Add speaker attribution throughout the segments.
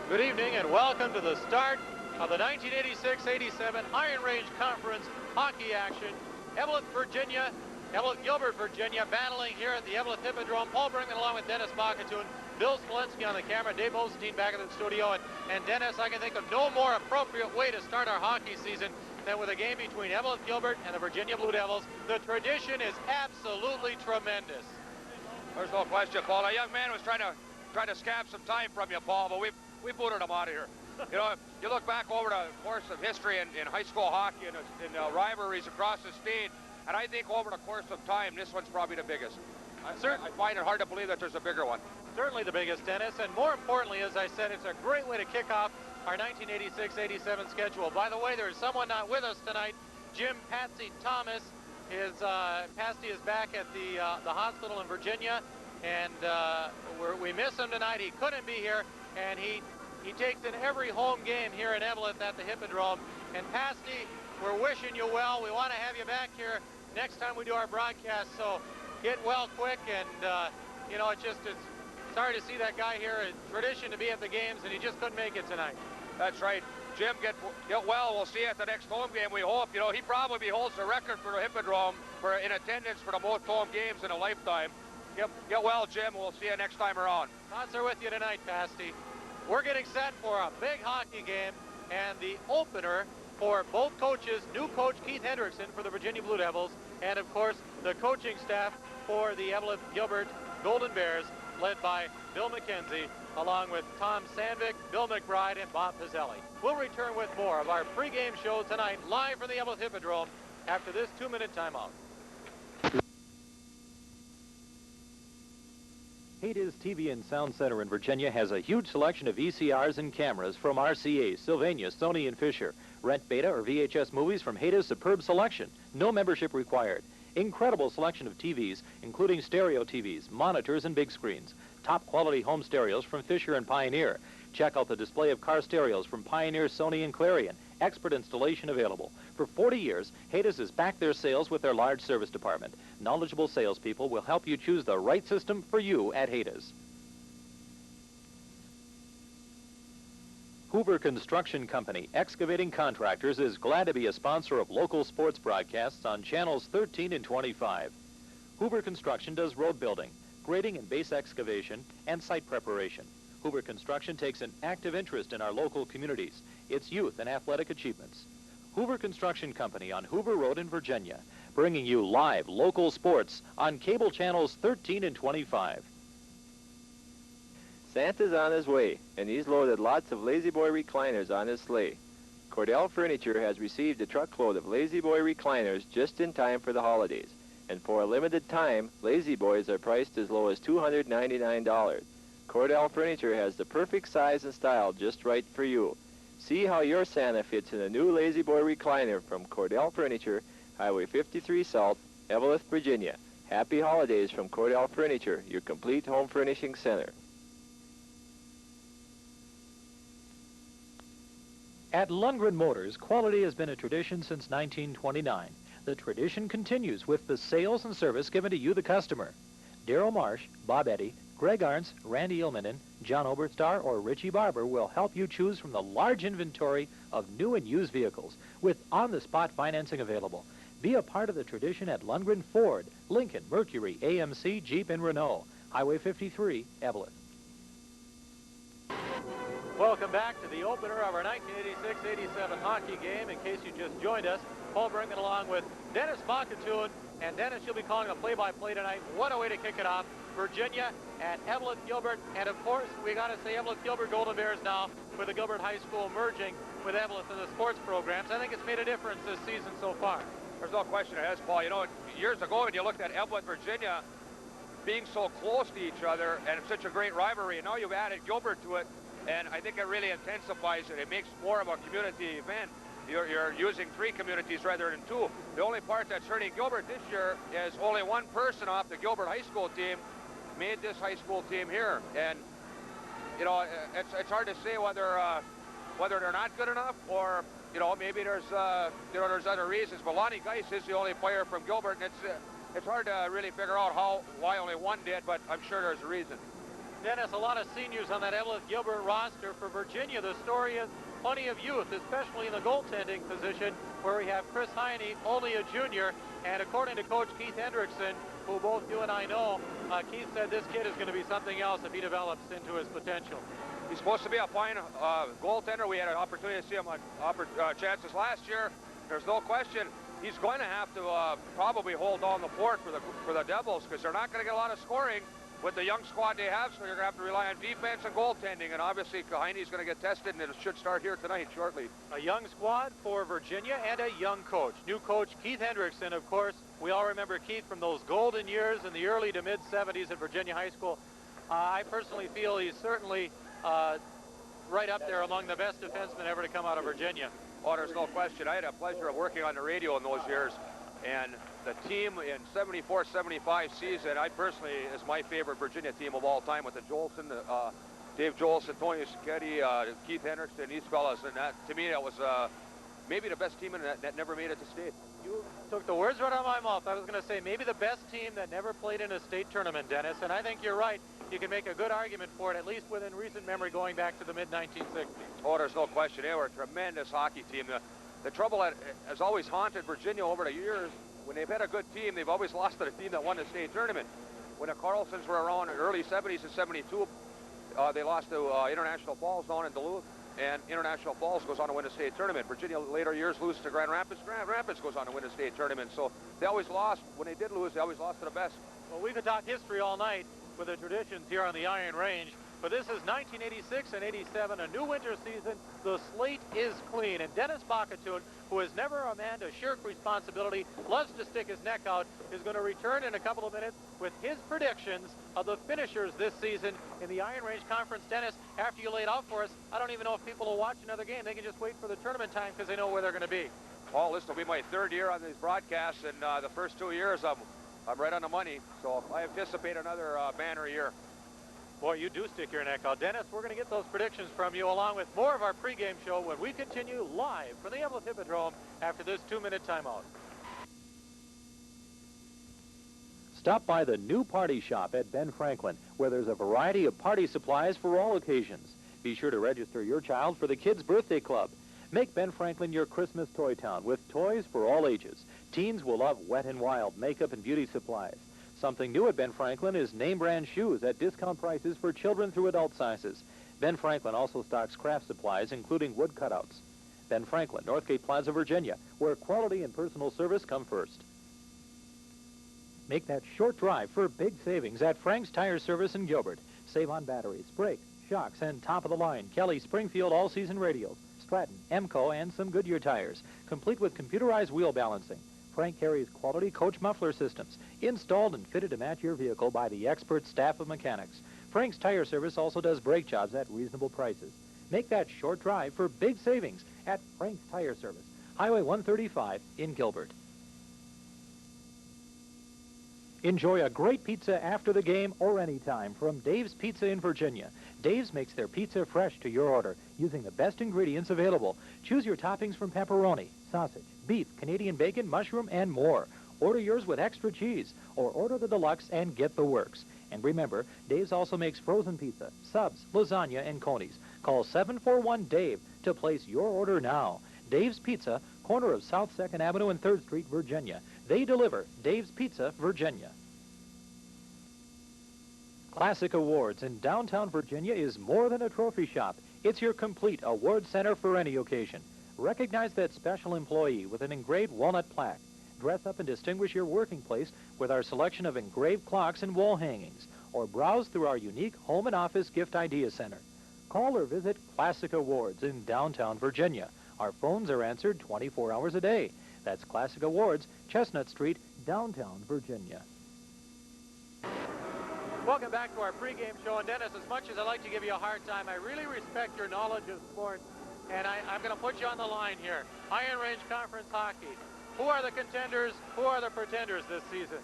Speaker 1: Good evening and welcome to the start of the 1986-87 Iron Range Conference hockey action. Eveleth, Virginia, Eveleth Gilbert, Virginia, battling here at the Eveleth Hippodrome. Paul Brinkman along with Dennis Bakatoon, Bill Smolensky on the camera, Dave Olsenstein back in the studio. And Dennis, I can think of no more appropriate way to start our hockey season than with a game between Eveleth Gilbert and the Virginia Blue Devils. The tradition is absolutely tremendous.
Speaker 2: There's no question, Paul. A young man was trying to scab some time from you, Paul, but we booted him out of here. You know, you look back over the course of history in high school hockey and in rivalries across the state, and I think over the course of time, this one's probably the biggest. I find it hard to believe that there's a bigger one.
Speaker 1: Certainly the biggest, Dennis, and more importantly, as I said, it's a great way to kick off our 1986-87 schedule. By the way, there's someone not with us tonight. Jim Patsy Thomas Patsy is back at the hospital in Virginia, and we miss him tonight. He couldn't be here, and he takes in every home game here in Eveleth at the Hippodrome. And Patsy, we're wishing you well. We want to have you back here next time we do our broadcast, so get well quick. And you know, it's sorry to see that guy here. It's tradition to be at the games, and he just couldn't make it tonight.
Speaker 2: That's right. Jim, get well. We'll see you at the next home game, we hope. You know, he probably holds the record for the Hippodrome in attendance for the most home games in a lifetime. Get well, Jim. We'll see you next time around.
Speaker 1: Thoughts are with you tonight, Pasty. We're getting set for a big hockey game, and the opener for both coaches, new coach Keith Hendrickson for the Virginia Blue Devils, and of course the coaching staff for the Eveleth Gilbert Golden Bears, led by Bill McKenzie, along with Tom Sandvik, Bill McBride, and Bob Pizzelli. We'll return with more of our pregame show tonight, live from the Eveleth Hippodrome, after this 2-minute timeout. Hades TV and Sound Center in Virginia has a huge selection of VCRs and cameras from RCA, Sylvania, Sony, and Fisher. Rent Beta or VHS movies from Hades' superb selection. No membership required. Incredible selection of TVs, including stereo TVs, monitors, and big screens. Top quality home stereos from Fisher and Pioneer. Check out the display of car stereos from Pioneer, Sony, and Clarion. Expert installation available. For 40 years, Hades has backed their sales with their large service department. Knowledgeable salespeople will help you choose the right system for you at Hades. Hoover Construction Company, excavating contractors, is glad to be a sponsor of local sports broadcasts on channels 13 and 25. Hoover Construction does road building, grading and base excavation, and site preparation. Hoover Construction takes an active interest in our local communities, its youth and athletic achievements. Hoover Construction Company on Hoover Road in Virginia, bringing you live local sports on cable channels 13 and 25.
Speaker 3: Santa's on his way, and he's loaded lots of Lazy Boy recliners on his sleigh. Cordell Furniture has received a truckload of Lazy Boy recliners just in time for the holidays. And for a limited time, Lazy Boys are priced as low as $299. Cordell Furniture has the perfect size and style just right for you. See how your Santa fits in a new Lazy Boy recliner from Cordell Furniture, Highway 53 South, Eveleth, Virginia. Happy holidays from Cordell Furniture, your complete home furnishing center.
Speaker 1: At Lundgren Motors, quality has been a tradition since 1929. The tradition continues with the sales and service given to you, the customer. Darryl Marsh, Bob Eddy, Greg Arntz, Randy Ilmanen, John Oberstar, or Richie Barber will help you choose from the large inventory of new and used vehicles with on-the-spot financing available. Be a part of the tradition at Lundgren Ford, Lincoln, Mercury, AMC, Jeep, and Renault. Highway 53, Eveleth. Welcome back to the opener of our 1986-87 hockey game. In case you just joined us, Paul Brinkman along with Dennis Bakatoon. And Dennis, you'll be calling a play-by-play tonight. What a way to kick it off. Virginia at Eveleth Gilbert. And of course, we got to say Eveleth Gilbert Golden Bears now with the Gilbert High School merging with Eveleth in the sports programs. I think it's made a difference this season so far.
Speaker 2: There's no question it has, Paul. You know, years ago when you looked at Eveleth, Virginia being so close to each other and such a great rivalry, and now you've added Gilbert to it, and I think it really intensifies it. It makes more of a community event. You're using 3 communities rather than 2. The only part that's hurting Gilbert this year is only one person off the Gilbert High School team made this high school team here. And, you know, it's hard to say whether they're not good enough or, you know, maybe there's other reasons. But Lonnie Geis is the only player from Gilbert, and it's hard to really figure out why only one did, but I'm sure there's a reason.
Speaker 1: Dennis, a lot of seniors on that Eveleth-Gilbert roster. For Virginia, the story is plenty of youth, especially in the goaltending position, where we have Chris Heine, only a junior, and according to Coach Keith Hendrickson, who both you and I know, Keith said this kid is going to be something else if he develops into his potential.
Speaker 2: He's supposed to be a fine goaltender. We had an opportunity to see him on chances last year. There's no question he's going to have to probably hold on the fort for the Devils, because they're not going to get a lot of scoring with the young squad they have, so you're going to have to rely on defense and goaltending, and obviously Heine's going to get tested, and it should start here tonight shortly.
Speaker 1: A young squad for Virginia and a young coach. New coach Keith Hendrickson, of course. We all remember Keith from those golden years in the early to mid-'70s at Virginia High School. I personally feel he's certainly right up there among the best defensemen ever to come out of Virginia.
Speaker 2: Oh, there's no question. I had a pleasure of working on the radio in those years, and the team in 74-75 season, I personally, is my favorite Virginia team of all time, with the Jolson, Dave Jolson, Tony Sacchetti, Keith Hendrickson, these fellas, and that, to me, that was maybe the best team that never made it to state.
Speaker 1: You took the words right out of my mouth. I was going to say maybe the best team that never played in a state tournament, Dennis, and I think you're right. You can make a good argument for it, at least within recent memory, going back to the mid-1960s.
Speaker 2: Oh, there's no question. They were a tremendous hockey team. The trouble that has always haunted Virginia over the years, when they've had a good team, they've always lost to the team that won the state tournament. When the Carlsons were around in the early 70s and 72, they lost to International Falls down in Duluth, and International Falls goes on to win the state tournament. Virginia later years loses to Grand Rapids. Grand Rapids goes on to win the state tournament. So they always lost. When they did lose, they always lost to the best.
Speaker 1: Well, we could talk history all night with the traditions here on the Iron Range, but this is 1986 and 87, a new winter season. The slate is clean, and Dennis Bakatun, who is never a man to shirk responsibility, loves to stick his neck out, is going to return in a couple of minutes with his predictions of the finishers this season in the Iron Range Conference. Dennis, after you lay it out for us, I don't even know if people will watch another game. They can just wait for the tournament time because they know where they're going to be.
Speaker 2: Paul, this will be my third year on these broadcasts, and the first 2 years I'm right on the money, so I anticipate another banner year.
Speaker 1: Boy, you do stick your neck out. Dennis, we're going to get those predictions from you along with more of our pregame show when we continue live from the Eveleth Hippodrome after this 2-minute timeout.
Speaker 4: Stop by the new party shop at Ben Franklin, where there's a variety of party supplies for all occasions. Be sure to register your child for the Kids Birthday Club. Make Ben Franklin your Christmas toy town with toys for all ages. Teens will love Wet n Wild makeup and beauty supplies. Something new at Ben Franklin is name-brand shoes at discount prices for children through adult sizes. Ben Franklin also stocks craft supplies, including wood cutouts. Ben Franklin, Northgate Plaza, Virginia, where quality and personal service come first. Make that short drive for big savings at Frank's Tire Service in Gilbert. Save on batteries, brakes, shocks, and top-of-the-line Kelly Springfield all-season radials, Stratton, Emco, and some Goodyear tires, complete with computerized wheel balancing. Frank carries quality coach muffler systems, installed and fitted to match your vehicle by the expert staff of mechanics. Frank's Tire Service also does brake jobs at reasonable prices. Make that short drive for big savings at Frank's Tire Service, Highway 135 in Gilbert. Enjoy a great pizza after the game or anytime from Dave's Pizza in Virginia. Dave's makes their pizza fresh to your order using the best ingredients available. Choose your toppings from pepperoni, sausage, beef, Canadian bacon, mushroom, and more. Order yours with extra cheese or order the deluxe and get the works. And remember, Dave's also makes frozen pizza, subs, lasagna, and conies. Call 741-DAVE to place your order now. Dave's Pizza, corner of South 2nd Avenue and 3rd Street, Virginia. They deliver Dave's Pizza, Virginia. Classic Awards in downtown Virginia is more than a trophy shop. It's your complete award center for any occasion. Recognize that special employee with an engraved walnut plaque. Dress up and distinguish your working place with our selection of engraved clocks and wall hangings, or browse through our unique home and office gift idea center. Call or visit Classic Awards in downtown Virginia. Our phones are answered 24 hours a day. That's Classic Awards, Chestnut Street, downtown Virginia.
Speaker 1: Welcome back to our pregame show. And Dennis, as much as I like to give you a hard time, I really respect your knowledge of sports. And I'm going to put you on the line here. Iron Range Conference Hockey. Who are the contenders? Who are the pretenders this season?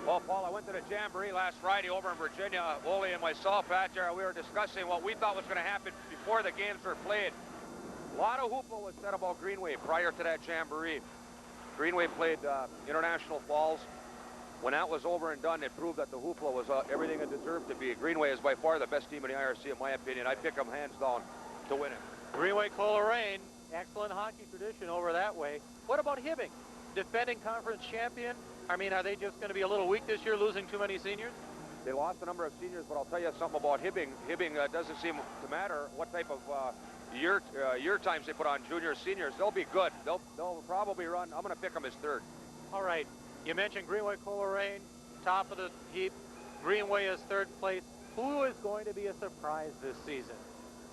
Speaker 2: Well, Paul, I went to the Jamboree last Friday over in Virginia. Wooly and myself, out there, we were discussing what we thought was going to happen before the games were played. A lot of hoopla was said about Greenway prior to that Jamboree. Greenway played International Falls. when that was over and done, it proved that the Hoopla was everything it deserved to be. Greenway is by far the best team in the IRC, in my opinion. I pick them hands down to win it.
Speaker 1: Greenway Coleraine, excellent hockey tradition over that way. What about Hibbing? Defending conference champion. I mean, are they just going to be a little weak this year, losing too many seniors?
Speaker 2: They lost a number of seniors, but I'll tell you something about Hibbing. Hibbing doesn't seem to matter what type of year times they put on juniors, seniors. They'll be good. They'll probably run. I'm going to pick them as third.
Speaker 1: All right. You mentioned Greenway Coleraine, top of the heap. Greenway is third place. Who is going to be a surprise this season?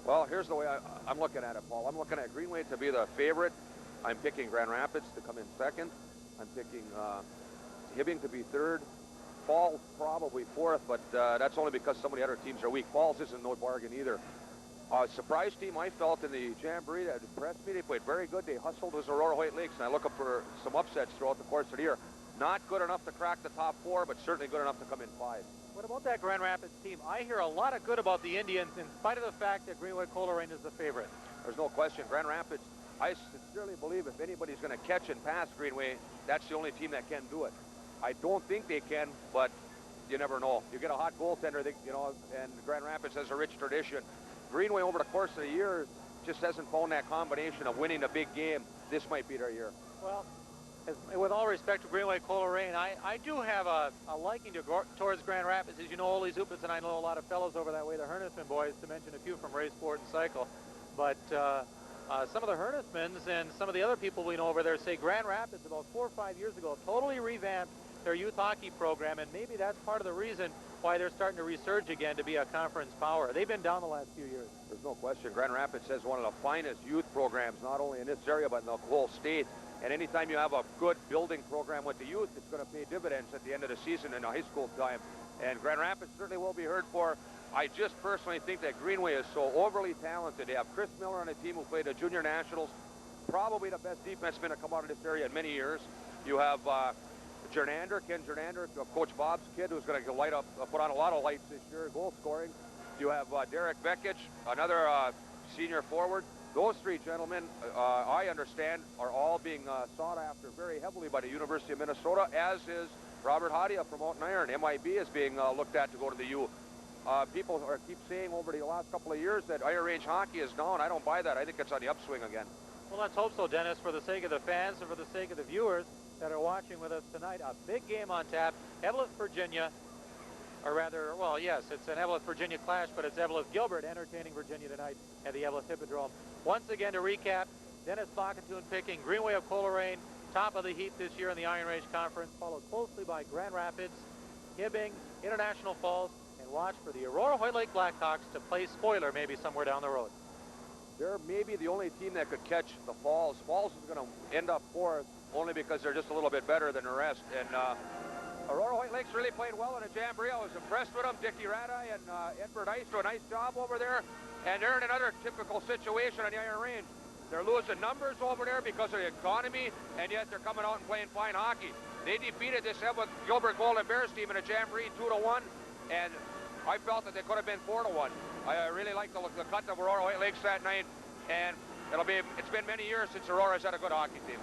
Speaker 2: Well, here's the way I'm looking at it, Paul. I'm looking at Greenway to be the favorite. I'm picking Grand Rapids to come in second. I'm picking Hibbing to be third. Falls probably fourth, but that's only because some of the other teams are weak. Falls isn't no bargain either. Surprise team I felt in the Jamboree that impressed me. They played very good. They hustled was Aurora White Lakes, and I look up for some upsets throughout the course of the year. Not good enough to crack the top four, but certainly good enough to come in 5.
Speaker 1: What about that Grand Rapids team? I hear a lot of good about the Indians in spite of the fact that Greenway Coleraine is the favorite.
Speaker 2: There's no question. Grand Rapids, I sincerely believe if anybody's going to catch and pass Greenway, that's the only team that can do it. I don't think they can, but you never know. You get a hot goaltender, and Grand Rapids has a rich tradition. Greenway, over the course of the years, just hasn't found that combination of winning a big game. This might be their year.
Speaker 1: Well, with all respect to Greenway Coleraine, I do have a liking towards Grand Rapids. As you know, Ole Zupis and I know a lot of fellows over that way, the Hernessman boys, to mention a few from Race Sport and Cycle. But some of the Hernessmans and some of the other people we know over there say Grand Rapids about 4 or 5 years ago totally revamped their youth hockey program, and maybe that's part of the reason why they're starting to resurge again to be a conference power. They've been down the last few years.
Speaker 2: There's no question. Grand Rapids has one of the finest youth programs, not only in this area, but in the whole state. And anytime you have a good building program with the youth, it's going to pay dividends at the end of the season in the high school time. And Grand Rapids certainly will be heard for. I just personally think that Greenway is so overly talented. They have Chris Miller on a team who played the Junior Nationals, probably the best defenseman to come out of this area in many years. You have Ken Jernander, Coach Bob's kid, who's going to put on a lot of lights this year, goal scoring. You have Derek Vekic, another senior forward. Those three gentlemen, I understand, are all being sought after very heavily by the University of Minnesota, as is Robert Hadia from Mountain Iron. MIB is being looked at to go to the U. People keep saying over the last couple of years that Iron Range hockey is down. I don't buy that. I think it's on the upswing again.
Speaker 1: Well, let's hope so, Dennis, for the sake of the fans and for the sake of the viewers that are watching with us tonight. A big game on tap. Eveleth, Virginia, or rather, well, yes, it's an Eveleth-Virginia clash, but it's Eveleth-Gilbert entertaining Virginia tonight at the Eveleth Hippodrome. Once again, to recap, Dennis Bakatoon picking Greenway of Coleraine, top of the heap this year in the Iron Range Conference, followed closely by Grand Rapids, Hibbing, International Falls, and watch for the Aurora White Lake Blackhawks to play spoiler maybe somewhere down the road.
Speaker 2: They're maybe the only team that could catch the Falls. Falls is going to end up fourth only because they're just a little bit better than the rest. And Aurora White Lake's really played well in a Jamboree. I was impressed with them. Dickie Rada and Edward Ice do a nice job over there. And they're in another typical situation on the Iron Range. They're losing numbers over there because of the economy, and yet they're coming out and playing fine hockey. They defeated this Gilbert Golden Bears team in a Jamboree 2-1, and I felt that they could have been 4-1. I really like the cut of Aurora White Lakes that night, and it's been many years since Aurora's had a good hockey team.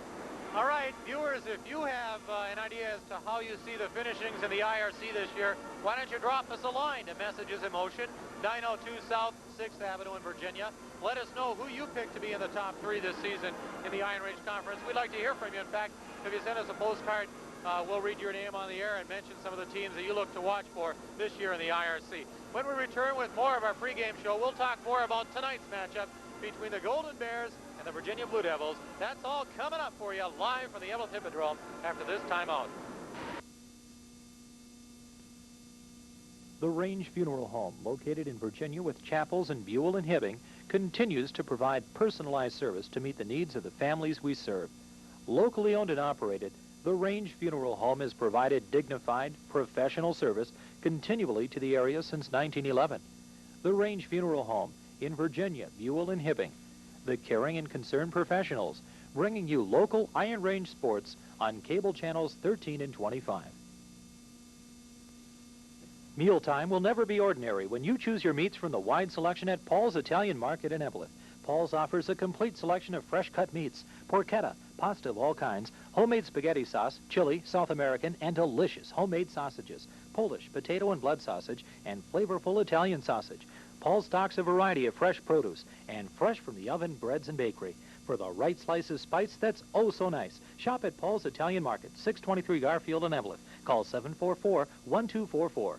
Speaker 1: All right, viewers, if you have an idea as to how you see the finishings in the IRC this year, why don't you drop us a line to Messages in Motion, 902 South 6th Avenue in Virginia. Let us know who you picked to be in the top 3 this season in the Iron Range Conference. We'd like to hear from you. In fact, if you send us a postcard, we'll read your name on the air and mention some of the teams that you look to watch for this year in the IRC. When we return with more of our pregame show, we'll talk more about tonight's matchup between the Golden Bears and the Virginia Blue Devils. That's all coming up for you live from the Eveleth Hippodrome after this timeout.
Speaker 4: The Range Funeral Home, located in Virginia with chapels in Buell and Hibbing, continues to provide personalized service to meet the needs of the families we serve. Locally owned and operated, the Range Funeral Home has provided dignified, professional service continually to the area since 1911. The Range Funeral Home in Virginia, Buell and Hibbing. The caring and concerned professionals, bringing you local Iron Range sports on cable channels 13 and 25. Mealtime will never be ordinary when you choose your meats from the wide selection at Paul's Italian Market in Eveleth. Paul's offers a complete selection of fresh-cut meats, porchetta, pasta of all kinds, homemade spaghetti sauce, chili, South American, and delicious homemade sausages, Polish, potato and blood sausage, and flavorful Italian sausage. Paul stocks a variety of fresh produce and fresh from the oven breads and bakery. For the right slice of spice that's oh so nice, shop at Paul's Italian Market, 623 Garfield in Eveleth. Call 744-1244.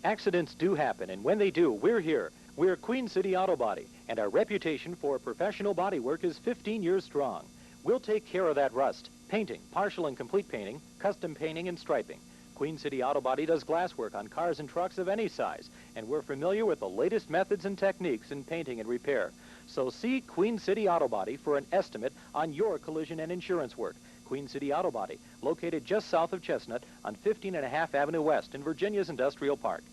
Speaker 4: Accidents do happen, and when they do, we're here. We're Queen City Auto Body, and our reputation for professional body work is 15 years strong. We'll take care of that rust. Painting, partial and complete painting, custom painting and striping. Queen City Auto Body does glass work on cars and trucks of any size, and we're familiar with the latest methods and techniques in painting and repair. So see Queen City Auto Body for an estimate on your collision and insurance work. Queen City Auto Body, located just south of Chestnut on 15.5 Avenue West in Virginia's Industrial Park.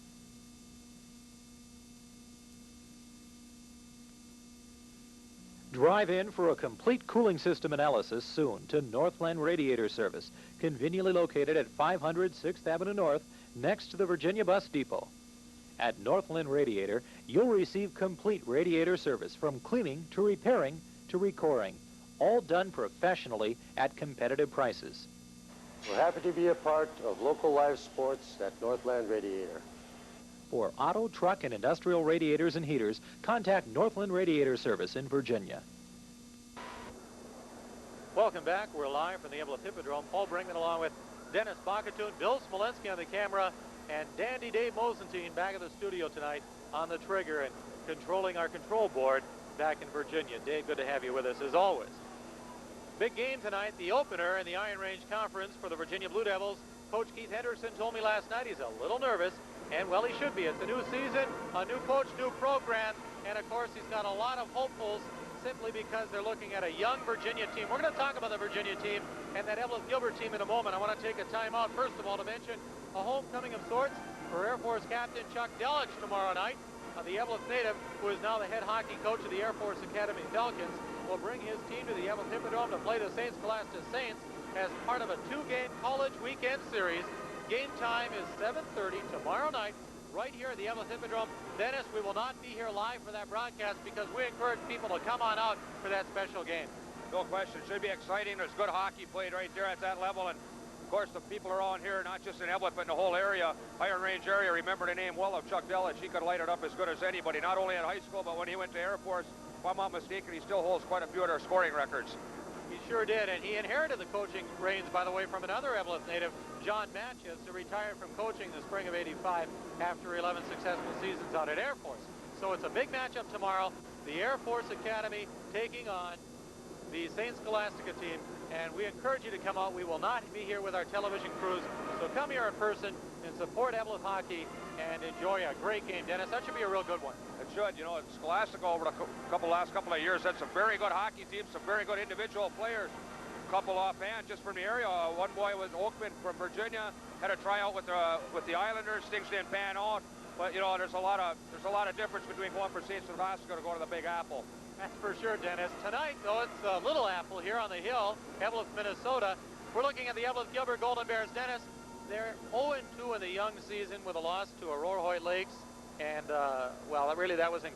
Speaker 4: Drive in for a complete cooling system analysis soon to Northland Radiator Service, conveniently located at 500 6th Avenue North, next to the Virginia Bus Depot. At Northland Radiator, you'll receive complete radiator service from cleaning to repairing to recoring, all done professionally at competitive prices.
Speaker 5: We're happy to be a part of local live sports at Northland Radiator.
Speaker 4: For auto, truck, and industrial radiators and heaters, contact Northland Radiator Service in Virginia.
Speaker 1: Welcome back. We're live from the Eveleth Hippodrome. Paul Brinkman along with Dennis Bakatoon, Bill Smolensky on the camera, and Dandy Dave Mosentine back at the studio tonight on the trigger and controlling our control board back in Virginia. Dave, good to have you with us as always. Big game tonight, the opener in the Iron Range Conference for the Virginia Blue Devils. Coach Keith Henderson told me last night he's a little nervous, and well, he should be. It's a new season, a new coach, new program, and of course he's got a lot of hopefuls simply because they're looking at a young Virginia team. We're going to talk about the Virginia team and that Eveleth Gilbert team in a moment. I want to take a timeout first of all to mention a homecoming of sorts for Air Force Captain Chuck Delich tomorrow night. The Eveleth native, who is now the head hockey coach of the Air Force Academy Falcons, will bring his team to the Eveleth Hippodrome to play the St. Scholastic Saints as part of a two-game college weekend series. Game time is 7:30 tomorrow night right here at the Eveleth Hippodrome. Dennis, we will not be here live for that broadcast because we encourage people to come on out for that special game.
Speaker 2: No question. Should be exciting. There's good hockey played right there at that level. And, of course, the people around here, not just in Eveleth, but in the whole area, Iron Range area, remember the name well of Chuck Delich. He could light it up as good as anybody, not only in high school, but when he went to Air Force. If I'm not mistaken, he still holds quite a few of their scoring records.
Speaker 1: He sure did, and he inherited the coaching reins, by the way, from another Eveleth native, John Matches, who retired from coaching the spring of '85 after 11 successful seasons out at Air Force. So it's a big matchup tomorrow. The Air Force Academy taking on the St. Scholastica team, and we encourage you to come out. We will not be here with our television crews, so come here in person and support Eveleth hockey and enjoy a great game. Dennis, that should be a real good one.
Speaker 2: It should. You know, Scholastica over the last couple of years had some very good hockey teams, some very good individual players. A couple offhand just from the area. One boy was Oakman from Virginia, had a tryout with the Islanders. Things didn't pan out, but you know, there's a lot of difference between going for St. Scholastica to go to the Big Apple.
Speaker 1: That's for sure, Dennis. Tonight, though, it's Little Apple here on the hill, Eveleth, Minnesota. We're looking at the Eveleth Gilbert Golden Bears. Dennis, they're 0-2 in the young season with a loss to Aurora Hoyt Lakes. And, well, really that was in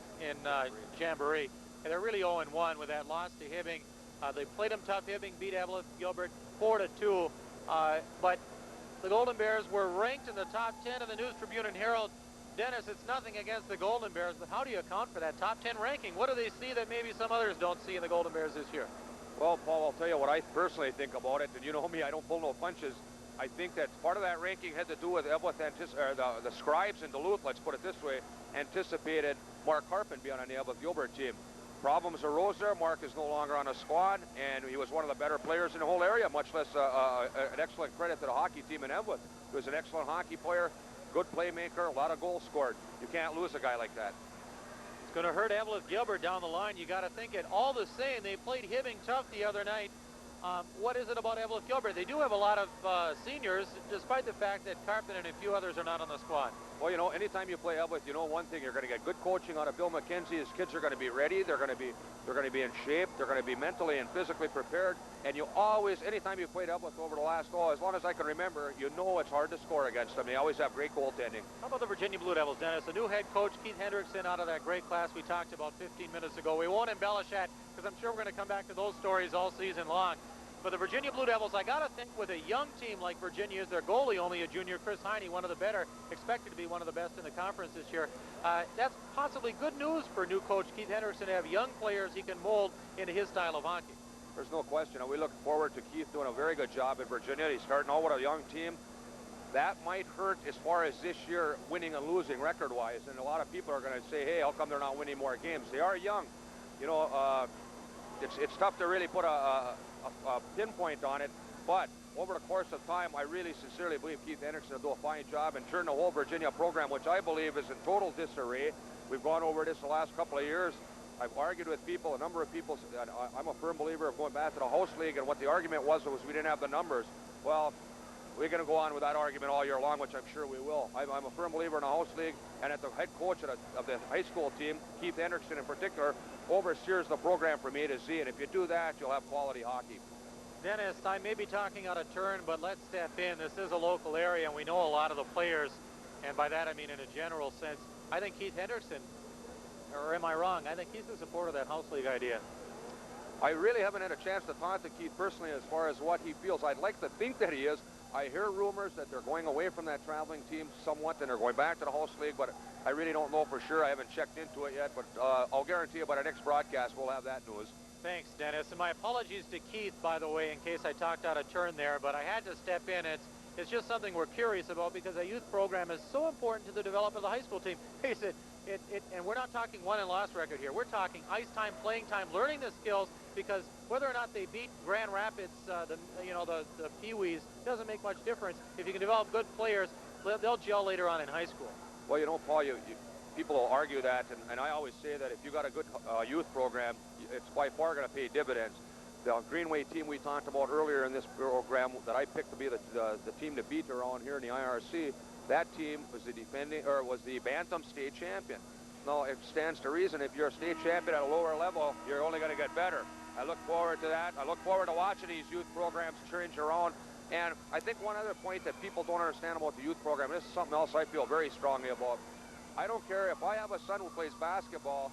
Speaker 1: Jamboree. And they're really 0-1 with that loss to Hibbing. They played them tough. Hibbing beat Eveleth Gilbert 4-2. But the Golden Bears were ranked in the top 10 of the News Tribune and Herald. Dennis, it's nothing against the Golden Bears, but how do you account for that top 10 ranking? What do they see that maybe some others don't see in the Golden Bears this year?
Speaker 2: Well, Paul, I'll tell you what I personally think about it, and you know me, I don't pull no punches. I think that part of that ranking had to do with Eveleth, the scribes in Duluth, let's put it this way, anticipated Mark Harpin being on the Eveleth Gilbert team. Problems arose there. Mark is no longer on the squad, and he was one of the better players in the whole area, much less an excellent credit to the hockey team in Eveleth. He was an excellent hockey player, good playmaker, a lot of goals scored. You can't lose a guy like that.
Speaker 1: It's going to hurt Eveleth Gilbert down the line. You got to think it. All the same, they played Hibbing tough the other night. What is it about Eveleth Gilbert? They do have a lot of seniors, despite the fact that Carpin and a few others are not on the squad.
Speaker 2: Well, you know, anytime you play Eveleth, you know one thing: you're going to get good coaching out of Bill McKenzie. His kids are going to be ready. They're going to be in shape. They're going to be mentally and physically prepared. And you always, anytime you played Eveleth over the last, as long as I can remember, you know it's hard to score against them. They always have great goaltending.
Speaker 1: How about the Virginia Blue Devils, Dennis? The new head coach, Keith Hendrickson, out of that great class we talked about 15 minutes ago. We won't embellish that because I'm sure we're going to come back to those stories all season long. But the Virginia Blue Devils, I got to think with a young team like Virginia, is their goalie, only a junior, Chris Heine, one of the better, expected to be one of the best in the conference this year. That's possibly good news for new coach Keith Hendrickson to have young players he can mold into his style of hockey.
Speaker 2: There's no question. We look forward to Keith doing a very good job in Virginia. He's starting out with a young team. That might hurt as far as this year winning and losing record-wise. And a lot of people are going to say, hey, how come they're not winning more games? They are young. You know, it's tough to really put a pinpoint on it. But over the course of time, I really sincerely believe Keith Hendrickson will do a fine job and turn the whole Virginia program, which I believe is in total disarray. We've gone over this the last couple of years. I've argued with people, a number of people, and I'm a firm believer of going back to the house league, and what the argument was we didn't have the numbers. Well, we're going to go on with that argument all year long, which I'm sure we will. I'm a firm believer in the house league, and at the head coach of the high school team, Keith Hendrickson in particular, oversees the program from A to Z, and if you do that, you'll have quality hockey.
Speaker 1: Dennis, I may be talking out of turn, but let's step in. This is a local area, and we know a lot of the players, and by that I mean in a general sense. I think Keith Hendrickson, or am I wrong? I think he's the supporter of that house league idea.
Speaker 2: I really haven't had a chance to talk to Keith personally as far as what he feels. I'd like to think that he is. I hear rumors that they're going away from that traveling team somewhat, and they're going back to the house league, but I really don't know for sure. I haven't checked into it yet, but I'll guarantee you by the next broadcast we'll have that news.
Speaker 1: Thanks, Dennis. And my apologies to Keith, by the way, in case I talked out of turn there, but I had to step in. It's just something we're curious about because a youth program is so important to the development of the high school team. Face it, and we're not talking won and lost record here. We're talking ice time, playing time, learning the skills, because whether or not they beat Grand Rapids, the Pee-wees, doesn't make much difference. If you can develop good players, they'll gel later on in high school.
Speaker 2: Well, you know, Paul, people will argue that, and I always say that if you got a good youth program, it's by far going to pay dividends. The Greenway team we talked about earlier in this program that I picked to be the team to beat around here in the IRC, that team was the Bantam state champion. Now, it stands to reason if you're a state champion at a lower level, you're only going to get better. I look forward to that. I look forward to watching these youth programs change around. And I think one other point that people don't understand about the youth program, and this is something else I feel very strongly about. I don't care if I have a son who plays basketball,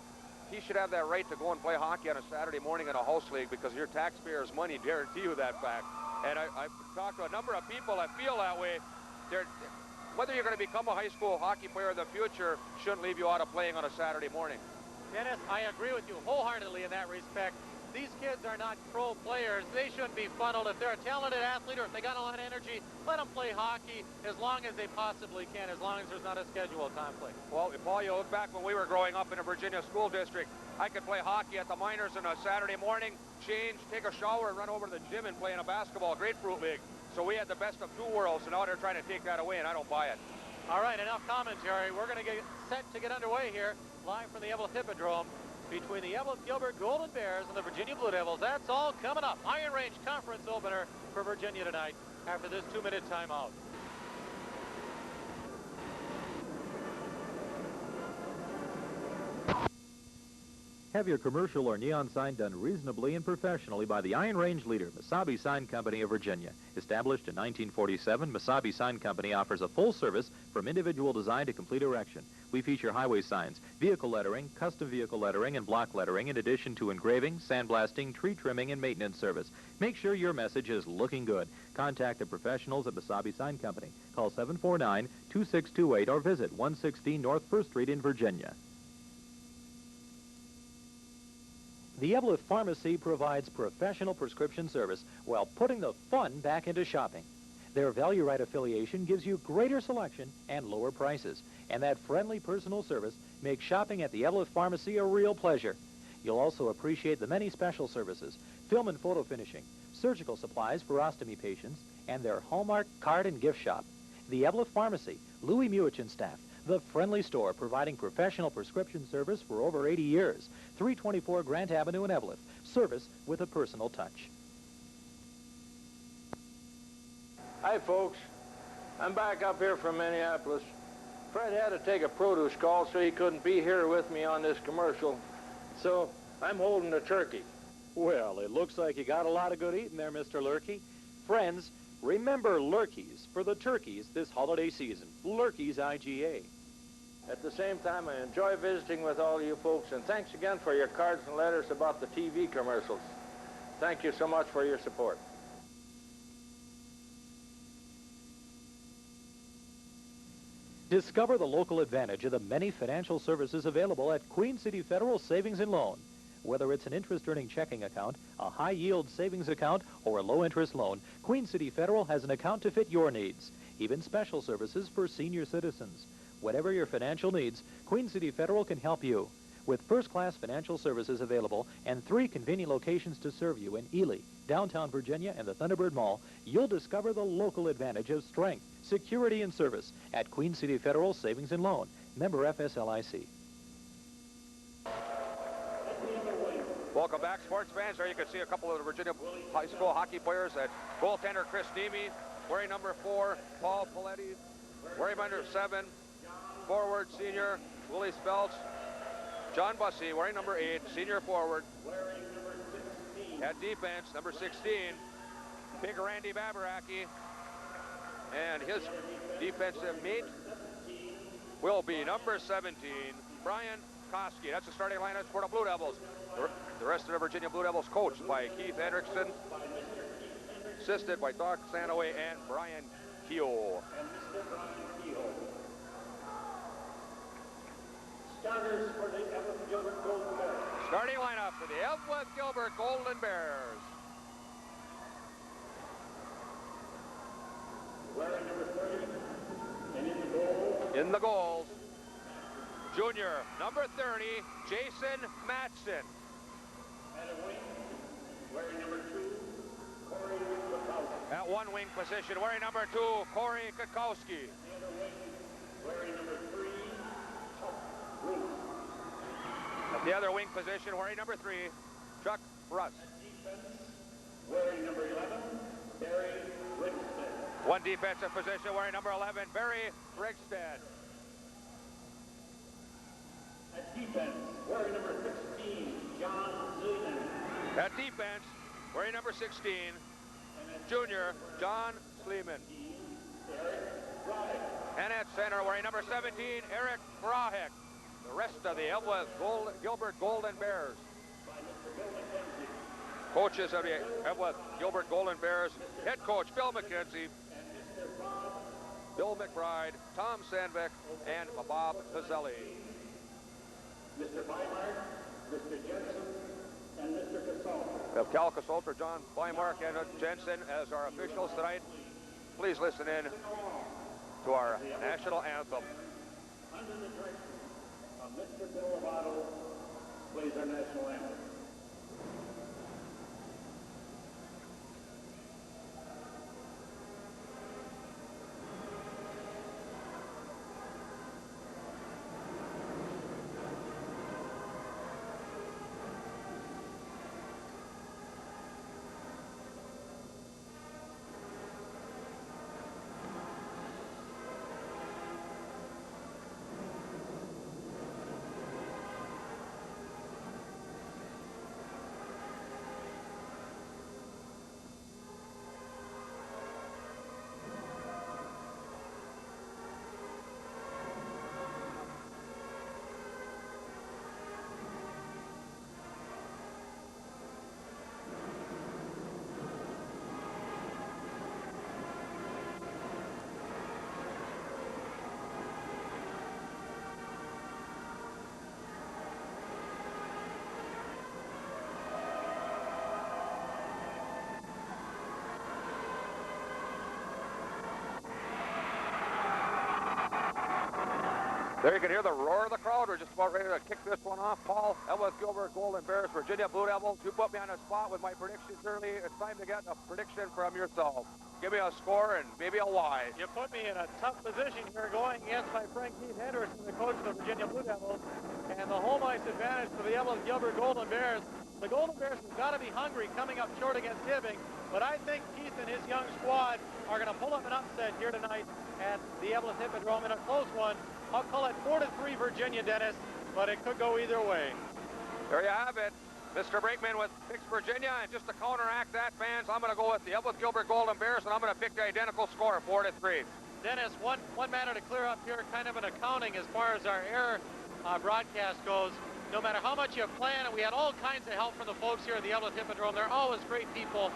Speaker 2: he should have that right to go and play hockey on a Saturday morning in a house league because your taxpayers' money guarantee you that fact. And I've talked to a number of people that feel that way. Whether you're going to become a high school hockey player in the future shouldn't leave you out of playing on a Saturday morning.
Speaker 1: Dennis, I agree with you wholeheartedly in that respect. These kids are not pro players. They shouldn't be funneled. If they're a talented athlete or if they got a lot of energy, let them play hockey as long as they possibly can, as long as there's not a schedule conflict.
Speaker 2: Well, Paul, you look back when we were growing up in a Virginia school district, I could play hockey at the minors on a Saturday morning, change, take a shower, and run over to the gym and play in a basketball grapefruit league. So we had the best of two worlds, and now they're trying to take that away, and I don't buy it.
Speaker 1: All right, enough commentary. We're going to get set to get underway here, live from the Eveleth Hippodrome, between the Eveleth-Gilbert Golden Bears and the Virginia Blue Devils. That's all coming up. Iron Range Conference opener for Virginia tonight after this 2-minute timeout.
Speaker 4: Have your commercial or neon sign done reasonably and professionally by the Iron Range leader, Mesabi Sign Company of Virginia. Established in 1947, Mesabi Sign Company offers a full service from individual design to complete erection. We feature highway signs, vehicle lettering, custom vehicle lettering, and block lettering, in addition to engraving, sandblasting, tree trimming, and maintenance service. Make sure your message is looking good. Contact the professionals at Mesabi Sign Company. Call 749-2628 or visit 116 North 1st Street in Virginia. The Eveleth Pharmacy provides professional prescription service while putting the fun back into shopping. Their Value Right affiliation gives you greater selection and lower prices, and that friendly personal service makes shopping at the Eveleth Pharmacy a real pleasure. You'll also appreciate the many special services, film and photo finishing, surgical supplies for ostomy patients, and their Hallmark card and gift shop. The Eveleth Pharmacy, Louis Muich and staff, the friendly store providing professional prescription service for over 80 years. 324 Grant Avenue in Eveleth. Service with a personal touch.
Speaker 6: Hi, folks. I'm back up here from Minneapolis. Fred had to take a produce call, so he couldn't be here with me on this commercial. So I'm holding the turkey.
Speaker 4: Well, it looks like you got a lot of good eating there, Mr. Lurkey. Friends, remember Lurkeys for the turkeys this holiday season. Lurkeys IGA.
Speaker 6: At the same time, I enjoy visiting with all you folks, and thanks again for your cards and letters about the TV commercials. Thank you so much for your support.
Speaker 4: Discover the local advantage of the many financial services available at Queen City Federal Savings and Loan. Whether it's an interest-earning checking account, a high-yield savings account, or a low-interest loan, Queen City Federal has an account to fit your needs. Even special services for senior citizens. Whatever your financial needs, Queen City Federal can help you. With first-class financial services available and 3 convenient locations to serve you in Ely, downtown Virginia, and the Thunderbird Mall, you'll discover the local advantage of strength, security, and service at Queen City Federal Savings and Loan. Member FSLIC.
Speaker 2: Welcome back, sports fans. There you can see a couple of the Virginia high school hockey players. At goaltender Chris Nemi, wearing number 4, Paul Paletti, wearing number 7, forward senior Willie Speltz, John Bussey, wearing number 8, senior forward. At defense, number 16, Big Randy Babaraki, and his defensive mate will be number 17, Brian Koski. That's the starting lineup for the Blue Devils. The rest of the Virginia Blue Devils coached by Keith Hendrickson, assisted by Doc Sanaway and Brian Keogh.
Speaker 7: Starters for the Eveleth Gilbert Golden Bears.
Speaker 2: Starting lineup for the Eveleth Gilbert Golden Bears.
Speaker 7: Wearing number 30, and in the goal.
Speaker 2: In the goals, junior, number 30, Jason Matson.
Speaker 7: At a wing, wearing number 2, Corey Kukowski.
Speaker 2: At one wing position, wearing number 2, Corey Kukowski.
Speaker 7: And a wing, wearing number 3, Chuck Ruth.
Speaker 2: At the other wing position, wearing number 3, Chuck Russ.
Speaker 7: At defense, wearing number 11, Barry Rigstead.
Speaker 2: One defensive position, wearing number 11, Barry Rigstead.
Speaker 7: At defense, wearing number 16, John Sleeman.
Speaker 2: At defense, wearing number 16, junior John Sleeman. And at center, wearing number 17, Eric Grahek. The rest of the Eveleth Gilbert Golden Bears. Coaches of the Eveleth Gilbert Golden Bears, head coach Bill McKenzie, Bill McBride, Tom Sandvik, and Bob Pizzelli.
Speaker 7: Mr. Bymark, Mr. Jensen, and Mr. Casalter.
Speaker 2: We have Cal Casalter, John Bymark, and Jensen as our officials tonight. Please listen in to our national anthem.
Speaker 7: Under the direction of Mr. Bill Lovato, plays our national anthem.
Speaker 2: There you can hear the roar of the crowd. We're just about ready to kick this one off. Paul, Eveleth Gilbert Golden Bears, Virginia Blue Devils. You put me on the spot with my predictions early. It's time to get a prediction from yourself. Give me a score and maybe a why.
Speaker 1: You put me in a tough position here going against my friend Keith Henderson, the coach of the Virginia Blue Devils, and the home ice advantage for the Eveleth Gilbert Golden Bears. The Golden Bears have got to be hungry coming up short against Hibbing, but I think Keith and his young squad are going to pull up an upset here tonight at the Eveleth Hippodrome in a close one. I'll call it 4-3 Virginia, Dennis, but it could go either way.
Speaker 2: There you have it. Mr. Brinkman with picks Virginia, and just to counteract that, fans, I'm going to go with the Eveleth Gilbert Golden Bears, and I'm going to pick the identical score, 4-3.
Speaker 1: Dennis, one matter to clear up here, kind of an accounting as far as our air broadcast goes. No matter how much you plan, and we had all kinds of help from the folks here at the Eveleth Hippodrome. They're always great people.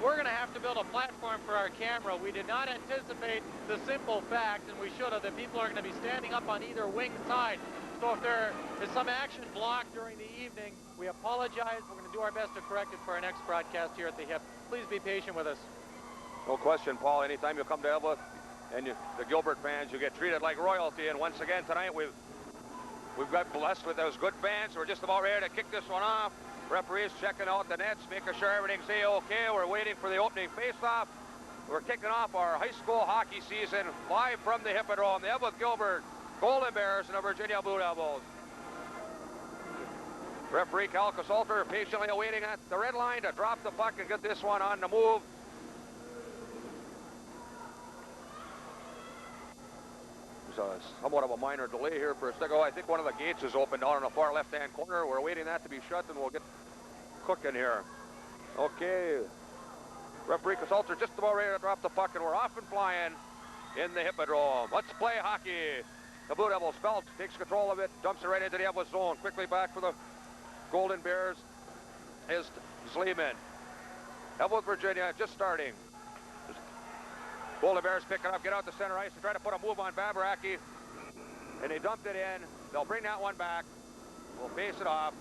Speaker 1: We're going to have to build a platform for our camera. We did not anticipate the simple fact, and we should have, that people are going to be standing up on either wing side. So if there is some action blocked during the evening, we apologize. We're going to do our best to correct it for our next broadcast here at the Hip. Please be patient with us.
Speaker 2: No question, Paul. Anytime you come to Eveleth and the Gilbert fans, you get treated like royalty. And once again tonight, we've got blessed with those good fans. We're just about ready to kick this one off. Referees checking out the nets, making sure everything's A-OK. We're waiting for the opening face-off. We're kicking off our high school hockey season live from the Hippodrome. The Eveleth Gilbert Golden Bears and the Virginia Blue Devils. Referee Cal Casalter patiently awaiting at the red line to drop the puck and get this one on the move. There's somewhat of a minor delay here for a second. I think one of the gates is open down in the far left-hand corner. We're waiting that to be shut, and we'll get cooking here. Okay. Referee Casalter just about ready to drop the puck, and we're off and flying in the Hippodrome. Let's play hockey. The Blue Devils, Phelps takes control of it, dumps it right into the Eveleth zone. Quickly back for the Golden Bears is Sleeman. Eveleth, Virginia, just starting. Golden Bears pick it up, get out the center ice, and try to put a move on Babaraki. And they dumped it in. They'll bring that one back. We'll face it off.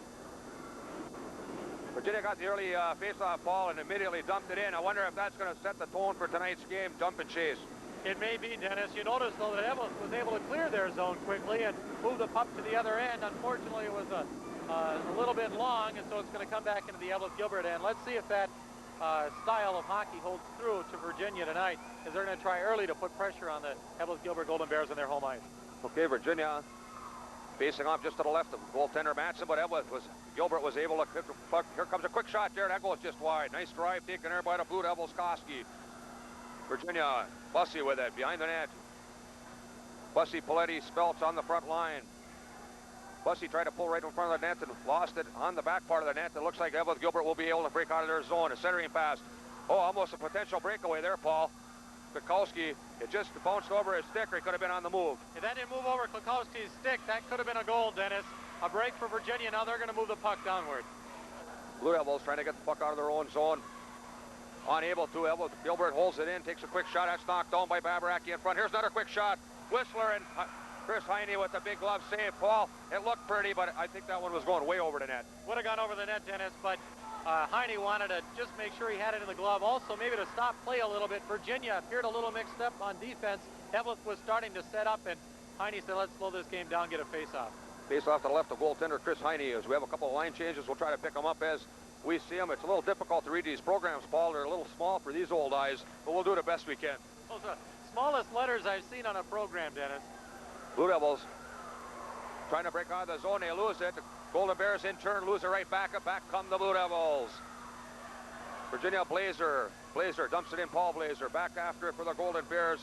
Speaker 2: Virginia got the early face-off ball and immediately dumped it in. I wonder if that's going to set the tone for tonight's game, dump and chase.
Speaker 1: It may be, Dennis. You notice, though, that Eveleth was able to clear their zone quickly and move the puck to the other end. Unfortunately, it was a little bit long, and so it's going to come back into the Eveleth Gilbert end. Let's see if that style of hockey holds through to Virginia tonight, as they're going to try early to put pressure on the Eveleth Gilbert Golden Bears on their home ice.
Speaker 2: Okay, Virginia facing off just to the left of goaltender Matson, but Gilbert was able to pick the puck. Here comes a quick shot there. That goes just wide. Nice drive taken there by the Blue Devils, Koski. Virginia, Bussy with it, behind the net. Bussy, Paletti, Speltz on the front line. Bussy tried to pull right in front of the net and lost it on the back part of the net. It looks like Eveleth Gilbert will be able to break out of their zone. A centering pass. Oh, almost a potential breakaway there, Paul. Kukowski, it just bounced over his stick, or he could have been on the move.
Speaker 1: If that didn't move over Kukowski's stick, that could have been a goal, Dennis. A break for Virginia. Now they're going to move the puck downward.
Speaker 2: Blue Devils trying to get the puck out of their own zone. Unable to. Eveleth Gilbert holds it in, takes a quick shot. That's knocked down by Babaraki in front. Here's another quick shot. Whistler and Chris Heine with the big glove save. Paul, it looked pretty, but I think that one was going way over the net.
Speaker 1: Would have gone over the net, Dennis, but Heine wanted to just make sure he had it in the glove. Also, maybe to stop play a little bit. Virginia appeared a little mixed up on defense. Eveleth was starting to set up, and Heine said, let's slow this game down, get a face-off.
Speaker 2: Face-off to the left of goaltender Chris Heine. As we have a couple of line changes, we'll try to pick them up as we see them. It's a little difficult to read these programs, Paul. They're a little small for these old eyes, but we'll do the best we can.
Speaker 1: Those are the smallest letters I've seen on a program, Dennis.
Speaker 2: Blue Devils trying to break out of the zone. They lose it. The Golden Bears in turn lose it right back. Back come the Blue Devils. Virginia Blazer dumps it in. Paul Blazer back after it for the Golden Bears.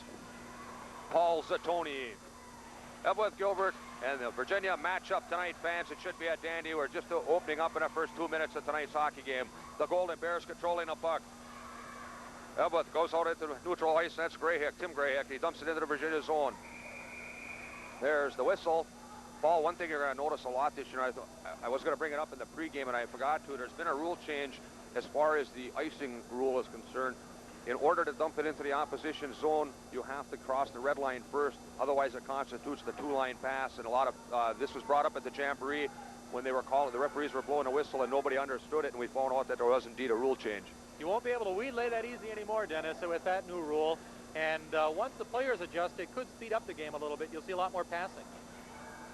Speaker 2: Paul Zatoni. Eveleth Gilbert and the Virginia matchup tonight, fans. It should be a dandy. We're just opening up in the first 2 minutes of tonight's hockey game. The Golden Bears controlling the puck. Eveleth goes out into the neutral ice. That's Grayhick, Tim Grayhick. He dumps it into the Virginia zone. There's the whistle. Paul, one thing you're going to notice a lot this year, I was going to bring it up in the pregame and I forgot to. There's been a rule change as far as the icing rule is concerned. In order to dump it into the opposition zone, you have to cross the red line first. Otherwise, it constitutes the two-line pass. And a lot of this was brought up at the Jamboree when they were calling. The referees were blowing a whistle and nobody understood it. And we found out that there was indeed a rule change.
Speaker 1: You won't be able to weed-lay that easy anymore, Dennis, with that new rule. And once the players adjust, it could speed up the game a little bit. You'll see a lot more passing.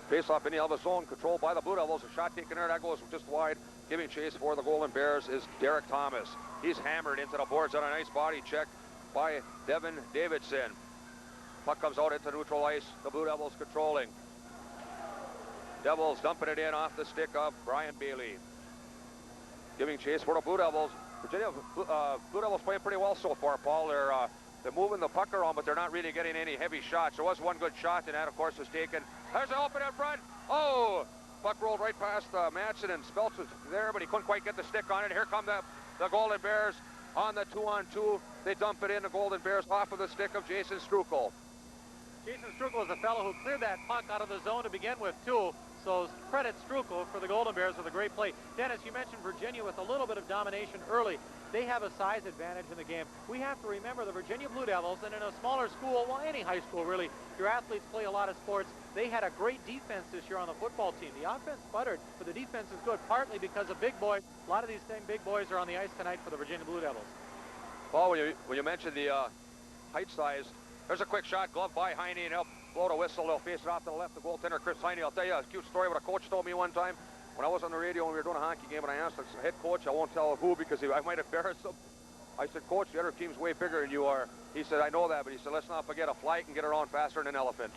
Speaker 2: Face-off in the other zone, controlled by the Blue Devils. A shot taken there, that goes just wide. Giving chase for the Golden Bears is Derek Thomas. He's hammered into the boards on a nice body check by Devin Davidson. Puck comes out into neutral ice. The Blue Devils controlling. Devils dumping it in off the stick of Brian Bailey. Giving chase for the Blue Devils. Virginia Blue Devils playing pretty well so far, Paul. They're moving the puck around, but they're not really getting any heavy shots. There was one good shot, and that, of course, was taken. There's an open in front. Oh, puck rolled right past Madsen, and Speltz was there, but he couldn't quite get the stick on it. Here come the Golden Bears on the 2-on-2. They dump it in, the Golden Bears off of the stick of Jason Strukel.
Speaker 1: Jason Strukel is the fellow who cleared that puck out of the zone to begin with, too. So credit Strukel for the Golden Bears with a great play. Dennis, you mentioned Virginia with a little bit of domination early. They have a size advantage in the game. We have to remember the Virginia Blue Devils, and in a smaller school, well, any high school really, your athletes play a lot of sports. They had a great defense this year on the football team. The offense sputtered, but the defense is good, partly because of big boys. A lot of these same big boys are on the ice tonight for the Virginia Blue Devils.
Speaker 2: Paul, when you mentioned the height size, there's a quick shot, glove by Heine, and help blow the whistle. They'll face it off to the left, the goaltender, Chris Heine. I'll tell you a cute story what a coach told me one time. When I was on the radio and we were doing a hockey game, and I asked the head coach, I won't tell who because I might embarrass him. I said, Coach, the other team's way bigger than you are. He said, I know that, but he said, let's not forget a fly can get around faster than an elephant.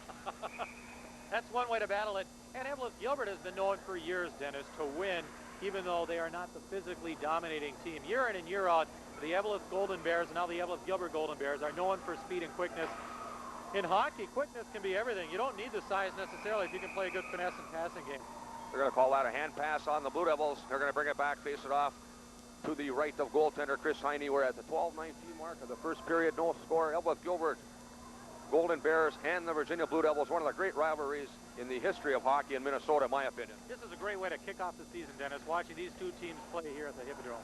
Speaker 1: That's one way to battle it. And Eveleth Gilbert has been known for years, Dennis, to win, even though they are not the physically dominating team. Year in and year out, the Eveleth Golden Bears and now the Eveleth Gilbert Golden Bears are known for speed and quickness. In hockey, quickness can be everything. You don't need the size necessarily if you can play a good finesse and passing game.
Speaker 2: They're going to call that a hand pass on the Blue Devils. They're going to bring it back, face it off to the right of goaltender Chris Heine. We're at the 12-19 mark of the first period. No score. Eveleth Gilbert, Golden Bears, and the Virginia Blue Devils. One of the great rivalries in the history of hockey in Minnesota, in my opinion.
Speaker 1: This is a great way to kick off the season, Dennis, watching these two teams play here at the Hippodrome.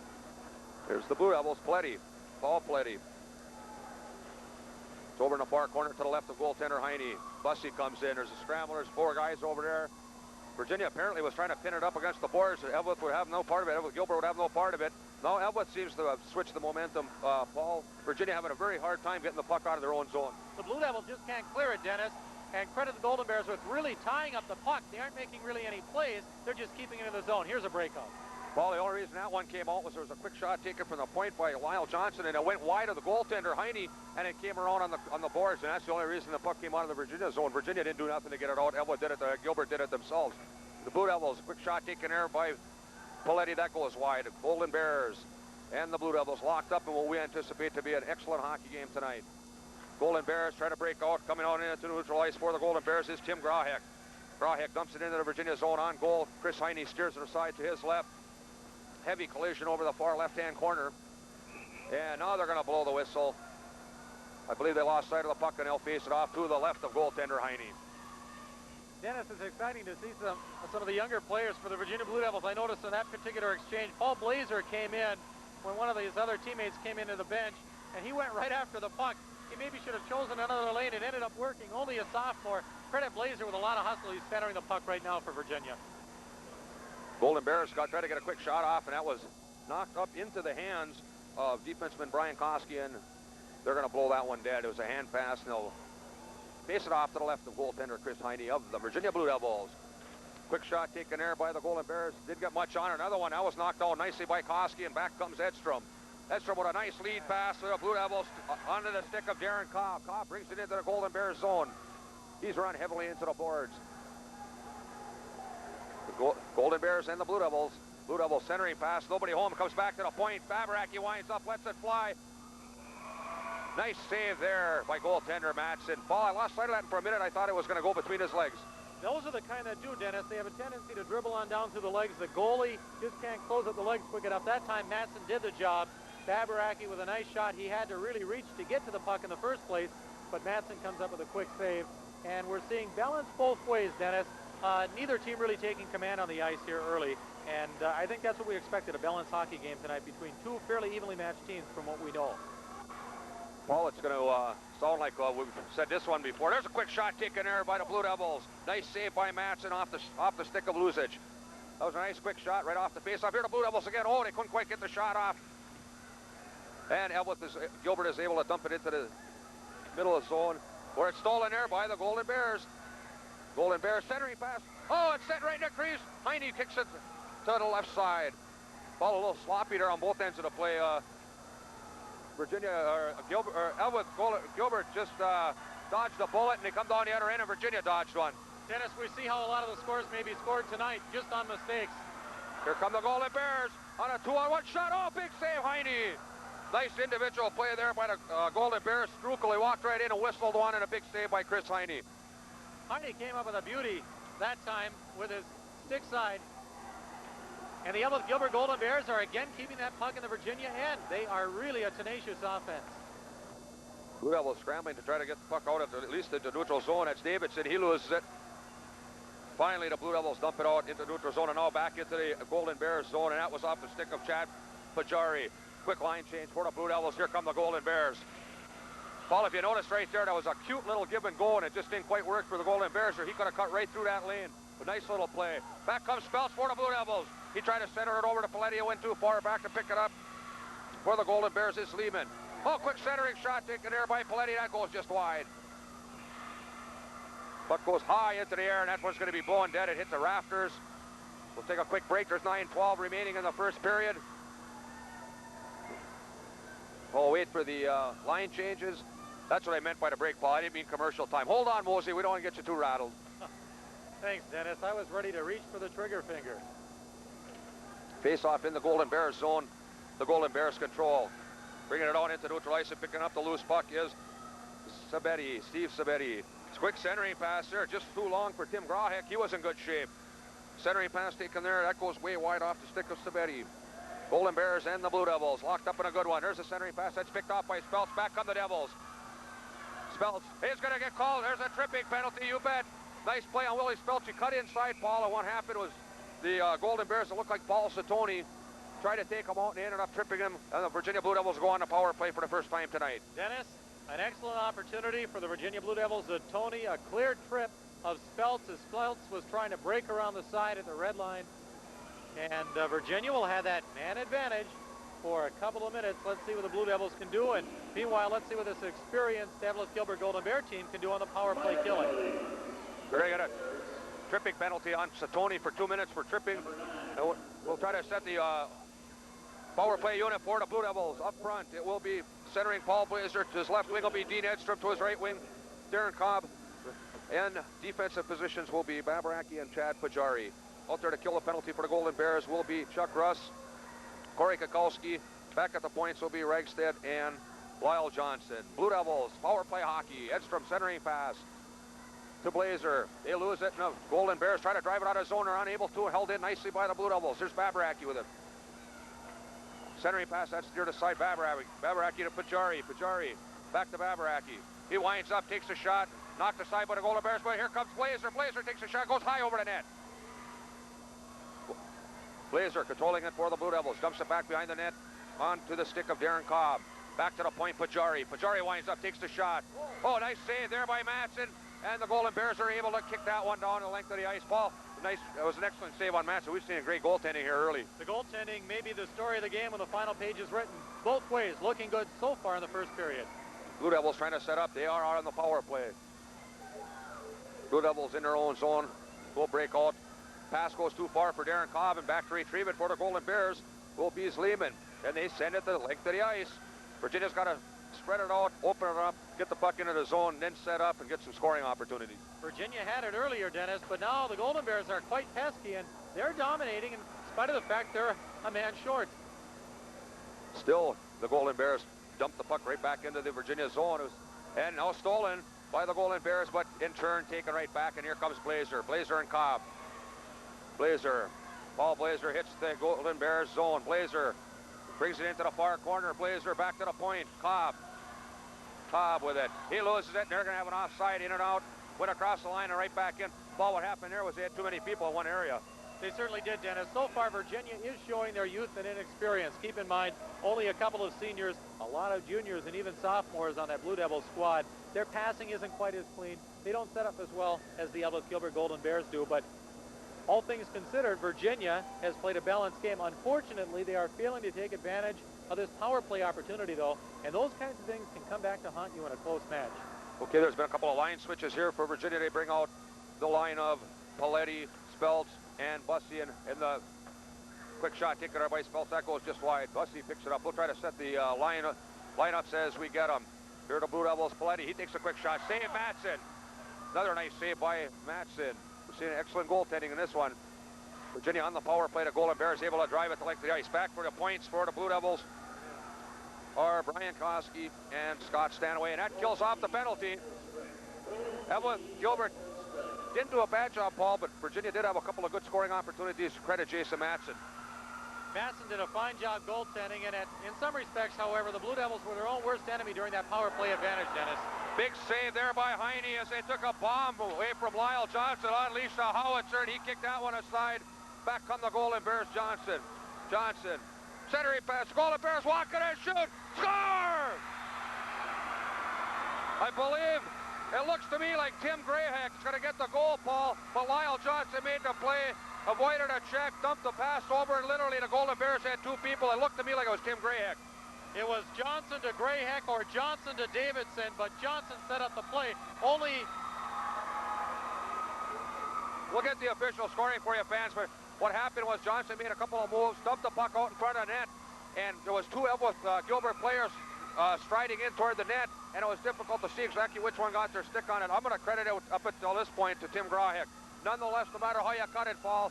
Speaker 2: There's the Blue Devils, Pletty, Paul Pletty. It's over in the far corner to the left of goaltender Heine. Bussey comes in. There's a scramble. There's four guys over there. Virginia apparently was trying to pin it up against the boards. Eveleth would have no part of it. Eveleth Gilbert would have no part of it. No, Eveleth seems to have switched the momentum, Paul. Virginia having a very hard time getting the puck out of their own zone.
Speaker 1: The Blue Devils just can't clear it, Dennis. And credit the Golden Bears with really tying up the puck. They aren't making really any plays. They're just keeping it in the zone. Here's a breakout.
Speaker 2: Paul, the only reason that one came out was there was a quick shot taken from the point by Lyle Johnson, and it went wide of the goaltender, Heine, and it came around on the boards, and that's the only reason the puck came out of the Virginia zone. Virginia didn't do nothing to get it out. Eveleth did it. Gilbert did it themselves. The Blue Devils, quick shot taken there by Paletti. That goes wide. Golden Bears and the Blue Devils locked up in what we anticipate to be an excellent hockey game tonight. Golden Bears trying to break out. Coming out into neutral ice for the Golden Bears is Tim Grahek. Grahek dumps it into the Virginia zone on goal. Chris Heine steers it aside to his left. Heavy collision over the far left-hand corner. And now they're going to blow the whistle. I believe they lost sight of the puck, and they'll face it off to the left of goaltender Heine.
Speaker 1: Dennis, it's exciting to see some of the younger players for the Virginia Blue Devils. I noticed in that particular exchange, Paul Blazer came in when one of his other teammates came into the bench, and he went right after the puck. He maybe should have chosen another lane. It ended up working. Only a sophomore. Credit Blazer with a lot of hustle. He's centering the puck right now for Virginia.
Speaker 2: Golden Bears tried to get a quick shot off, and that was knocked up into the hands of defenseman Brian Koskian. They're going to blow that one dead. It was a hand pass, and they'll face it off to the left of goaltender Chris Heine of the Virginia Blue Devils. Quick shot taken there by the Golden Bears. Didn't get much on it. Another one that was knocked down nicely by Koski, and back comes Edstrom. Edstrom with a nice lead pass to the Blue Devils onto the stick of Darren Cobb. Cobb brings it into the Golden Bears zone. He's run heavily into the boards. The Golden Bears and the Blue Devils. Blue Devils centering pass. Nobody home. Comes back to the point. Fabraki winds up. Lets it fly. Nice save there by goaltender Madsen. Paul, I lost sight of that for a minute. I thought it was going to go between his legs.
Speaker 1: Those are the kind that do, Dennis. They have a tendency to dribble on down through the legs. The goalie just can't close up the legs quick enough. That time, Madsen did the job. Fabraki with a nice shot. He had to really reach to get to the puck in the first place, but Madsen comes up with a quick save. And we're seeing balance both ways, Dennis. Neither team really taking command on the ice here early. And I think that's what we expected, a balanced hockey game tonight between two fairly evenly matched teams from what we know.
Speaker 2: Paul, it's going to sound like we've said this one before. There's a quick shot taken there by the Blue Devils. Nice save by Madsen off the stick of Lucic. That was a nice quick shot right off the face-off. Here the Blue Devils again. Oh, they couldn't quite get the shot off. And Gilbert is able to dump it into the middle of the zone, where it's stolen there by the Golden Bears. Golden Bears centering pass. Oh, it's set right in the crease. Heine kicks it to the left side. Ball a little sloppy there on both ends of the play. Gilbert just dodged the bullet, and they come down the other end, and Virginia dodged one.
Speaker 1: Dennis, we see how a lot of the scores may be scored tonight just on mistakes.
Speaker 2: Here come the Golden Bears on a 2-on-1 shot. Oh, big save, Heine. Nice individual play there by the Golden Bears. Strukel, he walked right in and whistled one, and a big save by Chris Heine.
Speaker 1: Heine came up with a beauty that time with his stick side. And the Eveleth Gilbert Golden Bears are again keeping that puck in the Virginia end. They are really a tenacious offense.
Speaker 2: Blue Devils scrambling to try to get the puck out of at least into neutral zone. That's Davidson. He loses it. Finally, the Blue Devils dump it out into neutral zone and now back into the Golden Bears zone, and that was off the stick of Chad Pajari. Quick line change for the Blue Devils. Here come the Golden Bears. Paul, if you notice right there, that was a cute little give and go, and it just didn't quite work for the Golden Bears, or he could have cut right through that lane. A nice little play. Back comes Speltz for the Blue Devils. He tried to center it over to Paletti. Went too far. Back to pick it up for the Golden Bears is Lehman. Oh, quick centering shot taken there by Paletti. That goes just wide. Puck goes high into the air, and that one's going to be blown dead. It hit the rafters. We'll take a quick break. There's 9:12 remaining in the first period. Oh, wait for the line changes. That's what I meant by the break, Paul. I didn't mean commercial time. Hold on, Mosey. We don't want to get you too rattled.
Speaker 1: Thanks, Dennis. I was ready to reach for the trigger finger.
Speaker 2: Face off in the Golden Bears zone. The Golden Bears control. Bringing it on into neutral ice and picking up the loose puck is Sabetti, Steve Sabetti. It's quick centering pass there, just too long for Tim Grahek. He was in good shape. Centering pass taken there. That goes way wide off the stick of Sabetti. Golden Bears and the Blue Devils locked up in a good one. There's a centering pass that's picked off by Speltz. Back come the Devils. Speltz is going to get called. There's a tripping penalty, you bet. Nice play on Willie Speltz. He cut inside, Paul, and what happened was the Golden Bears that looked like Paul Satoni tried to take him out, and they ended up tripping him, and the Virginia Blue Devils go on the power play for the first time tonight.
Speaker 1: Dennis, an excellent opportunity for the Virginia Blue Devils. Tony, a clear trip of Speltz as Speltz was trying to break around the side at the red line. And Virginia will have that man advantage for a couple of minutes. Let's see what the Blue Devils can do. And meanwhile, let's see what this experienced Eveleth Gilbert Golden Bear team can do on the power play killing.
Speaker 2: They're going to get a tripping penalty on Satoni for 2 minutes for tripping. And we'll try to set the power play unit for the Blue Devils. Up front, it will be centering Paul Blazer. To his left wing will be Dean Edstrom. To his right wing, Darren Cobb. And defensive positions will be Babaraki and Chad Pajari. Out there to kill the penalty for the Golden Bears will be Chuck Russ, Corey Kukulski. Back at the points will be Regstead and Lyle Johnson. Blue Devils, power play hockey. Edstrom centering pass to Blazer. They lose it, and the Golden Bears try to drive it out of zone. Are unable to. Held in nicely by the Blue Devils. There's Babaraki with it. Centering pass, that's near the side. Babaraki to Pajari. Pajari back to Babaraki. He winds up, takes a shot, knocked aside by the Golden Bears, but here comes Blazer. Blazer takes a shot, goes high over the net. Blazer controlling it for the Blue Devils. Dumps it back behind the net onto the stick of Darren Cobb. Back to the point, Pajari. Pajari winds up, takes the shot. Oh, nice save there by Matson. And the Golden Bears are able to kick that one down the length of the ice. Paul, nice. That was an excellent save on Matson. We've seen a great goaltending here early.
Speaker 1: The goaltending may be the story of the game when the final page is written. Both ways, looking good so far in the first period.
Speaker 2: Blue Devils trying to set up. They are out on the power play. Blue Devils in their own zone. Will break out. Pass goes too far for Darren Cobb, and back to retrieve it for the Golden Bears will be Lehman. And they send it to the length of the ice. Virginia's got to spread it out, open it up, get the puck into the zone, then set up and get some scoring opportunities.
Speaker 1: Virginia had it earlier, Dennis, but now the Golden Bears are quite pesky, and they're dominating in spite of the fact they're a man short.
Speaker 2: Still, the Golden Bears dumped the puck right back into the Virginia zone. And now stolen by the Golden Bears, but in turn taken right back, and here comes Blazer. Blazer and Cobb. Blazer, Paul Blazer hits the Golden Bears zone. Blazer brings it into the far corner. Blazer back to the point. Cobb with it. He loses it, and they're going to have an offside in and out. Went across the line and right back in. Paul, what happened there was they had too many people in one area.
Speaker 1: They certainly did, Dennis. So far, Virginia is showing their youth and inexperience. Keep in mind, only a couple of seniors, a lot of juniors, and even sophomores on that Blue Devils squad. Their passing isn't quite as clean. They don't set up as well as the Eveleth Gilbert Golden Bears do, but all things considered, Virginia has played a balanced game. Unfortunately, they are failing to take advantage of this power play opportunity, though, and those kinds of things can come back to haunt you in a close match.
Speaker 2: Okay, there's been a couple of line switches here for Virginia. They bring out the line of Paletti, Speltz, and Bussy, and the quick shot taken by Speltz. That goes just wide. Bussy picks it up. We'll try to set the lineups as we get them. Here are the Blue Devils. Paletti, he takes a quick shot. Save Matson. Another nice save by Matson. We're seeing excellent goaltending in this one. Virginia on the power play. The Golden Bears able to drive it to length of the ice. Back for the points for the Blue Devils are Brian Koski and Scott Stanaway, and that kills off the penalty. Eveleth Gilbert didn't do a bad job, Paul, but Virginia did have a couple of good scoring opportunities. Credit Jason Matson.
Speaker 1: Matson did a fine job goaltending, and in some respects, however, the Blue Devils were their own worst enemy during that power play advantage, Dennis.
Speaker 2: Big save there by Heine as they took a bomb away from Lyle Johnson, unleashed a howitzer, and he kicked that one aside. Back come the Golden Bears, Johnson. Johnson, centering pass, Golden Bears walk it and shoot, score! I believe it looks to me like Tim Grahak's going to get the goal, Paul, but Lyle Johnson made the play, avoided a check, dumped the pass over, and literally the Golden Bears had two people. It looked to me like it was Tim Grahak.
Speaker 1: It was Johnson to Grahak or Johnson to Davidson, but Johnson set up the play.
Speaker 2: We'll get the official scoring for you, fans, but what happened was Johnson made a couple of moves, dumped the puck out in front of the net, and there was two Eveleth Gilbert players striding in toward the net, and it was difficult to see exactly which one got their stick on it. I'm going to credit it up until this point to Tim Grahak. Nonetheless, no matter how you cut it, Paul,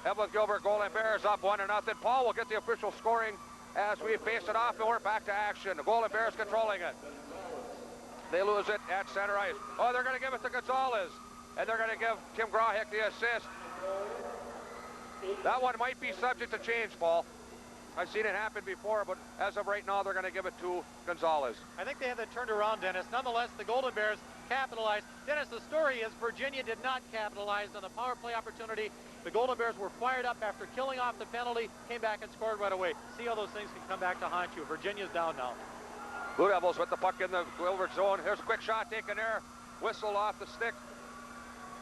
Speaker 2: Eveleth Gilbert Golden Bears up 1-0. Paul will get the official scoring as we face it off, and we're back to action. The Golden Bears controlling it. They lose it at center ice. Oh, they're going to give it to Gonzalez, and they're going to give Tim Grahak the assist. That one might be subject to change, Paul. I've seen it happen before, but as of right now, they're going to give it to Gonzalez.
Speaker 1: I think they have that turned around, Dennis. Nonetheless, the Golden Bears capitalized. Dennis, the story is Virginia did not capitalize on the power play opportunity. The Golden Bears were fired up after killing off the penalty, came back and scored right away. See how those things can come back to haunt you. Virginia's down now.
Speaker 2: Blue Devils with the puck in the Gilbert zone. Here's a quick shot taken there. Whistle off the stick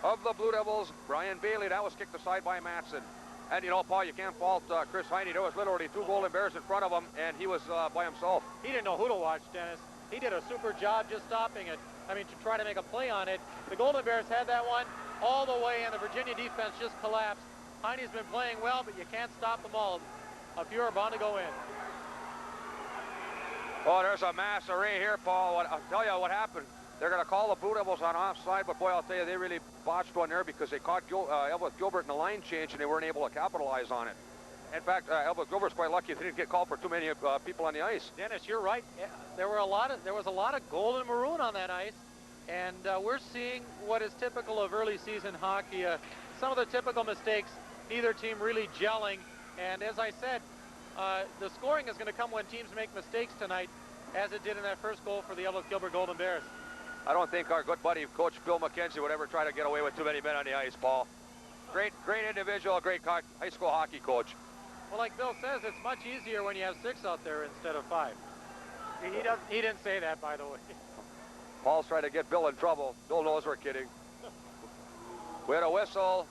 Speaker 2: of the Blue Devils. Brian Bailey, that was kicked aside by Matson. And, you know, Paul, you can't fault Chris Heine. There was literally two Golden Bears in front of him, and he was by himself.
Speaker 1: He didn't know who to watch, Dennis. He did a super job just stopping it. I mean, to try to make a play on it. The Golden Bears had that one all the way, and the Virginia defense just collapsed. Heine's been playing well, but you can't stop them all. A few are bound to go in.
Speaker 2: Oh, there's a mass array here, Paul. I'll tell you what happened. They're going to call the Blue Devils on offside, but boy, I'll tell you, they really botched one there because they caught Eveleth Gilbert in the line change, and they weren't able to capitalize on it. In fact, Eveleth Gilbert's quite lucky they didn't get called for too many people on the ice.
Speaker 1: Dennis, you're right. There was a lot of gold and maroon on that ice, and we're seeing what is typical of early season hockey. Some of the typical mistakes, neither team really gelling, and as I said, the scoring is going to come when teams make mistakes tonight, as it did in that first goal for the Eveleth Gilbert Golden Bears.
Speaker 2: I don't think our good buddy, Coach Bill McKenzie, would ever try to get away with too many men on the ice, Paul. Great individual, great high school hockey coach.
Speaker 1: Well, like Bill says, it's much easier when you have 6 out there instead of 5. He didn't say that, by the way.
Speaker 2: Paul's trying to get Bill in trouble. Bill knows we're kidding. We had a whistle.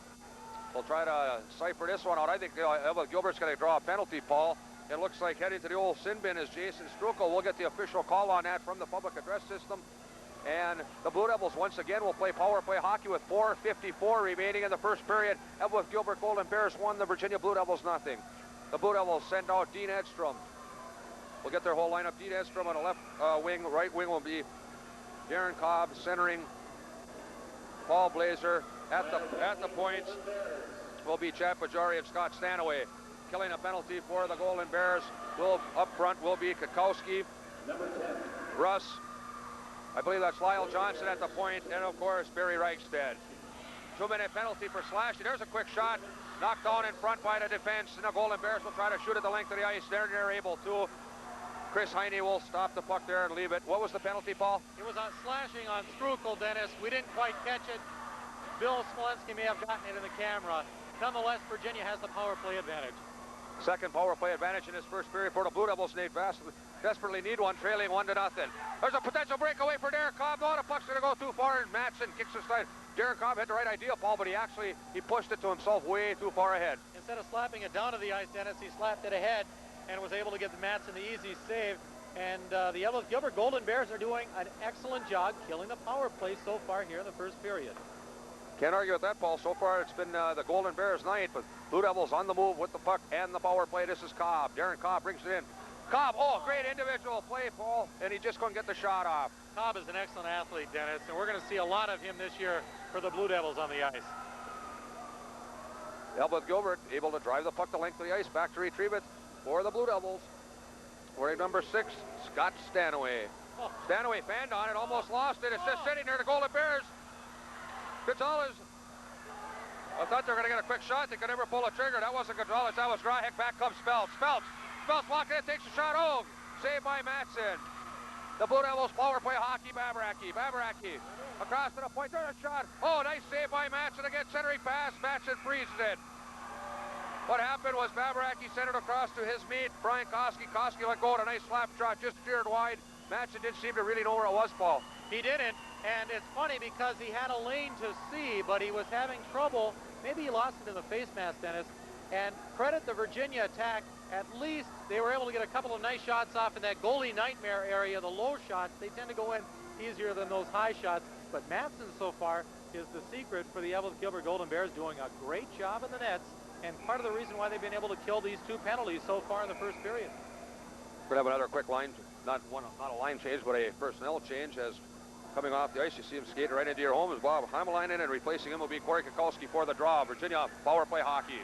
Speaker 2: We'll try to cipher this one out. I think Eveleth Gilbert's going to draw a penalty, Paul. It looks like heading to the old sin bin is Jason Strukel. We'll get the official call on that from the public address system. And the Blue Devils once again will play power play hockey with 4:54 remaining in the first period. Eveleth Gilbert Golden Bears 1, the Virginia Blue Devils 0. The Blue Devils send out Dean Edstrom. We'll get their whole lineup. Dean Edstrom on the left wing. Right wing will be Darren Cobb centering. Paul Blazer at the points will be Chad Pajari and Scott Stanaway. Killing a penalty for the Golden Bears. Up front will be Kakowski, Russ. I believe that's Lyle Johnson at the point, and of course Barry Reichstad. 2-minute penalty for Slashing. There's a quick shot, knocked down in front by the defense, and the Golden Bears will try to shoot at the length of the ice. They're able to. Chris Heine will stop the puck there and leave it. What was the penalty, Paul?
Speaker 1: It was on Slashing on Strukel, Dennis. We didn't quite catch it. Bill Smolenski may have gotten it in the camera. Nonetheless, Virginia has the power play advantage.
Speaker 2: Second power play advantage in this first period for the Blue Devils. They desperately need one, trailing 1-0. There's a potential breakaway for Darren Cobb. No, the puck's going to go too far, and Matson kicks aside. Darren Cobb had the right idea, Paul, but he pushed it to himself way too far ahead.
Speaker 1: Instead of slapping it down to the ice, Dennis, he slapped it ahead and was able to get the Matson the easy save. And the Eveleth Gilbert Golden Bears are doing an excellent job killing the power play so far here in the first period.
Speaker 2: Can't argue with that, Paul. So far, it's been the Golden Bears' night, but Blue Devils on the move with the puck and the power play. This is Cobb. Darren Cobb brings it in. Cobb, oh, great individual play, Paul, and he just couldn't get the shot off.
Speaker 1: Cobb is an excellent athlete, Dennis, and we're going to see a lot of him this year for the Blue Devils on the ice.
Speaker 2: Eveleth Gilbert able to drive the puck the length of the ice, back to retrieve it for the Blue Devils. Wearing number 6, Scott Stanaway. Stanaway fanned on it, almost lost it. It's just sitting there, the Golden Bears. Gonzalez I thought they were going to get a quick shot. They could never pull a trigger. That wasn't Gonzalez. That was Grahek. Back comes Speltz. Speltz walking in, takes a shot. Oh, saved by Matson. The Blue Devils power play hockey. Babaraki across to the point. There's a shot. Oh, nice save by Matson again. Centering pass. Matson freezes it. What happened was Babaraki sent it across to his mate, Brian Koski. Koski let go of a nice slap shot, just steered wide. Matson didn't seem to really know where it was, Paul.
Speaker 1: He didn't, and it's funny because he had a lane to see, but he was having trouble. Maybe he lost it in the face mask, Dennis. And credit the Virginia attack. At least they were able to get a couple of nice shots off in that goalie nightmare area, the low shots. They tend to go in easier than those high shots. But Matson so far is the secret for the Eveleth Gilbert Golden Bears, doing a great job in the nets, and part of the reason why they've been able to kill these 2 penalties so far in the first period.
Speaker 2: We're going to have another quick line, not a line change, but a personnel change. As coming off the ice, you see him skating right into your home as Bob Heimelainen, and replacing him will be Corey Kukulski for the draw. Virginia power play hockey.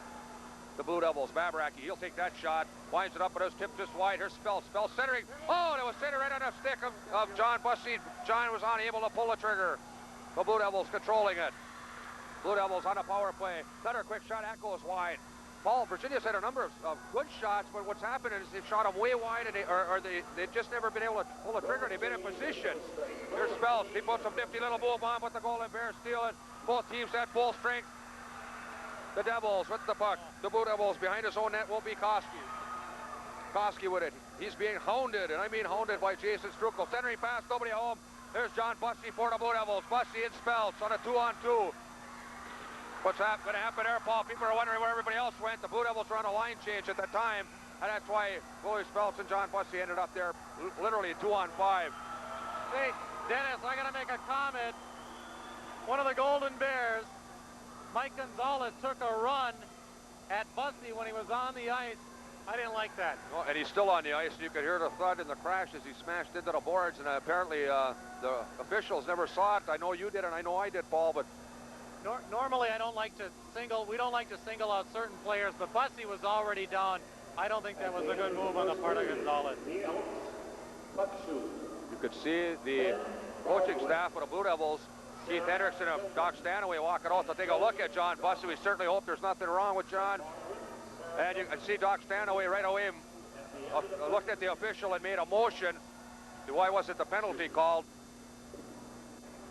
Speaker 2: The Blue Devils, Babaraki, he'll take that shot, winds it up, but it was tipped just wide. Here's Speltz centering. Oh, it was centered right on the stick of John Bussey. John was unable to pull the trigger. The Blue Devils controlling it. Blue Devils on a power play. Another quick shot, that goes wide. Paul, Virginia's had a number of good shots, but what's happened is they've shot them way wide, and they've just never been able to pull a trigger. They've been in position. Here's Speltz. He puts some nifty little move on, but the Golden Bears steal it. Both teams at full strength. The Devils with the puck. The Blue Devils behind his own net will be Koski. Koski with it. He's being hounded, and I mean hounded by Jason Strukel. Centering pass, nobody home. There's John Bussey for the Blue Devils. Bussey and Speltz on a 2-on-2. What's going to happen there, Paul? People are wondering where everybody else went. The Blue Devils were on a line change at the time, and that's why Willie Speltz and John Bussey ended up there literally 2-on-5.
Speaker 1: Hey, Dennis, I got to make a comment. One of the Golden Bears, Mike Gonzalez, took a run at Bussey when he was on the ice. I didn't like that.
Speaker 2: Well, and he's still on the ice. You could hear the thud in the crash as he smashed into the boards, and apparently the officials never saw it. I know you did, and I know I did, Paul, but
Speaker 1: normally I don't like to we don't like to single out certain players, but Bussey was already down. I don't think that was a good move on the part of Gonzalez.
Speaker 2: You could see the coaching staff of the Blue Devils, Keith Hendrickson and Doc Stanaway, walking out to take a look at John Bussey. We certainly hope there's nothing wrong with John. And you can see Doc Stanaway right away looked at the official and made a motion. Why wasn't the penalty called?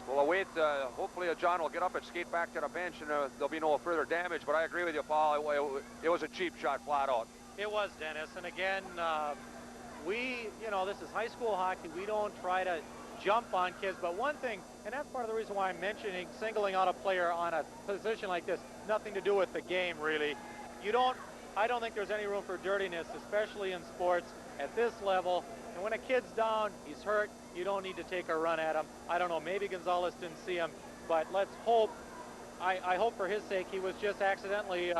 Speaker 2: We'll await, hopefully John will get up and skate back to the bench, and there'll be no further damage. But I agree with you, Paul. It was a cheap shot, flat out.
Speaker 1: It was, Dennis. And again, this is high school hockey. We don't try to jump on kids. But one thing, and that's part of the reason why I'm mentioning singling out a player on a position like this, nothing to do with the game, really. I don't think there's any room for dirtiness, especially in sports at this level. And when a kid's down, he's hurt, you don't need to take a run at him. I don't know, maybe Gonzalez didn't see him, but let's hope, I hope for his sake, he was just accidentally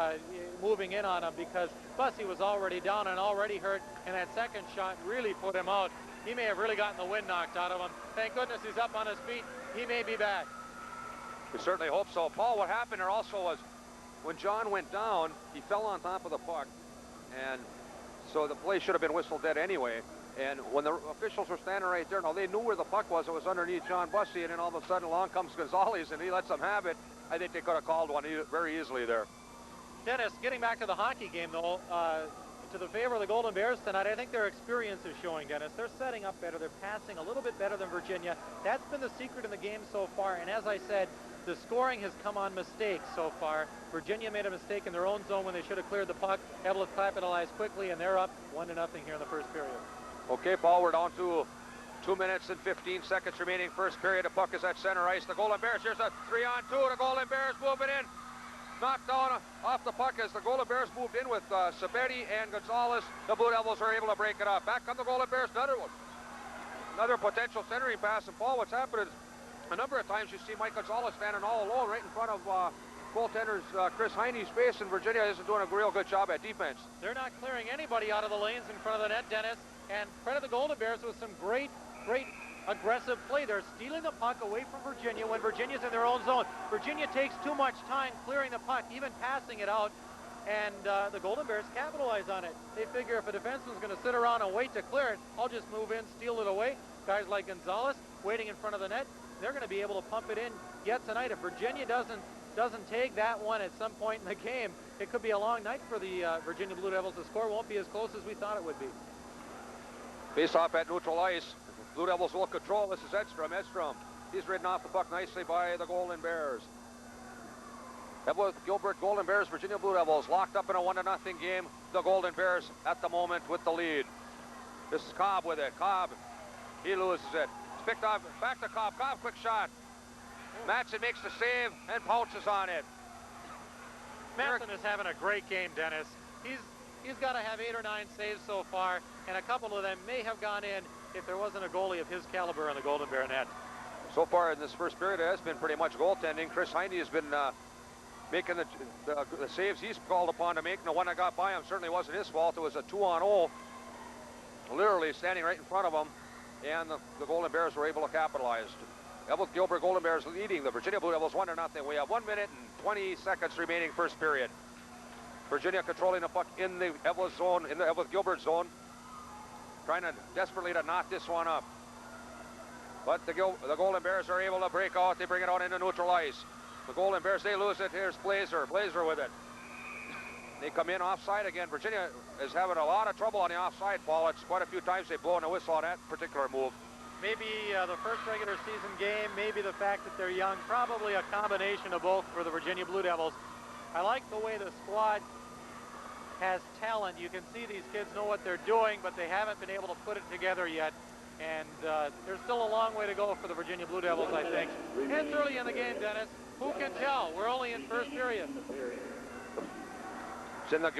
Speaker 1: moving in on him, because Bussey was already down and already hurt, and that second shot really put him out. He may have really gotten the wind knocked out of him. Thank goodness he's up on his feet. He may be back.
Speaker 2: We certainly hope so. Paul, what happened there also was, when John went down, he fell on top of the puck, and so the play should have been whistled dead anyway. And when the officials were standing right there, now they knew where the puck was. It was underneath John Bussey, and then all of a sudden along comes Gonzalez, and he lets them have it. I think they could have called one very easily there.
Speaker 1: Dennis, getting back to the hockey game, though, to the favor of the Golden Bears tonight, I think their experience is showing, Dennis. They're setting up better. They're passing a little bit better than Virginia. That's been the secret in the game so far, and as I said, the scoring has come on mistakes so far. Virginia made a mistake in their own zone when they should have cleared the puck. Eveleth capitalized quickly, and they're up 1-0 here in the first period.
Speaker 2: Okay, Paul, we're down to 2 minutes and 15 seconds remaining. First period, the puck is at center ice. The Golden Bears, here's a 3-on-2. The Golden Bears moving in. Knocked down off the puck as the Golden Bears moved in with Sabetti and Gonzalez. The Blue Devils are able to break it up. Back come the Golden Bears, another one. Another potential centering pass. And Paul, what's happened is a number of times you see Mike Gonzalez standing all alone right in front of goaltenders Chris Heine's face, and Virginia isn't doing a real good job at defense.
Speaker 1: They're not clearing anybody out of the lanes in front of the net, Dennis. And credit the Golden Bears with some great aggressive play. They're stealing the puck away from Virginia when Virginia's in their own zone. Virginia takes too much time clearing the puck, even passing it out, and the Golden Bears capitalize on it. They figure if a defenseman's going to sit around and wait to clear it, I'll just move in, steal it away. Guys like Gonzalez waiting in front of the net, they're going to be able to pump it in yet tonight. If Virginia doesn't doesn't take that one at some point in the game, it could be a long night for the Virginia Blue Devils. The score won't be as close as we thought it would be.
Speaker 2: Face off at neutral ice. Blue Devils will control. This is Edstrom. Edstrom. He's ridden off the puck nicely by the Golden Bears. Eveleth, Gilbert, Golden Bears, Virginia Blue Devils locked up in a 1-0 game. The Golden Bears at the moment with the lead. This is Cobb with it. Cobb, he loses it. It's picked off, back to Cobb. Cobb, quick shot. Matson makes the save and pounces on it.
Speaker 1: Matson is having a great game, Dennis. He's got to have 8 or 9 saves so far, and a couple of them may have gone in if there wasn't a goalie of his caliber in the Golden Bear net.
Speaker 2: So far in this first period, it has been pretty much goaltending. Chris Heine has been making the saves he's called upon to make. And the one that got by him certainly wasn't his fault. It was a 2-on-0, literally standing right in front of him, and the Golden Bears were able to capitalize. Eveleth Gilbert Golden Bears leading the Virginia Blue Devils 1-0. We have 1 minute and 20 seconds remaining first period. Virginia controlling the puck in the Eveleth zone, in the Eveleth Gilbert zone, trying to desperately to knot this one up. But the Golden Bears are able to break out. They bring it out into neutral ice. The Golden Bears, they lose it. Here's Blazer. Blazer with it. They come in offside again. Virginia is having a lot of trouble on the offside, Paul. It's quite a few times they've blown a whistle on that particular move.
Speaker 1: Maybe the first regular season game, maybe the fact that they're young, probably a combination of both for the Virginia Blue Devils. I like the way the squad has talent. You can see these kids know what they're doing, but they haven't been able to put it together yet. And there's still a long way to go for the Virginia Blue Devils, I think. It's early in the game, Dennis. Who can tell? We're only in first period.
Speaker 2: It's in the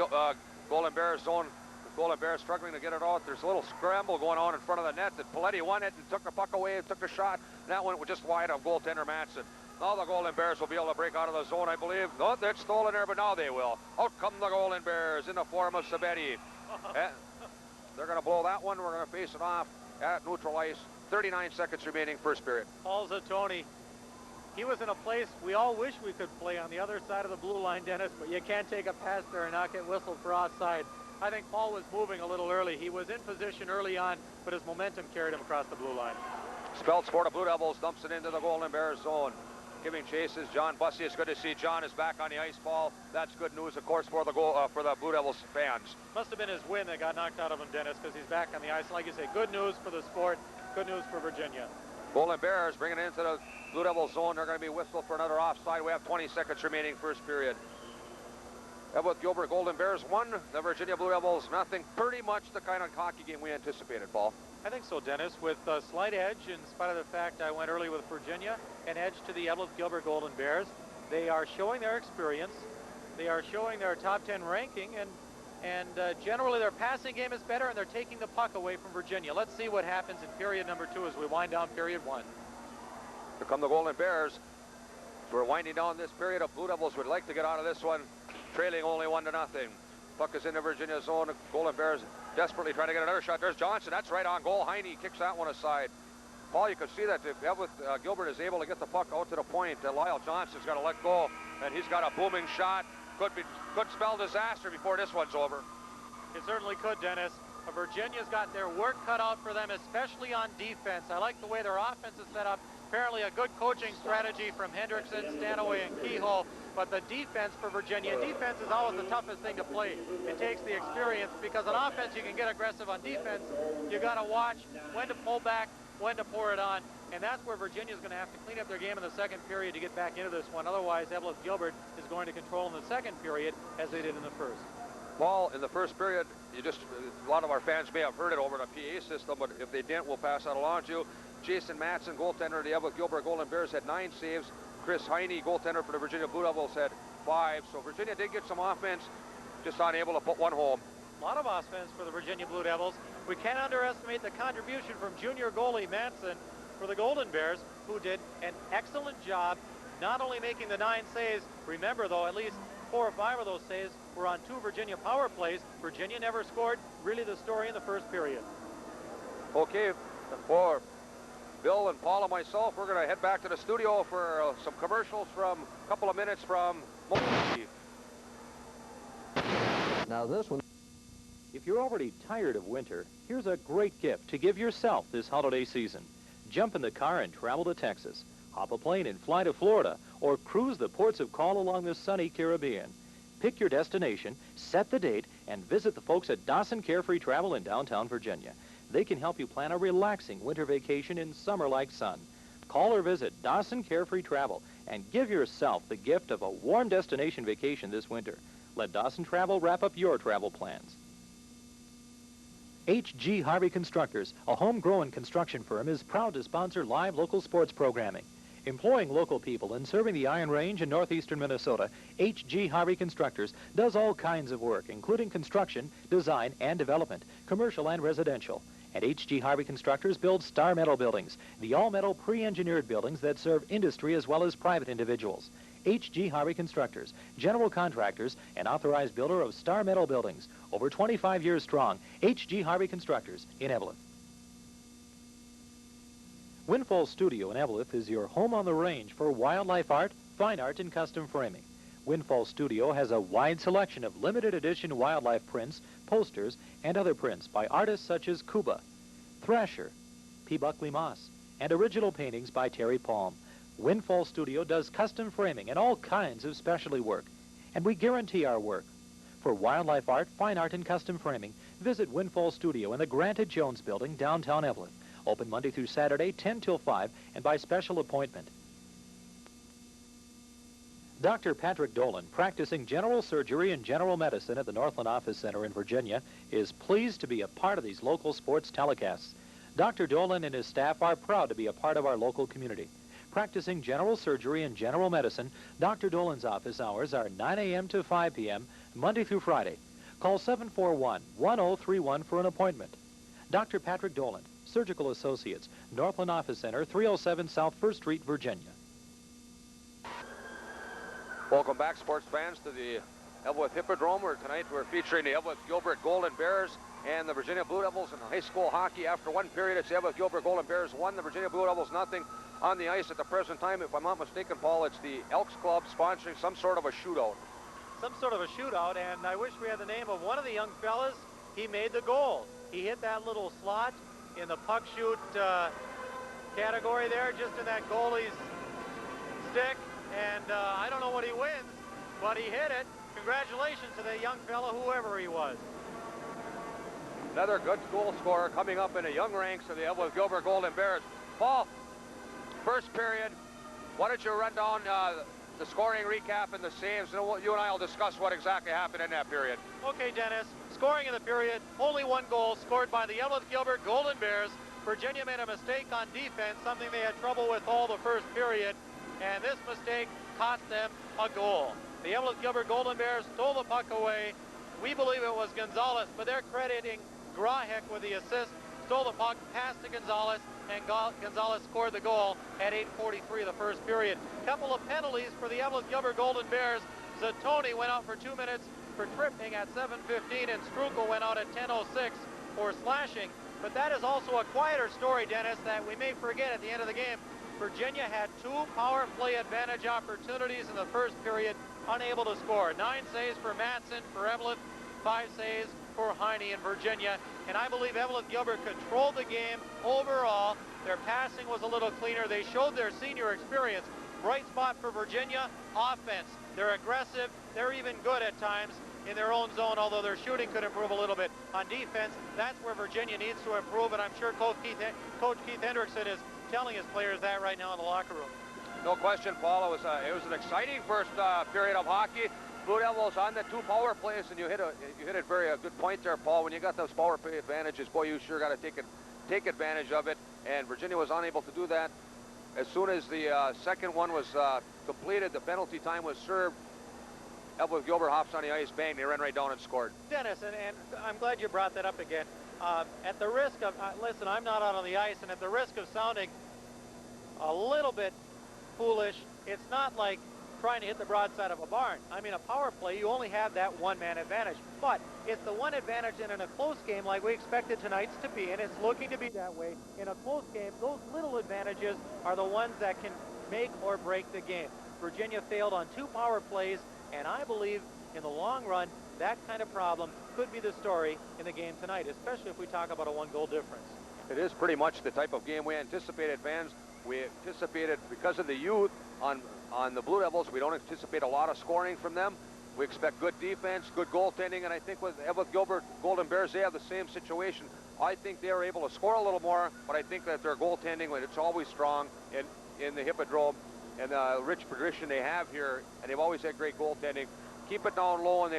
Speaker 2: Golden Bears zone. The Golden Bears struggling to get it out. There's a little scramble going on in front of the net. That Paletti won it and took the puck away and took the shot. And that one was just wide of goaltender Matson. Now the Golden Bears will be able to break out of the zone, I believe. No, they're stolen there, but now they will. Out come the Golden Bears in the form of Sabetti. They're going to blow that one. We're going to face it off at neutral ice. 39 seconds remaining first period.
Speaker 1: Paul Zatoni, he was in a place we all wish we could play on the other side of the blue line, Dennis, but you can't take a pass there and not get whistled for offside. I think Paul was moving a little early. He was in position early on, but his momentum carried him across the blue line.
Speaker 2: Speltz for the Blue Devils dumps it into the Golden Bears zone. Giving chases. John Bussey. It's good to see John is back on the ice, Paul. That's good news, of course, for the Blue Devils fans.
Speaker 1: Must have been his win that got knocked out of him, Dennis, because he's back on the ice. Like you say, good news for the sport, good news for Virginia.
Speaker 2: Golden Bears bringing it into the Blue Devils zone. They're going to be whistled for another offside. We have 20 seconds remaining first period. Eveleth Gilbert Golden Bears 1, the Virginia Blue Devils nothing. Pretty much the kind of hockey game we anticipated, Paul.
Speaker 1: I think so, Dennis, with a slight edge, in spite of the fact I went early with Virginia, an edge to the Eveleth Gilbert Golden Bears. They are showing their experience. They are showing their top 10 ranking, and generally their passing game is better, and they're taking the puck away from Virginia. Let's see what happens in period number 2 as we wind down period 1.
Speaker 2: Here come the Golden Bears. We're winding down this period. The Blue Devils would like to get out of this one, trailing only 1-0. Puck is in the Virginia zone. The Golden Bears desperately trying to get another shot. There's Johnson. That's right on goal. Heine kicks that one aside. Paul, you can see that if Eveleth Gilbert is able to get the puck out to the point, Lyle Johnson's got to let go, and he's got a booming shot. Could spell disaster before this one's over.
Speaker 1: It certainly could, Dennis. Virginia's got their work cut out for them, especially on defense. I like the way their offense is set up. Apparently a good coaching strategy from Hendrickson, Stanaway, and Kehoe. But the defense for Virginia, defense is always the toughest thing to play. It takes the experience, because on offense you can get aggressive. On defense, you got to watch when to pull back, when to pour it on. And that's where Virginia's going to have to clean up their game in the second period to get back into this one. Otherwise, Eveleth Gilbert is going to control in the second period as they did in the first.
Speaker 2: Paul, in the first period, a lot of our fans may have heard it over the PA system, but if they didn't, we'll pass that along to you. Jason Matson, goaltender of the Eveleth Gilbert Golden Bears, had 9 saves. Chris Heine, goaltender for the Virginia Blue Devils, had 5. So Virginia did get some offense, just unable to put one home.
Speaker 1: A lot of offense for the Virginia Blue Devils. We can't underestimate the contribution from junior goalie Matson for the Golden Bears, who did an excellent job not only making the 9 saves. Remember, though, at least 4 or 5 of those saves were on 2 Virginia power plays. Virginia never scored. Really the story in the first period.
Speaker 2: Okay, for Bill and Paul and myself, we're going to head back to the studio for some commercials from a couple of minutes from
Speaker 5: Now this one.
Speaker 4: If you're already tired of winter, here's a great gift to give yourself this holiday season. Jump in the car and travel to Texas. Hop a plane and fly to Florida, or cruise the ports of call along the sunny Caribbean. Pick your destination, set the date, and visit the folks at Dawson Carefree Travel in downtown Virginia. They can help you plan a relaxing winter vacation in summer-like sun. Call or visit Dawson Carefree Travel and give yourself the gift of a warm destination vacation this winter. Let Dawson Travel wrap up your travel plans. H.G. Harvey Constructors, a homegrown construction firm, is proud to sponsor live local sports programming. Employing local people and serving the Iron Range in northeastern Minnesota, H.G. Harvey Constructors does all kinds of work, including construction, design, and development, commercial and residential. And H.G. Harvey Constructors builds Star Metal buildings, the all-metal pre-engineered buildings that serve industry as well as private individuals. H.G. Harvey Constructors, general contractors and authorized builder of Star Metal buildings. Over 25 years strong, H.G. Harvey Constructors in Eveleth. Windfall Studio in Eveleth is your home on the range for wildlife art, fine art, and custom framing. Windfall Studio has a wide selection of limited edition wildlife prints, posters, and other prints by artists such as Cuba, Thrasher, P. Buckley Moss, and original paintings by Terry Palm. Windfall Studio does custom framing and all kinds of specialty work, and we guarantee our work. For wildlife art, fine art, and custom framing, visit Windfall Studio in the Granted Jones Building, downtown Eveleth. Open Monday through Saturday, 10 till 5, and by special appointment. Dr. Patrick Dolan, practicing general surgery and general medicine at the Northland Office Center in Virginia, is pleased to be a part of these local sports telecasts. Dr. Dolan and his staff are proud to be a part of our local community. Practicing general surgery and general medicine, Dr. Dolan's office hours are 9 a.m. to 5 p.m., Monday through Friday. Call 741-1031 for an appointment. Dr. Patrick Dolan, Surgical Associates, Northland Office Center, 307 South 1st Street, Virginia.
Speaker 2: Welcome back, sports fans, to the Eveleth Hippodrome, where tonight we're featuring the Eveleth Gilbert Golden Bears and the Virginia Blue Devils in high school hockey. After one period, it's the Eveleth Gilbert Golden Bears 1, the Virginia Blue Devils nothing. On the ice at the present time, if I'm not mistaken, Paul, it's the Elks Club sponsoring some sort of a shootout.
Speaker 1: Some sort of a shootout, and I wish we had the name of one of the young fellas. He made the goal. He hit that little slot in the puck shoot category there, just in that goalie's stick, and I don't know what he wins, but he hit it. Congratulations to the young fellow, whoever he was.
Speaker 2: Another good goal scorer coming up in the young ranks of the Eveleth Gilbert Golden Bears. Paul, first period, why don't you run down the scoring recap and the saves, and you and I will discuss what exactly happened in that period.
Speaker 1: Okay, Dennis. Scoring in the period, only one goal scored by the Eveleth Gilbert Golden Bears. Virginia made a mistake on defense, something they had trouble with all the first period, and this mistake cost them a goal. The Eveleth Gilbert Golden Bears stole the puck away. We believe it was Gonzalez, but they're crediting Grahek with the assist. Stole the puck, passed to Gonzalez, and Gonzalez scored the goal at 8:43 of the first period. Couple of penalties for the Eveleth Gilbert Golden Bears. Zatoni went out for 2 minutes for tripping at 7:15, and Strukel went out at 10:06 for slashing. But that is also a quieter story, Dennis, that we may forget at the end of the game. Virginia had 2 power play advantage opportunities in the first period, unable to score. 9 saves for Matson for Eveleth, 5 saves for Heine in Virginia. And I believe Eveleth Gilbert controlled the game overall. Their passing was a little cleaner. They showed their senior experience. Bright spot for Virginia, offense. They're aggressive. They're even good at times in their own zone, although their shooting could improve a little bit. On defense, that's where Virginia needs to improve, and I'm sure Coach Keith Hendrickson is telling his players that right now in the locker room.
Speaker 2: No question, Paul. It was an exciting first period of hockey. Blue Devils on the 2 power plays, and you hit a very good point there, Paul. When you got those power play advantages, boy, you sure got to take advantage of it. And Virginia was unable to do that. As soon as the second one was completed, the penalty time was served. Eveleth Gilbert hops on the ice, bang, they ran right down and scored.
Speaker 1: Dennis, and I'm glad you brought that up again. At the risk of, listen, I'm not out on the ice, and at the risk of sounding a little bit foolish, it's not like trying to hit the broadside of a barn. I mean, a power play, you only have that one-man advantage. But it's the one advantage in a close game like we expected tonight's to be, and it's looking to be that way. In a close game, those little advantages are the ones that can make or break the game. Virginia failed on 2 power plays, and I believe in the long run, that kind of problem could be the story in the game tonight, especially if we talk about a 1-goal difference.
Speaker 2: It is pretty much the type of game we anticipated, fans. We anticipated, because of the youth on the Blue Devils, we don't anticipate a lot of scoring from them. We expect good defense, good goaltending, and I think with Eveleth Gilbert Golden Bears, they have the same situation. I think they are able to score a little more, but I think that their goaltending, when it's always strong in the Hippodrome, and the rich tradition they have here, and they've always had great goaltending. Keep it down low, and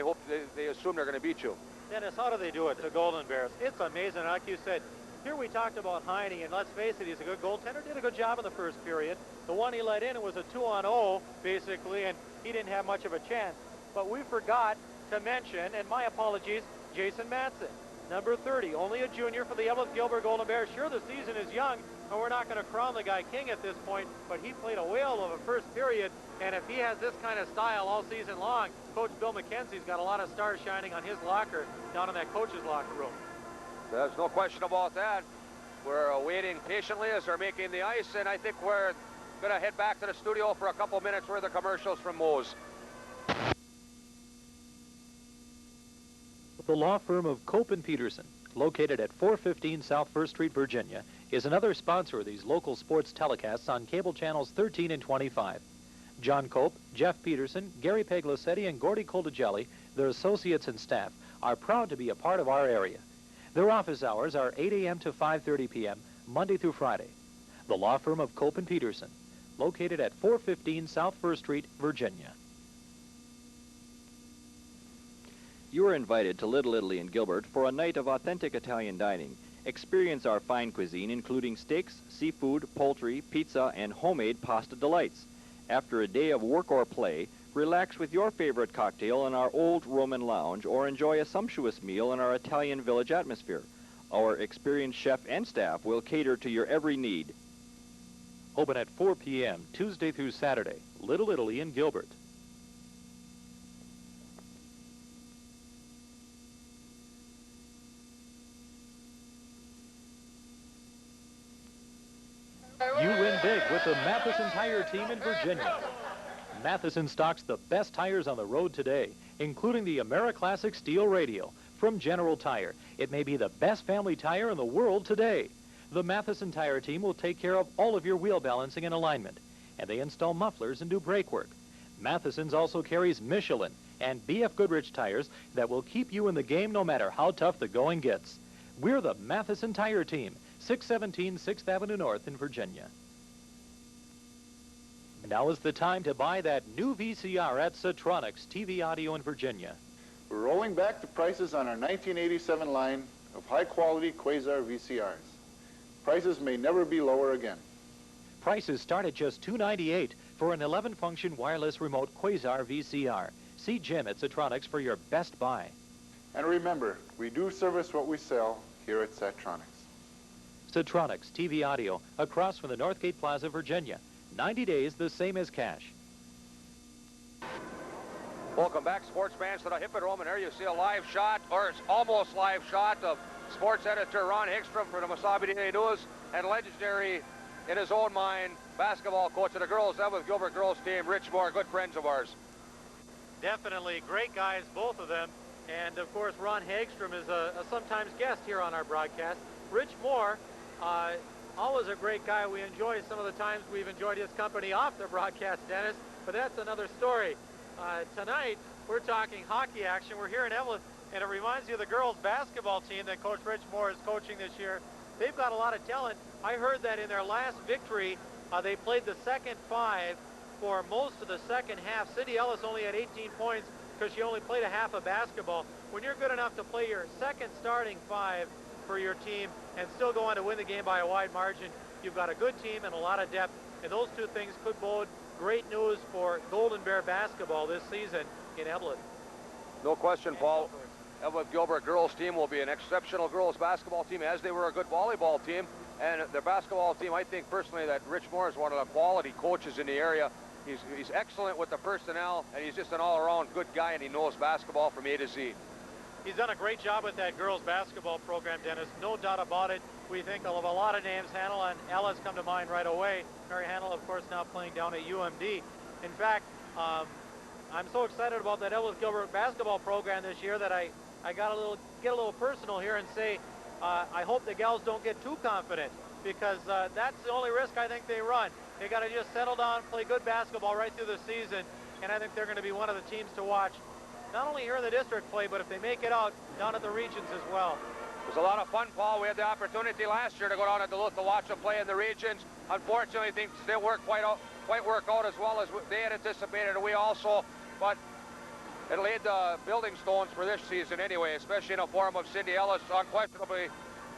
Speaker 2: they assume they're going to beat you.
Speaker 1: Dennis, how do they do it, the Golden Bears? It's amazing. Like you said, here we talked about Heine, and let's face it, he's a good goaltender. Did a good job in the first period. The one he let in, it was a 2-on-0, basically, and he didn't have much of a chance. But we forgot to mention, and my apologies, Jason Matson, number 30, only a junior for the Eveleth Gilbert Golden Bears. Sure, the season is young, and we're not going to crown the guy king at this point, but he played a whale of a first period, and if he has this kind of style all season long, Coach Bill McKenzie's got a lot of stars shining on his locker down in that coach's locker room.
Speaker 2: There's no question about that. We're waiting patiently as they're making the ice, and I think we're going to head back to the studio for a couple minutes worth of commercials from Moe's.
Speaker 4: The law firm of Cope & Peterson, located at 415 South 1st Street, Virginia, is another sponsor of these local sports telecasts on cable channels 13 and 25. John Cope, Jeff Peterson, Gary Peglacetti, and Gordy Coldigelli, their associates and staff, are proud to be a part of our area. Their office hours are 8 a.m. to 5:30 p.m., Monday through Friday. The law firm of Cope & Peterson, located at 415 South 1st Street, Virginia.
Speaker 3: You are invited to Little Italy in Gilbert for a night of authentic Italian dining. Experience our fine cuisine, including steaks, seafood, poultry, pizza, and homemade pasta delights. After a day of work or play, relax with your favorite cocktail in our old Roman lounge or enjoy a sumptuous meal in our Italian village atmosphere. Our experienced chef and staff will cater to your every need.
Speaker 4: Open at 4 p.m. Tuesday through Saturday. Little Italy in Gilbert. You win big with the Matheson Tire Team in Virginia. Matheson stocks the best tires on the road today, including the AmeriClassic Steel Radial from General Tire. It may be the best family tire in the world today. The Matheson Tire Team will take care of all of your wheel balancing and alignment, and they install mufflers and do brake work. Matheson's also carries Michelin and B.F. Goodrich tires that will keep you in the game no matter how tough the going gets. We're the Matheson Tire Team, 617 6th Avenue North in Virginia. Now is the time to buy that new VCR at Citronics TV Audio in Virginia.
Speaker 8: We're rolling back the prices on our 1987 line of high-quality Quasar VCRs. Prices may never be lower again.
Speaker 4: Prices start at just $298 for an 11-function wireless remote Quasar VCR. See Jim at Citronics for your best buy.
Speaker 8: And remember, we do service what we sell here at Citronics.
Speaker 4: Citronics TV Audio, across from the Northgate Plaza, Virginia. 90 days, the same as cash.
Speaker 2: Welcome back, sports fans, to the Hippodrome, and there you see a live shot, or it's almost live shot, of sports editor Ron Hegstrom for the Mesabi Daily News, and legendary, in his own mind, basketball coach of the girls, Eveleth Gilbert girls team, Rich Moore, good friends of ours.
Speaker 1: Definitely great guys, both of them. And of course, Ron Hagstrom is a sometimes guest here on our broadcast. Rich Moore, always a great guy. We enjoy some of the times we've enjoyed his company off the broadcast, Dennis, but that's another story. Tonight, we're talking hockey action. We're here in Eveleth, and it reminds you of the girls basketball team that Coach Rich Moore is coaching this year. They've got a lot of talent. I heard that in their last victory, they played the second five for most of the second half. Cindy Ellis only had 18 points because she only played a half of basketball. When you're good enough to play your second starting five for your team and still go on to win the game by a wide margin, you've got a good team and a lot of depth, and those two things could bode great news for Golden Bear basketball this season in Eveleth.
Speaker 2: No question, Paul. Eveleth Gilbert girls team will be an exceptional girls basketball team, as they were a good volleyball team. And their basketball team, I think personally that Rich Moore is one of the quality coaches in the area. He's excellent with the personnel, and he's just an all-around good guy, and he knows basketball from A to Z.
Speaker 1: He's done a great job with that girls basketball program, Dennis. No doubt about it. We think of a lot of names. Hanel and Ellis come to mind right away. Mary Hanel, of course, now playing down at UMD. In fact, I'm so excited about that Eveleth Gilbert basketball program this year that I got get a little personal here and say I hope the gals don't get too confident. because that's the only risk I think they run. They got to just settle down, play good basketball right through the season, and I think they're going to be one of the teams to watch, not only here in the district play, but if they make it out down at the regions as well.
Speaker 2: It was a lot of fun, Paul. We had the opportunity last year to go down to Duluth to watch them play in the regions. Unfortunately, things didn't work quite work out as well as they had anticipated, and we also, but it laid the building stones for this season anyway, especially in the form of Cindy Ellis. Unquestionably,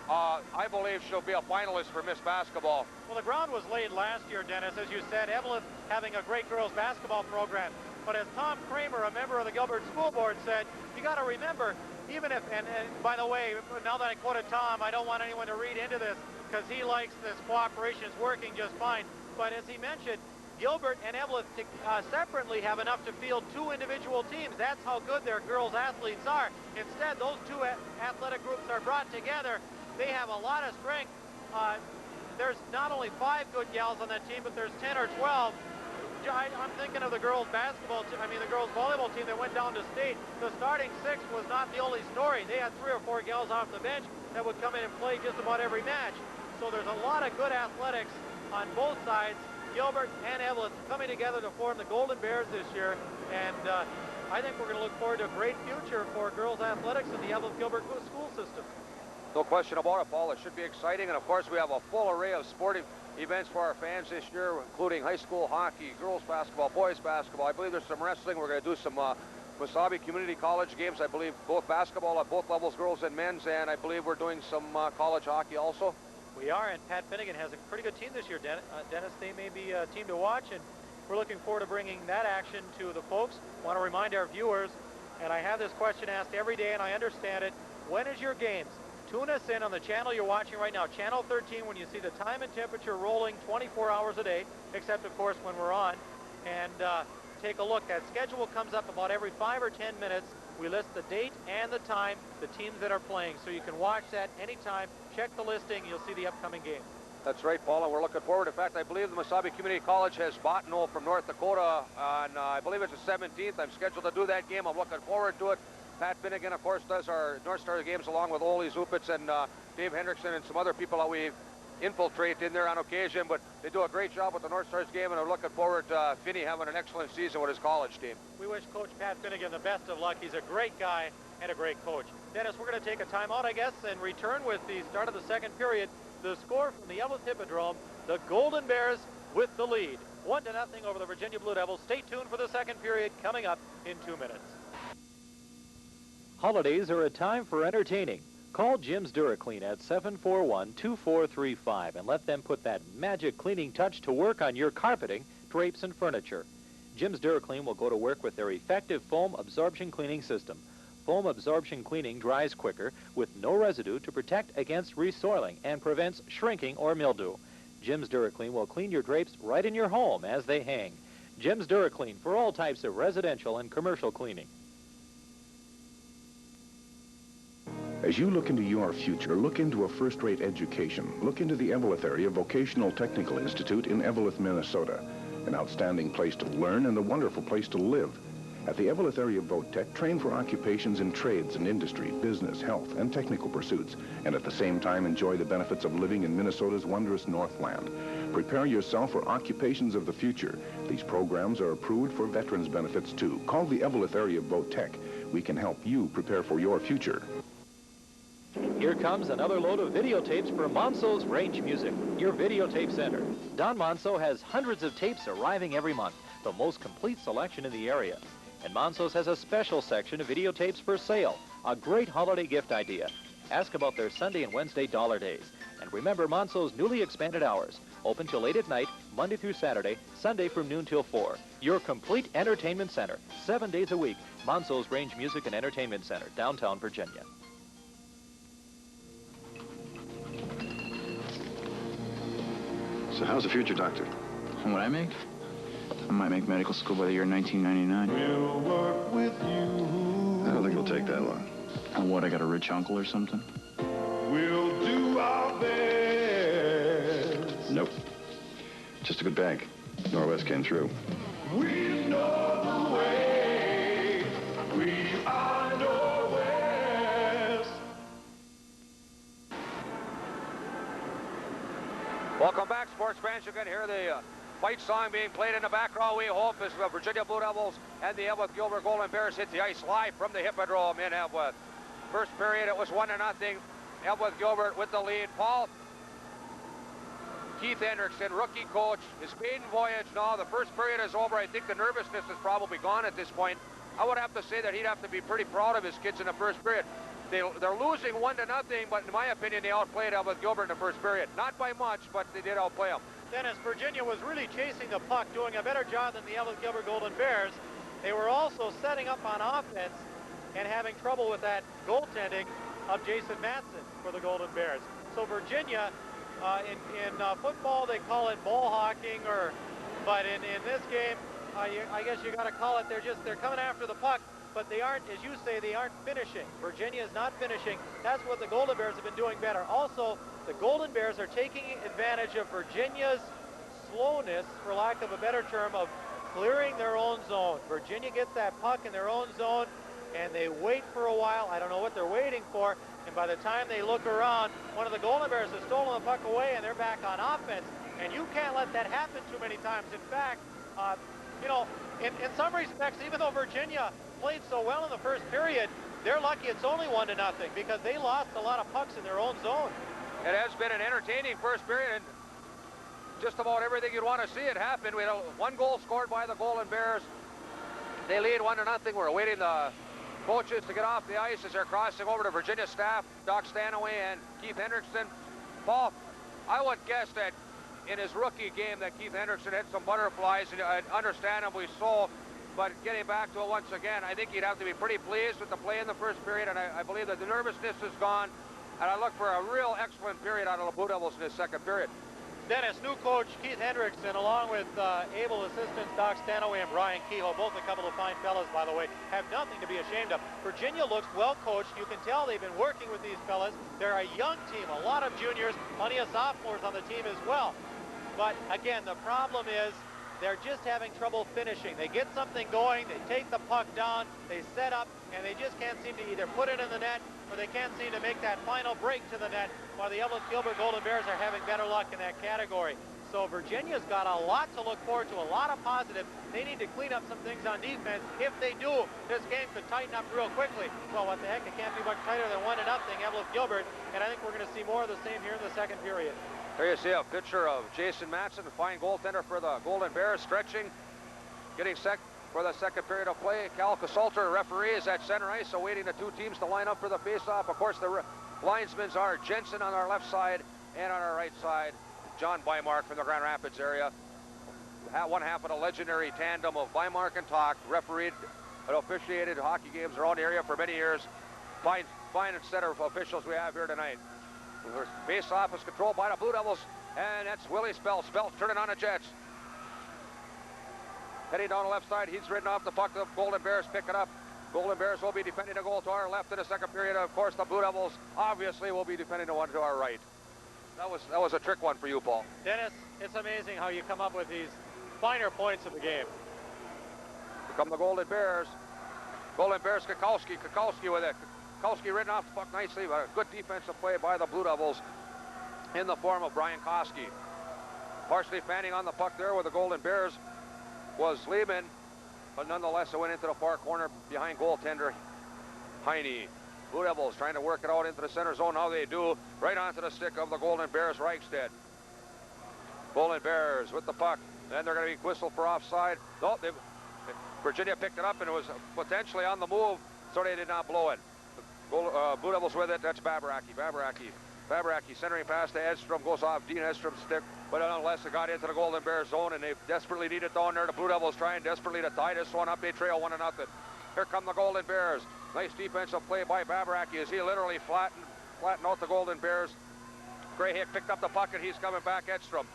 Speaker 2: I believe she'll be a finalist for Miss Basketball.
Speaker 1: Well, the ground was laid last year, Dennis, as you said. Eveleth having a great girls basketball program. But as Tom Kramer, a member of the Gilbert School Board, said, you got to remember, even if, and by the way, now that I quoted Tom, I don't want anyone to read into this because he likes this cooperation is working just fine. But as he mentioned, Gilbert and Eveleth separately have enough to field 2 individual teams. That's how good their girls athletes are. Instead, those 2 athletic groups are brought together. They have a lot of strength. There's not only 5 good gals on that team, but there's 10 or 12. I'm thinking of the girls basketball, the girls volleyball team that went down to state. The starting 6 was not the only story. They had 3 or 4 gals off the bench that would come in and play just about every match. So there's a lot of good athletics on both sides. Gilbert and Eveleth coming together to form the Golden Bears this year. And I think we're going to look forward to a great future for girls athletics in the Eveleth-Gilbert school system.
Speaker 2: No question about it, Paul. It should be exciting. And, of course, we have a full array of sporting events for our fans this year, including high school hockey, girls basketball, boys basketball. I believe there's some wrestling. We're going to do some Wasabi Community College games. I believe both basketball at both levels, girls and men's. And I believe we're doing some college hockey also.
Speaker 1: We are, and Pat Finnegan has a pretty good team this year, Dennis. They may be a team to watch, and we're looking forward to bringing that action to the folks. I want to remind our viewers, and I have this question asked every day, and I understand it. When is your games? Tune us in on the channel you're watching right now, Channel 13, when you see the time and temperature rolling 24 hours a day, except, of course, when we're on. And take a look. That schedule comes up about every 5 or 10 minutes. We list the date and the time, the teams that are playing, so you can watch that anytime. Check the listing, you'll see the upcoming game.
Speaker 2: That's right, Paul, and we're looking forward. In fact, I believe the Wasabi Community College has Bottineau from North Dakota on, I believe it's the 17th. I'm scheduled to do that game. I'm looking forward to it. Pat Finnegan, of course, does our North Star games along with Ole Zupitz and Dave Hendrickson and some other people that we infiltrate in there on occasion, but they do a great job with the North Stars game, and I'm looking forward to Finney having an excellent season with his college team.
Speaker 1: We wish Coach Pat Finnegan the best of luck. He's a great guy and a great coach. Dennis, we're going to take a timeout, I guess, and return with the start of the second period. The score from the Eveleth Hippodrome, the Golden Bears with the lead. 1-0 over the Virginia Blue Devils. Stay tuned for the second period coming up in 2 minutes.
Speaker 4: Holidays are a time for entertaining. Call Jim's DuraClean at 741-2435 and let them put that magic cleaning touch to work on your carpeting, drapes, and furniture. Jim's DuraClean will go to work with their effective foam absorption cleaning system. Foam absorption cleaning dries quicker with no residue to protect against resoiling and prevents shrinking or mildew. Jim's DuraClean will clean your drapes right in your home as they hang. Jim's DuraClean for all types of residential and commercial cleaning.
Speaker 9: As you look into your future, look into a first-rate education. Look into the Eveleth Area Vocational Technical Institute in Eveleth, Minnesota. An outstanding place to learn and a wonderful place to live. At the Eveleth Area VoTech, train for occupations in trades and industry, business, health, and technical pursuits, and at the same time enjoy the benefits of living in Minnesota's wondrous Northland. Prepare yourself for occupations of the future. These programs are approved for veterans benefits, too. Call the Eveleth Area VoTech. We can help you prepare for your future.
Speaker 4: Here comes another load of videotapes for Monso's Range Music, your videotape center. Don Monso has hundreds of tapes arriving every month, the most complete selection in the area. And Monso's has a special section of videotapes for sale, a great holiday gift idea. Ask about their Sunday and Wednesday dollar days. And remember Monso's newly expanded hours, open till late at night, Monday through Saturday, Sunday from noon till 4. Your complete entertainment center, 7 days a week. Monso's Range Music and Entertainment Center, downtown Virginia.
Speaker 10: So how's the future, Doctor?
Speaker 11: What I make? I might make medical school by the year 1999.
Speaker 10: We'll work with you. I don't think it'll take that long.
Speaker 11: And what, I got a rich uncle or something?
Speaker 10: We'll do our best. Nope. Just a good bank. Norwest came through. We know the way. We are Norwest.
Speaker 2: Welcome back, sports fans. You can hear the fight song being played in the background. We hope as the Virginia Blue Devils and the Eveleth Gilbert Golden Bears hit the ice live from the Hippodrome in Eveleth. First period, it was 1-0. Eveleth Gilbert with the lead. Paul, Keith Hendrickson, rookie coach, his maiden voyage now. The first period is over. I think the nervousness is probably gone at this point. I would have to say that he'd have to be pretty proud of his kids in the first period. They're losing 1-0, but in my opinion, they outplayed Eveleth Gilbert in the first period. Not by much, but they did outplay them.
Speaker 1: Dennis, Virginia was really chasing the puck, doing a better job than the Eveleth Gilbert Golden Bears. They were also setting up on offense and having trouble with that goaltending of Jason Matson for the Golden Bears. So Virginia, in football, they call it ball hawking, but in this game, I guess you got to call it, they're coming after the puck, but they aren't, as you say, they aren't finishing. Virginia is not finishing. That's what the Golden Bears have been doing better. Also, the Golden Bears are taking advantage of Virginia's slowness, for lack of a better term, of clearing their own zone. Virginia gets that puck in their own zone, and they wait for a while. I don't know what they're waiting for, and by the time they look around, one of the Golden Bears has stolen the puck away, and they're back on offense. And you can't let that happen too many times. In fact, you know, in some respects, even though Virginia played so well in the first period, they're lucky it's only 1-0 because they lost a lot of pucks in their own zone.
Speaker 2: It has been an entertaining first period, and just about everything you'd want to see it happen. We had one goal scored by the Golden Bears. They lead 1-0. We're awaiting the coaches to get off the ice as they're crossing over to Virginia staff, Doc Stanaway and Keith Hendrickson. Paul, I would guess that in his rookie game that Keith Hendrickson had some butterflies, and understandably so, but getting back to it once again, I think he'd have to be pretty pleased with the play in the first period, and I believe that the nervousness is gone, and I look for a real excellent period out of the Blue Devils in this second period.
Speaker 1: Dennis, new coach Keith Hendrickson, along with able assistants Doc Stanaway and Brian Kehoe, both a couple of fine fellas, by the way, have nothing to be ashamed of. Virginia looks well coached. You can tell they've been working with these fellas. They're a young team, a lot of juniors, plenty of sophomores on the team as well. But again, the problem is they're just having trouble finishing. They get something going, they take the puck down, they set up, and they just can't seem to either put it in the net or they can't seem to make that final break to the net, while the Eveleth Gilbert Golden Bears are having better luck in that category. So Virginia's got a lot to look forward to, a lot of positive. They need to clean up some things on defense. If they do, this game could tighten up real quickly. Well, what the heck, it can't be much tighter than 1-0 Eveleth Gilbert, and I think we're going to see more of the same here in the second period.
Speaker 2: There you see a picture of Jason Matson, the fine goaltender for the Golden Bears, stretching, getting set for the second period of play. Cal Casalter, referee, is at center ice, awaiting the two teams to line up for the face-off. Of course, the linesmen are Jensen on our left side, and on our right side, John Bymark from the Grand Rapids area. One half of the legendary tandem of Bymark and Talk, refereed and officiated hockey games around the area for many years. Fine set of officials we have here tonight. Face-off is controlled by the Blue Devils, and that's Willie Speltz. Speltz turning on the Jets. Heading down the left side, he's ridden off the puck. The Golden Bears pick it up. Golden Bears will be defending the goal to our left in the second period. Of course, the Blue Devils obviously will be defending the one to our right. That was a trick one for you, Paul.
Speaker 1: Dennis, it's amazing how you come up with these finer points of the game.
Speaker 2: Here come the Golden Bears. Golden Bears, Kukowski with it. Kukowski ridden off the puck nicely, but a good defensive play by the Blue Devils in the form of Brian Koski. Partially fanning on the puck there with the Golden Bears was Lehman, but nonetheless it went into the far corner behind goaltender Heine. Blue Devils trying to work it out into the center zone. Now they do, right onto the stick of the Golden Bears, Reichstead. Golden Bears with the puck, and they're going to be whistled for offside. No, Virginia picked it up, and it was potentially on the move, so they did not blow it. Blue Devils with it. That's Babaraki centering pass to Edstrom, goes off Dean Edstrom's stick, but nonetheless it got into the Golden Bears zone, and they desperately need it down there. The Blue Devils trying desperately to tie this one up. They trail 1-0. Here come the Golden Bears. Nice defensive play by Babaraki as he literally flattened out the Golden Bears. Grayhick picked up the puck, and he's coming back. Edstrom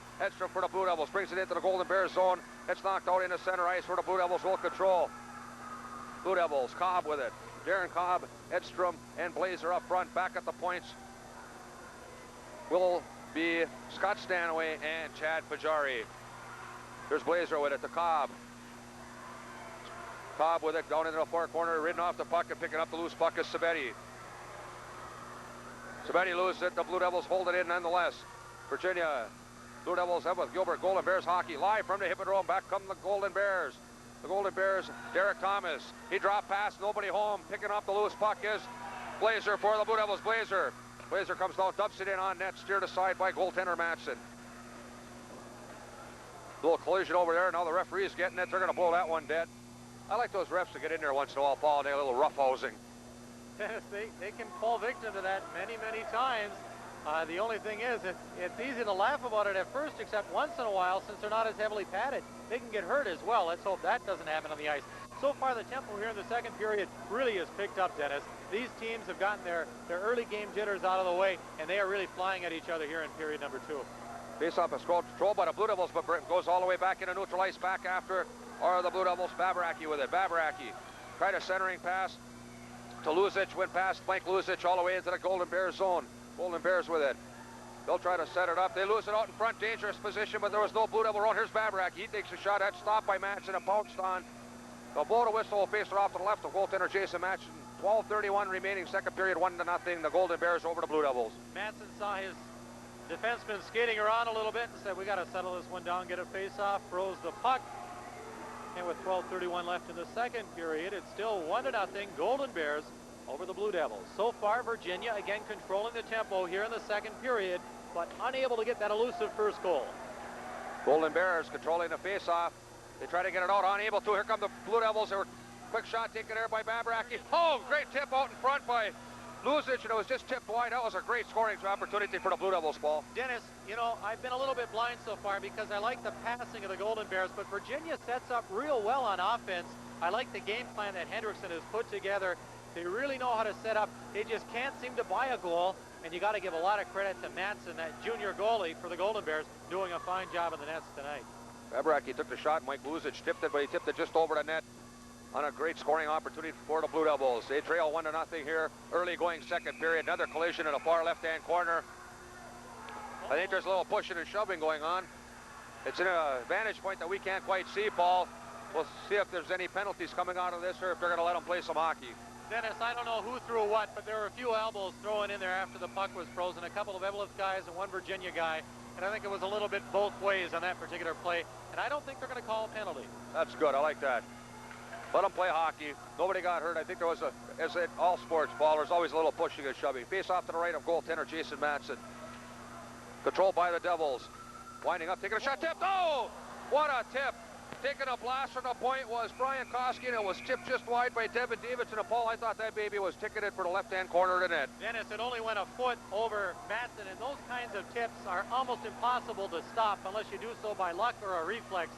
Speaker 2: for the Blue Devils brings it into the Golden Bears zone. It's knocked out into center ice where the Blue Devils will control. Blue Devils, Cobb with it. Darren Cobb, Edstrom, and Blazer up front. Back at the points will be Scott Stanaway and Chad Pajari. There's Blazer with it to Cobb. Cobb with it down into the far corner, ridden off the puck and picking up the loose puck is Sabetti. Sabetti loses it. The Blue Devils hold it in nonetheless. Virginia Blue Devils, Eveleth, Gilbert, Golden Bears hockey live from the Hippodrome. Back come the Golden Bears. The Golden Bears, Derek Thomas. He dropped past, nobody home. Picking up the loose puck is Blazer for the Blue Devils. Blazer comes down, dumps it in on net, steered aside by goaltender Matson. Little collision over there. Now the referee's getting it. They're going to blow that one dead. I like those refs to get in there once in a while, Paul, and a little roughhousing.
Speaker 1: Yes, they can fall victim to that many, many times. The only thing is, it's easy to laugh about it at first, except once in a while, since they're not as heavily padded, they can get hurt as well. Let's hope that doesn't happen on the ice. So far, the tempo here in the second period really has picked up, Dennis. These teams have gotten their early game jitters out of the way, and they are really flying at each other here in period number 2.
Speaker 2: Face-off is controlled by the Blue Devils, but goes all the way back into neutral ice. Back after are the Blue Devils. Babaraki with it. Babaraki tried a centering pass to Luzic. Went past Mike Luzic all the way into the Golden Bears zone. Golden Bears with it. They'll try to set it up. They lose it out in front. Dangerous position, but there was no Blue Devil run. Here's Babaraki. He takes a shot. That's stopped by Matson and pounced on. The blow to whistle will face it off to the left of goaltender Jason Matson. 12:31 remaining second period, 1-0. The Golden Bears over the Blue Devils.
Speaker 1: Matson saw his defenseman skating around a little bit and said, we got to settle this one down, get a face-off, froze the puck. And with 12:31 left in the second period, it's still 1-0, Golden Bears over the Blue Devils. So far, Virginia again controlling the tempo here in the second period, but unable to get that elusive first goal.
Speaker 2: Golden Bears controlling the face-off. They try to get it out, unable to. Here come the Blue Devils. They were quick shot taken there by Babaraki. Oh, great tip out in front by Luzic, and it was just tipped wide. That was a great scoring opportunity for the Blue Devils, Paul.
Speaker 1: Dennis, you know, I've been a little bit blind so far because I like the passing of the Golden Bears, but Virginia sets up real well on offense. I like the game plan that Hendrickson has put together. They really know how to set up. They just can't seem to buy a goal, and you got to give a lot of credit to Matson, that junior goalie for the Golden Bears, doing a fine job in the nets tonight.
Speaker 2: Babaraki took the shot. Mike Luzic tipped it, but he tipped it just over the net on a great scoring opportunity for the Blue Devils. They trail 1-0 here, early going second period. Another collision in the far left-hand corner. I think there's a little pushing and shoving going on. It's in a vantage point that we can't quite see, Paul. We'll see if there's any penalties coming out of this or if they're going to let them play some hockey.
Speaker 1: Dennis, I don't know who threw what, but there were a few elbows thrown in there after the puck was frozen. A couple of Eveleth guys and one Virginia guy. And I think it was a little bit both ways on that particular play. And I don't think they're going to call a penalty.
Speaker 2: That's good. I like that. Let them play hockey. Nobody got hurt. I think there was as in all sports, Paul, there's always a little pushing and shoving. Face off to the right of goaltender Jason Matson. Controlled by the Devils. Winding up, taking a shot, tipped. Oh, what a tip. Taking a blast from the point was Brian Koski, and it was tipped just wide by Devin Davidson. And Paul, I thought that baby was ticketed for the left-hand corner of the net.
Speaker 1: Dennis, it only went a foot over Matson, and those kinds of tips are almost impossible to stop unless you do so by luck or a reflex.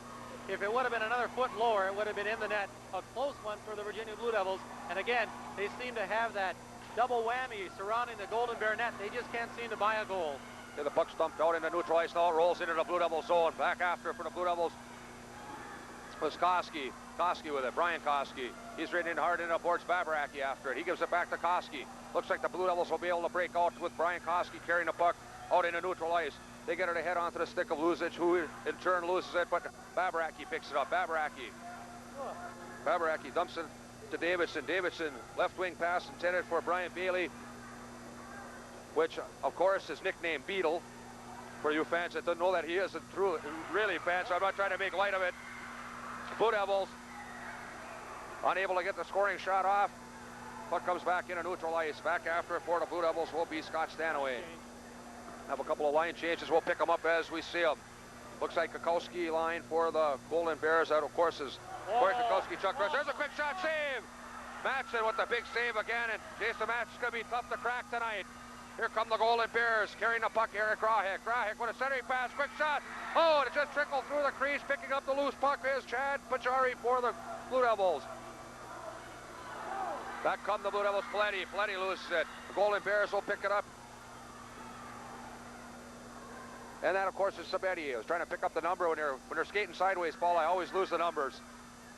Speaker 1: If it would have been another foot lower, it would have been in the net. A close one for the Virginia Blue Devils. And again, they seem to have that double whammy surrounding the Golden Bear net. They just can't seem to buy a goal.
Speaker 2: The puck stumped out into neutral ice now. It rolls into the Blue Devils zone. Back after for the Blue Devils was Koski. Koski with it. Brian Koski. He's right in hard into boards Babaraki after it. He gives it back to Koski. Looks like the Blue Devils will be able to break out with Brian Koski carrying the puck out into neutral ice. They get it ahead onto the stick of Luzic, who in turn loses it, but Babaraki picks it up. Babaraki dumps it to Davidson. Davidson, left wing pass intended for Brian Bailey, which, of course, is nicknamed Beetle. For you fans that don't know that, he isn't really fans, so I'm not trying to make light of it. Blue Devils unable to get the scoring shot off. Puck comes back into neutral ice. Back after it for the Blue Devils will be Scott Stanaway. Have a couple of line changes. We'll pick them up as we see them. Looks like Kukowski line for the Golden Bears. That, of course, is Corey Kukowski, Chuck Rush. There's a quick shot save. Matson with the big save again, and Jason Matson's going to be tough to crack tonight. Here come the Golden Bears carrying the puck. Eric Grahick. Grahick with a centering pass. Quick shot. Oh, and it just trickled through the crease. Picking up the loose puck is Chad Pachari for the Blue Devils. Back come the Blue Devils. Plenty loses it. The Golden Bears will pick it up. And that, of course, is Sabetti. I was trying to pick up the number when they're skating sideways, Paul. I always lose the numbers.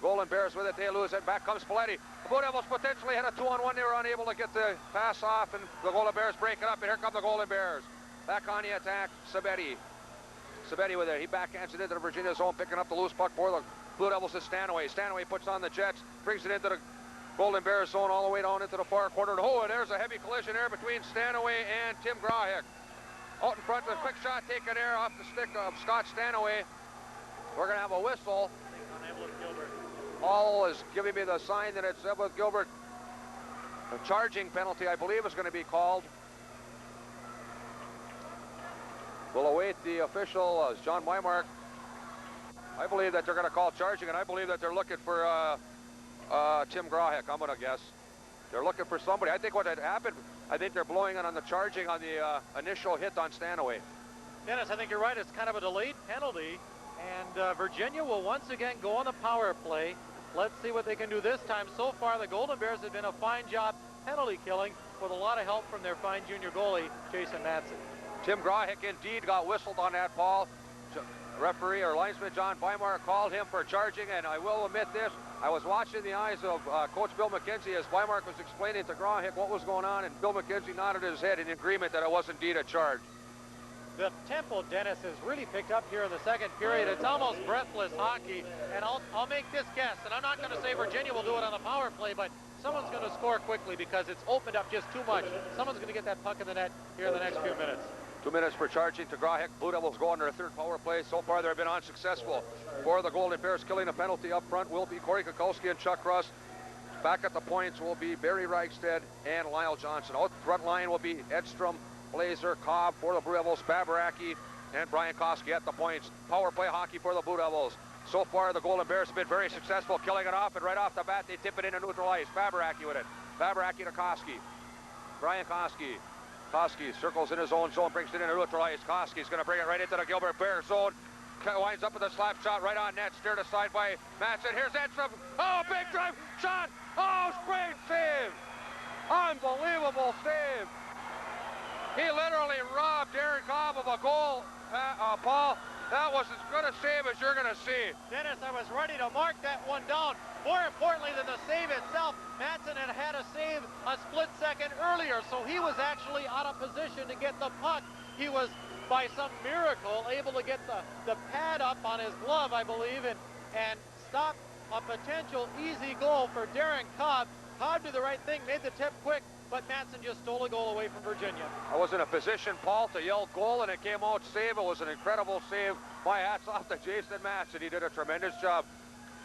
Speaker 2: Golden Bears with it. They lose it. Back comes Paletti. The Blue Devils potentially had a 2-on-1. They were unable to get the pass off, and the Golden Bears break it up, and here come the Golden Bears. Back on the attack, Sabetti. Sabetti with it. He backhands it into the Virginia zone, picking up the loose puck for the Blue Devils is Stanaway. Stanaway puts on the Jets, brings it into the Golden Bears zone all the way down into the far corner. Oh, and there's a heavy collision there between Stanaway and Tim Grahick. Out in front, a quick shot taken there off the stick of Scott Stanaway. We're going to have a whistle. Paul is giving me the sign that it's Eveleth Gilbert. A charging penalty, I believe, is going to be called. We'll await the official, John Weimark. I believe that they're going to call charging, and I believe that they're looking for Tim Grahek, I'm going to guess. They're looking for somebody. I think what had happened, I think they're blowing it on the charging on the initial hit on Stanaway.
Speaker 1: Dennis, I think you're right. It's kind of a delayed penalty, and Virginia will once again go on the power play. Let's see what they can do this time. So far, the Golden Bears have been a fine job penalty killing with a lot of help from their fine junior goalie, Jason Matson.
Speaker 2: Tim Grahek indeed got whistled on that, Paul. Referee or linesman John Weimar called him for charging, and I will admit this, I was watching the eyes of Coach Bill McKenzie as Weimar was explaining to Grahek what was going on, and Bill McKenzie nodded his head in agreement that it was indeed a charge.
Speaker 1: The tempo, Dennis, has really picked up here in the second period. It's almost breathless hockey, and I'll make this guess, and I'm not going to say Virginia will do it on the power play, but someone's going to score quickly because it's opened up just too much. Someone's going to get that puck in the net here in the next few minutes.
Speaker 2: 2 minutes for charging to Grahek. Blue Devils go on their third power play. So far, they've been unsuccessful. For the Golden Bears, killing a penalty up front will be Corey Kukowski and Chuck Russ. Back at the points will be Barry Reichstead and Lyle Johnson. Out front line will be Edstrom, Blazer, Cobb for the Blue Devils, Babaraki, and Brian Koski at the points. Power play hockey for the Blue Devils. So far, the Golden Bears have been very successful killing it off, and right off the bat, they tip it into neutral ice. Babaraki with it. Babaraki to Koski. Brian Koski. Koski circles in his own zone, brings it into neutral ice. Koski's going to bring it right into the Gilbert Bears zone. Winds up with a slap shot right on net, steered aside by Matson. Here's Edstrom. Oh, big drive shot. Oh, great save. Unbelievable save. He literally robbed Darren Cobb of a goal, Paul. That was as good a save as you're going to see.
Speaker 1: Dennis, I was ready to mark that one down. More importantly than the save itself, Matson had a save a split second earlier, so he was actually out of position to get the puck. He was, by some miracle, able to get the pad up on his glove, I believe, and stop a potential easy goal for Darren Cobb. Cobb did the right thing, made the tip quick, but Matson just stole a goal away from Virginia.
Speaker 2: I was in a position, Paul, to yell goal, and it came out save. It was an incredible save. My hat's off to Jason Matson. He did a tremendous job.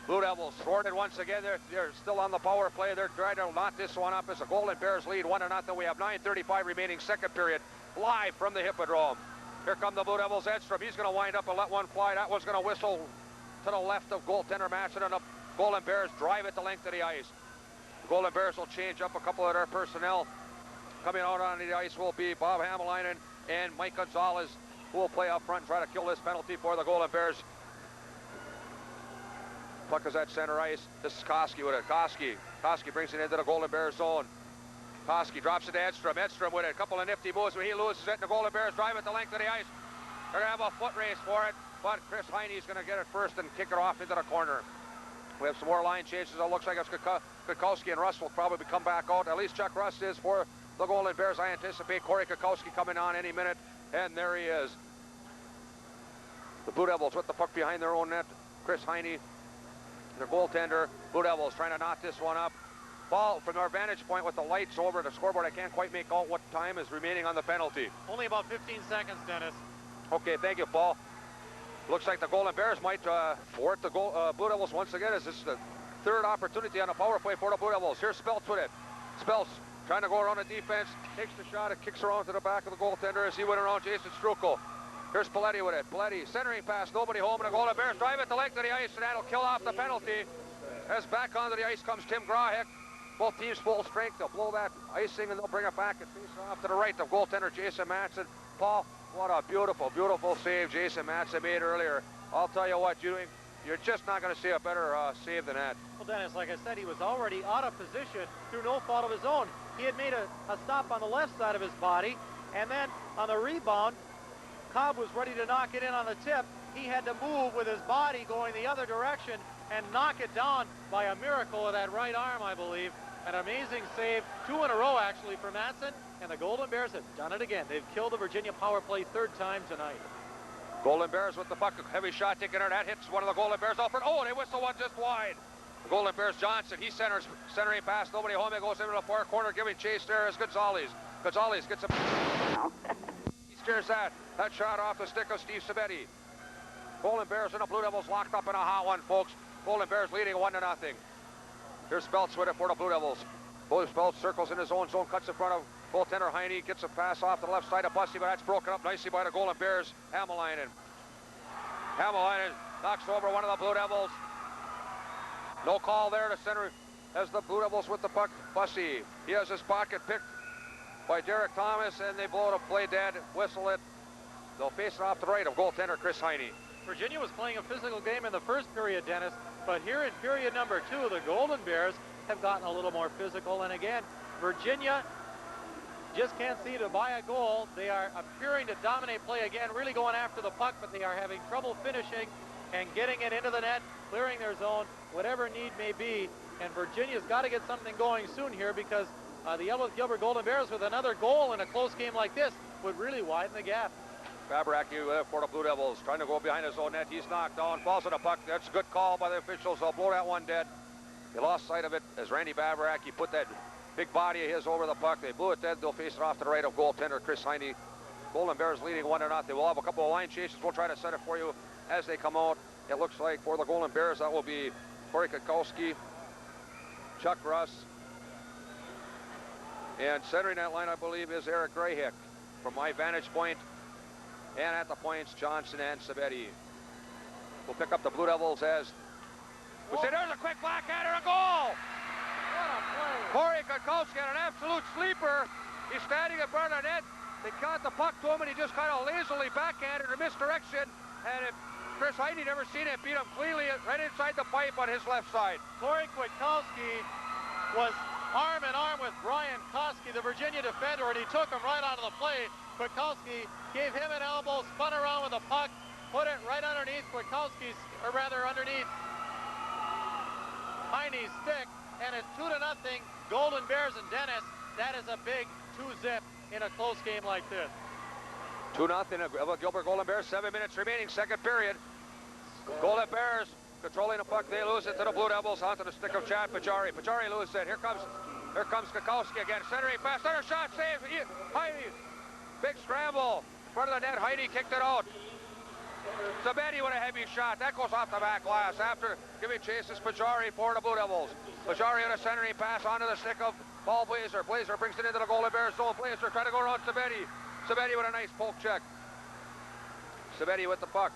Speaker 2: Blue Devils thwarted once again. They're still on the power play. They're trying to knot this one up as the Golden Bears lead 1-0. We have 9:35 remaining second period, live from the Hippodrome. Here come the Blue Devils. Edstrom, he's going to wind up and let one fly. That one's going to whistle to the left of goaltender Matson, and the Golden Bears drive it the length of the ice. The Golden Bears will change up a couple of their personnel. Coming out on the ice will be Bob Hamalainen and Mike Gonzalez, who will play up front and try to kill this penalty for the Golden Bears. Puck is at center ice. This is Koski with it. Koski brings it into the Golden Bears zone. Koski drops it to Edstrom. Edstrom with it. A couple of nifty moves when he loses it, and the Golden Bears drive it the length of the ice. They're going to have a foot race for it, but Chris Heine's going to get it first and kick it off into the corner. We have some more line changes. It looks like it's Kukowski and Russ will probably come back out. At least Chuck Russ is for the Golden Bears. I anticipate Corey Kukowski coming on any minute, and there he is. The Blue Devils with the puck behind their own net. Chris Heine, their goaltender. Blue Devils trying to knot this one up. Ball from our vantage point with the lights over the scoreboard. I can't quite make out what time is remaining on the penalty.
Speaker 1: Only about 15 seconds, Dennis.
Speaker 2: Okay, thank you, Paul. Looks like the Golden Bears might thwart the Blue Devils once again, as this is the third opportunity on a power play for the Blue Devils. Here's Speltz with it. Speltz trying to go around the defense, takes the shot, it kicks around to the back of the goaltender as he went around Jason Strukel. Here's Paletti with it. Paletti centering pass, nobody home, and the Golden Bears drive it the length of the ice, and that'll kill off the penalty. As back onto the ice comes Tim Grahek. Both teams full strength. They'll blow that icing and they'll bring it back and face off to the right of goaltender Jason Matson. Paul, what a beautiful, beautiful save Jason Matson made earlier. I'll tell you what, you're just not going to see a better save than that.
Speaker 1: Well, Dennis, like I said, he was already out of position through no fault of his own. He had made a stop on the left side of his body, and then on the rebound, Cobb was ready to knock it in on the tip. He had to move with his body going the other direction and knock it down by a miracle of that right arm, I believe. An amazing save, 2 in a row actually for Matson, and the Golden Bears have done it again. They've killed the Virginia power play third time tonight.
Speaker 2: Golden Bears with the puck, heavy shot taken there. That hits one of the Golden Bears off. Oh, they whistle one just wide. The Golden Bears Johnson, he centering pass, nobody home. It goes into the far corner, giving chase there is Gonzalez. Gonzalez gets him. He Here's that shot off the stick of Steve Sabetti. Golden Bears and the Blue Devils locked up in a hot one, folks. Golden Bears leading 1-0. Here's Speltz with it for the Blue Devils. Speltz circles in his own zone, cuts in front of goaltender Heine, gets a pass off to the left side of Bussy, but that's broken up nicely by the Golden Bears. Hämäläinen knocks over one of the Blue Devils. No call there to center as the Blue Devils with the puck. Bussy, he has his pocket picked by Derek Thomas, and they blow it, play dead, whistle it. They'll face it off to the right of goaltender Chris Heine.
Speaker 1: Virginia was playing a physical game in the first period, Dennis, but here in period number 2, the Golden Bears have gotten a little more physical, and again, Virginia just can't see to buy a goal. They are appearing to dominate play again, really going after the puck, but they are having trouble finishing and getting it into the net, clearing their zone, whatever need may be. And Virginia's got to get something going soon here, because the Eveleth Gilbert Golden Bears with another goal in a close game like this would really widen the gap.
Speaker 2: Babaraki for the Blue Devils, trying to go behind his own net. He's knocked down, falls on the puck. That's a good call by the officials. They'll blow that one dead. They lost sight of it as Randy Babaraki put that big body of his over the puck. They blew it dead. They'll face it off to the right of goaltender Chris Heine. Golden Bears leading 1-0. They will have a couple of line chases. We'll try to set it for you as they come out. It looks like for the Golden Bears, that will be Corey Kukowski, Chuck Russ, and centering that line, I believe, is Eric Grayhick from my vantage point. And at the points, Johnson and Sabetti. We'll pick up the Blue Devils as we say there's a quick backhander, a goal!
Speaker 1: What a play!
Speaker 2: Corey Kukowski had an absolute sleeper. He's standing in front of the net. They caught the puck to him, and he just kind of lazily backhanded or misdirection. And if Chris Heine never seen it, beat him cleanly right inside the pipe on his left side.
Speaker 1: Corey Kwiatkowski was arm in arm with Brian Koski, the Virginia defender, and he took him right onto the plate. Kwiatkowski gave him an elbow, spun around with the puck, put it right underneath Kwiatkowski's, or rather underneath Heine's stick, and it's 2-0 Golden Bears. And Dennis, that is a big 2-zip in a close game like this.
Speaker 2: 2-0 Gilbert Golden Bears, 7 minutes remaining, second period. Golden Bears controlling the puck, they lose it to the Blue Devils, onto the stick of Chad Pajari. Pajari loses it, here comes Kukowski again, centering pass, center shot, save, Heine, big scramble, in front of the net, Heine kicked it out. Sabetti with a heavy shot, that goes off the back glass after giving chase to Pajari for the Blue Devils. Pajari on a centering pass onto the stick of Paul Blazer. Blazer brings it into the Golden Bears zone. Blazer trying to go around Sabetti. Sabetti with a nice poke check. Sabetti with the puck.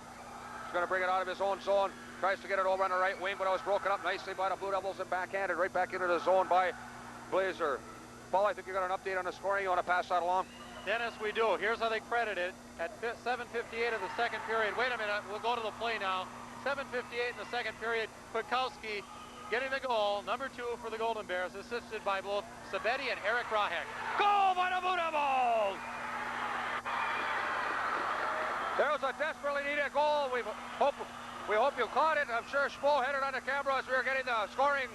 Speaker 2: He's going to bring it out of his own zone. Tries to get it over on the right wing, but it was broken up nicely by the Blue Devils and backhanded right back into the zone by Blazer. Paul, I think you got an update on the scoring. You want to pass that along?
Speaker 1: Dennis, we do. Here's how they credit it. At 7:58 of the second period. Wait a minute. We'll go to the play now. 7:58 in the second period. Kwiatkowski getting the goal, number 2 for the Golden Bears, assisted by both Sabetti and Eric Grayhick.
Speaker 2: Goal by the Blue Devils! There was a desperately needed goal. We hope you caught it. I'm sure Schmo had it on the camera as we were getting the scoring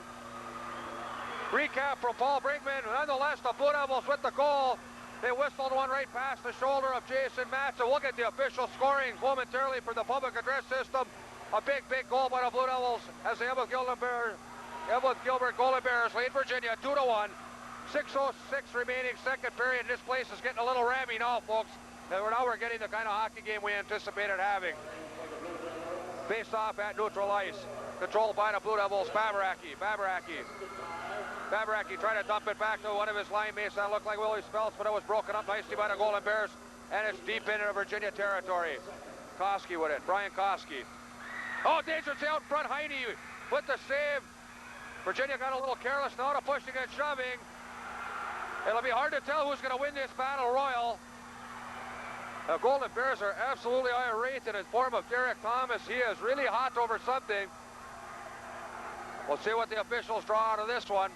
Speaker 2: recap from Paul Brinkman. Nonetheless, the Blue Devils with the goal. They whistled one right past the shoulder of Jason Matson. We'll get the official scoring momentarily for the public address system. A big goal by the Blue Devils as the Eveleth Gilbert Golden Bears lead Virginia 2-1. 6:06 remaining second period. This place is getting a little rammy now, folks. Now we're getting the kind of hockey game we anticipated having. Face off at neutral ice. Controlled by the Blue Devils. Babaraki trying to dump it back to one of his line mates. That looked like Willie Speltz, but it was broken up nicely by the Golden Bears. And it's deep into Virginia territory. Koski with it. Brian Koski. Oh, dangerous out in front. Heine with the save. Virginia got a little careless now to pushing and shoving. It'll be hard to tell who's going to win this battle royal. The Golden Bears are absolutely irate in the form of Derek Thomas. He is really hot over something. We'll see what the officials draw out of this one.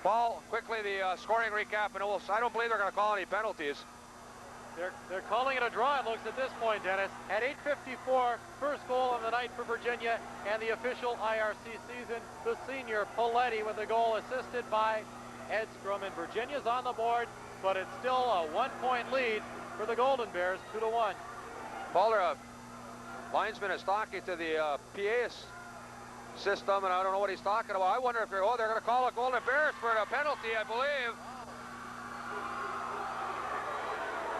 Speaker 2: Paul, quickly the scoring recap, and I don't believe they're going to call any penalties.
Speaker 1: They're calling it a draw, it looks at this point, Dennis. At 8:54, first goal of the night for Virginia, and the official IRC season, the senior Poletti with the goal, assisted by Edstrom. And Virginia's on the board, but it's still a 1-point lead for the Golden Bears, 2-1.
Speaker 2: Paul, their linesman is talking to the PA's system, and I don't know what he's talking about. I wonder if they're going to call a Golden Bears for a penalty, I believe.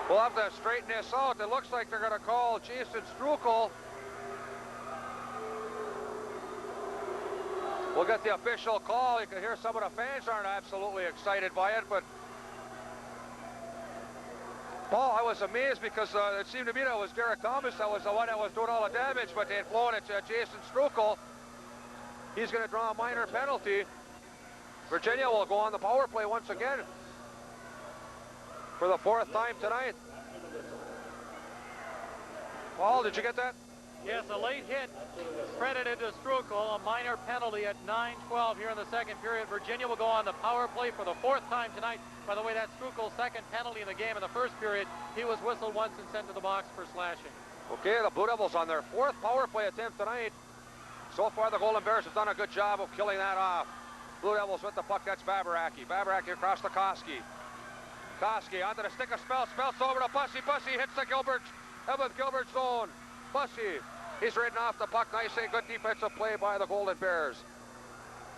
Speaker 2: We'll have to straighten this out. It looks like they're going to call Jason Strukel. We'll get the official call. You can hear some of the fans aren't absolutely excited by it, but Paul, I was amazed because it seemed to me that was Derek Thomas that was the one that was doing all the damage, but they had flown it to Jason Strukel. He's going to draw a minor penalty. Virginia will go on the power play once again for the 4th time tonight. Paul, did you get that?
Speaker 1: Yes, a late hit credited to Strukel, a minor penalty at 9:12 here in the second period. Virginia will go on the power play for the 4th time tonight. By the way, that's Strukel's 2nd penalty in the game. In the first period, he was whistled once and sent to the box for slashing.
Speaker 2: Okay, the Blue Devils on their 4th power play attempt tonight. So far, the Golden Bears have done a good job of killing that off. Blue Devils with the puck, that's Babaraki. Babaraki across to Koski. Koski onto the stick of Speltz. Speltz over to Bussy. Bussy hits the Eveleth Gilbert zone. Bussy, he's ridden off the puck nicely. Good defensive play by the Golden Bears.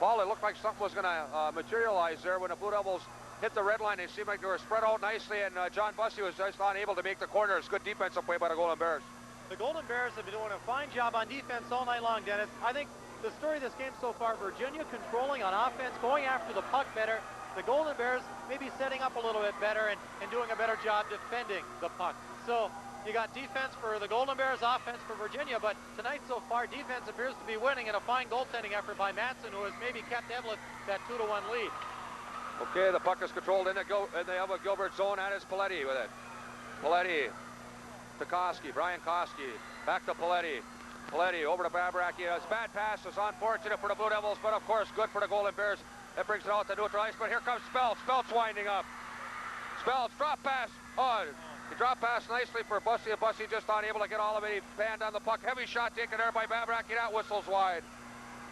Speaker 2: Paul, it looked like something was going to materialize there when the Blue Devils hit the red line. It seemed like they were spread out nicely, and John Bussy was just unable to make the corners. Good defensive play by the Golden Bears.
Speaker 1: The Golden Bears have been doing a fine job on defense all night long, Dennis. I think the story of this game so far, Virginia controlling on offense, going after the puck better. The Golden Bears maybe setting up a little bit better and doing a better job defending the puck. So you got defense for the Golden Bears, offense for Virginia, but tonight so far, defense appears to be winning in a fine goaltending effort by Matson, who has maybe kept Eveleth that 2-1 lead.
Speaker 2: Okay, the puck is controlled in the Eveleth Gilbert zone, and it's Paletti with it. Paletti to Koski, Brian Koski, back to Paletti. Paletti over to Babaraki. His bad pass is unfortunate for the Blue Devils, but of course good for the Golden Bears. That brings it out to neutral ice, but here comes Speltz. Speltz winding up. Speltz, drop pass. Oh, he dropped pass nicely for Bussy, and Bussy just unable to get all of it. He banned on the puck. Heavy shot taken there by Babaraki. That whistles wide.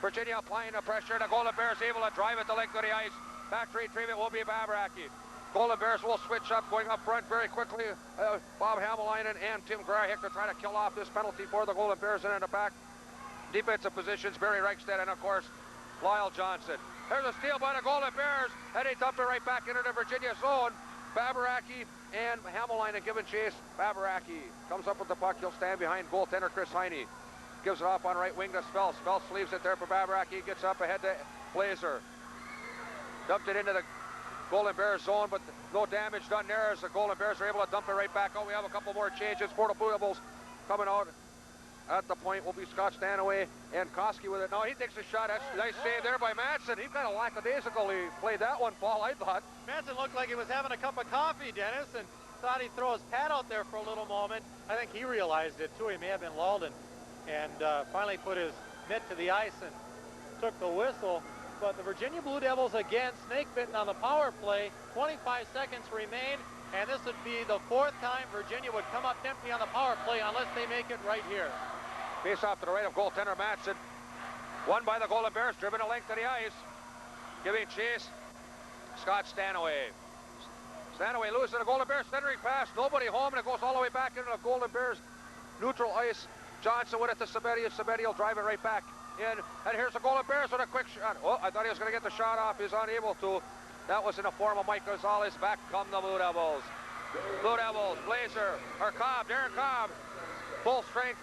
Speaker 2: Virginia applying the pressure. The Golden Bears able to drive it the length of the ice. Factory treatment will be Babaraki. Golden Bears will switch up, going up front very quickly. Bob Hamalainen and Tim Grahick to try to kill off this penalty for the Golden Bears. And in the back, defensive positions, Barry Reichstad and, of course, Lyle Johnson. There's a steal by the Golden Bears, and they dump it right back into the Virginia zone. Babaraki and Hamalainen giving chase. Babaraki comes up with the puck. He'll stand behind goaltender Chris Heine. Gives it off on right wing to Speltz. Speltz leaves it there for Babaraki. Gets up ahead to Blazer. Dumped it into the Golden Bears zone, but no damage done there as the Golden Bears are able to dump it right back out. We have a couple more changes for the Blue Devils coming out. At the point will be Scott Stanaway and Koski with it. No, he takes a shot. That's a nice save there by Matson. He kind of lackadaisically played that one, Paul, I thought.
Speaker 1: Matson looked like he was having a cup of coffee, Dennis, and thought he'd throw his pad out there for a little moment. I think he realized it, too. He may have been lulled and finally put his mitt to the ice and took the whistle. But the Virginia Blue Devils again snake-bitten on the power play. 25 seconds remain, and this would be the 4th time Virginia would come up empty on the power play unless they make it right here.
Speaker 2: Face off to the right of goaltender Matson. Won by the Golden Bears, driven the length of the ice. Giving chase, Scott Stanaway. Stanaway losing the Golden Bears, centering pass, nobody home, and it goes all the way back into the Golden Bears neutral ice. Johnson with it to Sabetti. Sabetti will drive it right back in. And here's the Golden Bears with a quick shot. Oh, I thought he was going to get the shot off. He's unable to. That was in the form of Mike Gonzalez. Back come the Blue Devils. Blue Devils, Blazer, or Cobb, Darren Cobb. Full strength.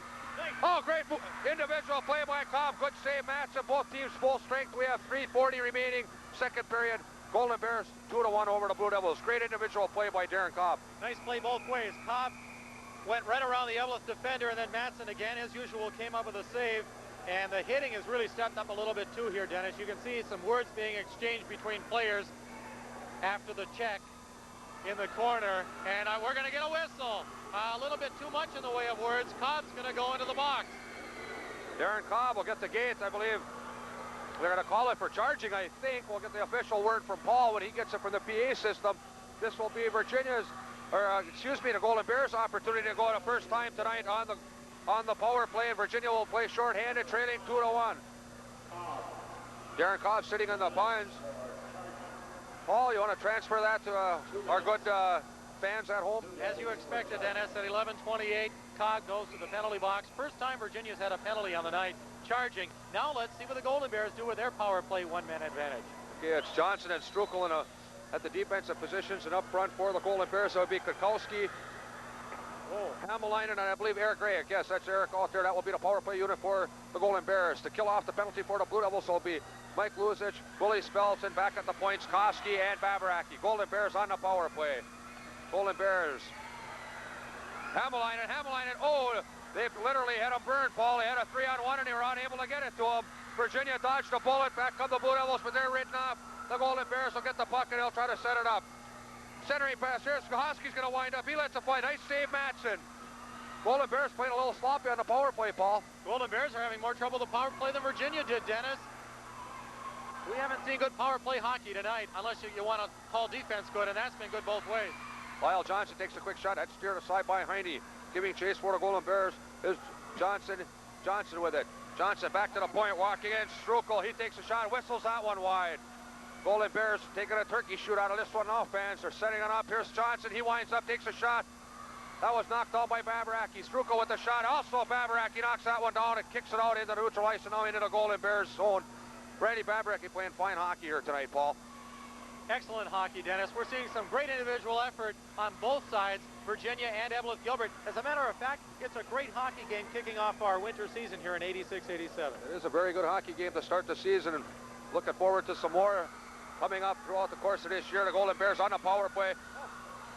Speaker 2: Oh, great individual play by Cobb. Good save, Matson. Both teams full strength. We have 3:40 remaining. Second period. Golden Bears 2-1 over the Blue Devils. Great individual play by Darren Cobb.
Speaker 1: Nice play both ways. Cobb went right around the Eveleth defender, and then Matson again, as usual, came up with a save. And the hitting has really stepped up a little bit too here, Dennis. You can see some words being exchanged between players after the check in the corner. And we're going to get a whistle. A little bit too much in the way of words. Cobb's going to go into the box.
Speaker 2: Darren Cobb will get the gate, I believe. They're going to call it for charging, I think. We'll get the official word from Paul when he gets it from the PA system. This will be Virginia's, the Golden Bears' opportunity to go the first time tonight on the power play, and Virginia will play shorthanded, trailing 2-1. Darren Cobb sitting in the buns. Paul, you want to transfer that to our good fans at home?
Speaker 1: As you expected, Dennis, at 11:28, Cobb goes to the penalty box. First time Virginia's had a penalty on the night, charging. Now let's see what the Golden Bears do with their power play one-man advantage.
Speaker 2: Okay, it's Johnson and Strukel at the defensive positions, and up front for the Golden Bears, that would be Kukowski Hamelainen and I believe Eric Rayek. Yes, that's Eric out there. That will be the power play unit for the Golden Bears. To kill off the penalty for the Blue Devils will be Mike Luzic, Willie Spelton back at the points, Koski and Babaraki. Golden Bears on the power play. Golden Bears. Hamelainen. Oh, they literally had him burned, Paul. They had a 3-on-1 and they were unable to get it to him. Virginia dodged the bullet. Back come the Blue Devils, but they're written off. The Golden Bears will get the puck and they'll try to set it up. Centering pass. Here's Koski's going to wind up. He lets it fly. Nice save, Matson. Golden Bears playing a little sloppy on the power play, Paul.
Speaker 1: Golden Bears are having more trouble with the power play than Virginia did, Dennis. We haven't seen good power play hockey tonight, unless you want to call defense good, and that's been good both ways.
Speaker 2: Lyle Johnson takes a quick shot. That's steered aside by Heine. Giving chase for the Golden Bears is Johnson. Johnson with it. Johnson back to the point, walking in. Strukel, he takes a shot, whistles that one wide. Golden Bears taking a turkey shoot out of this one now, fans. They're setting it up. Here's Johnson. He winds up, takes a shot. That was knocked down by Babaraki. Strukel with the shot. Also, Babaraki knocks that one down and kicks it out into the neutral ice and now into the Golden Bears zone. Randy Babaraki playing fine hockey here tonight, Paul.
Speaker 1: Excellent hockey, Dennis. We're seeing some great individual effort on both sides, Virginia and Eveleth Gilbert. As a matter of fact, it's a great hockey game kicking off our winter season here in 86-87.
Speaker 2: It is a very good hockey game to start the season, and looking forward to some more coming up throughout the course of this year. The Golden Bears on the power play.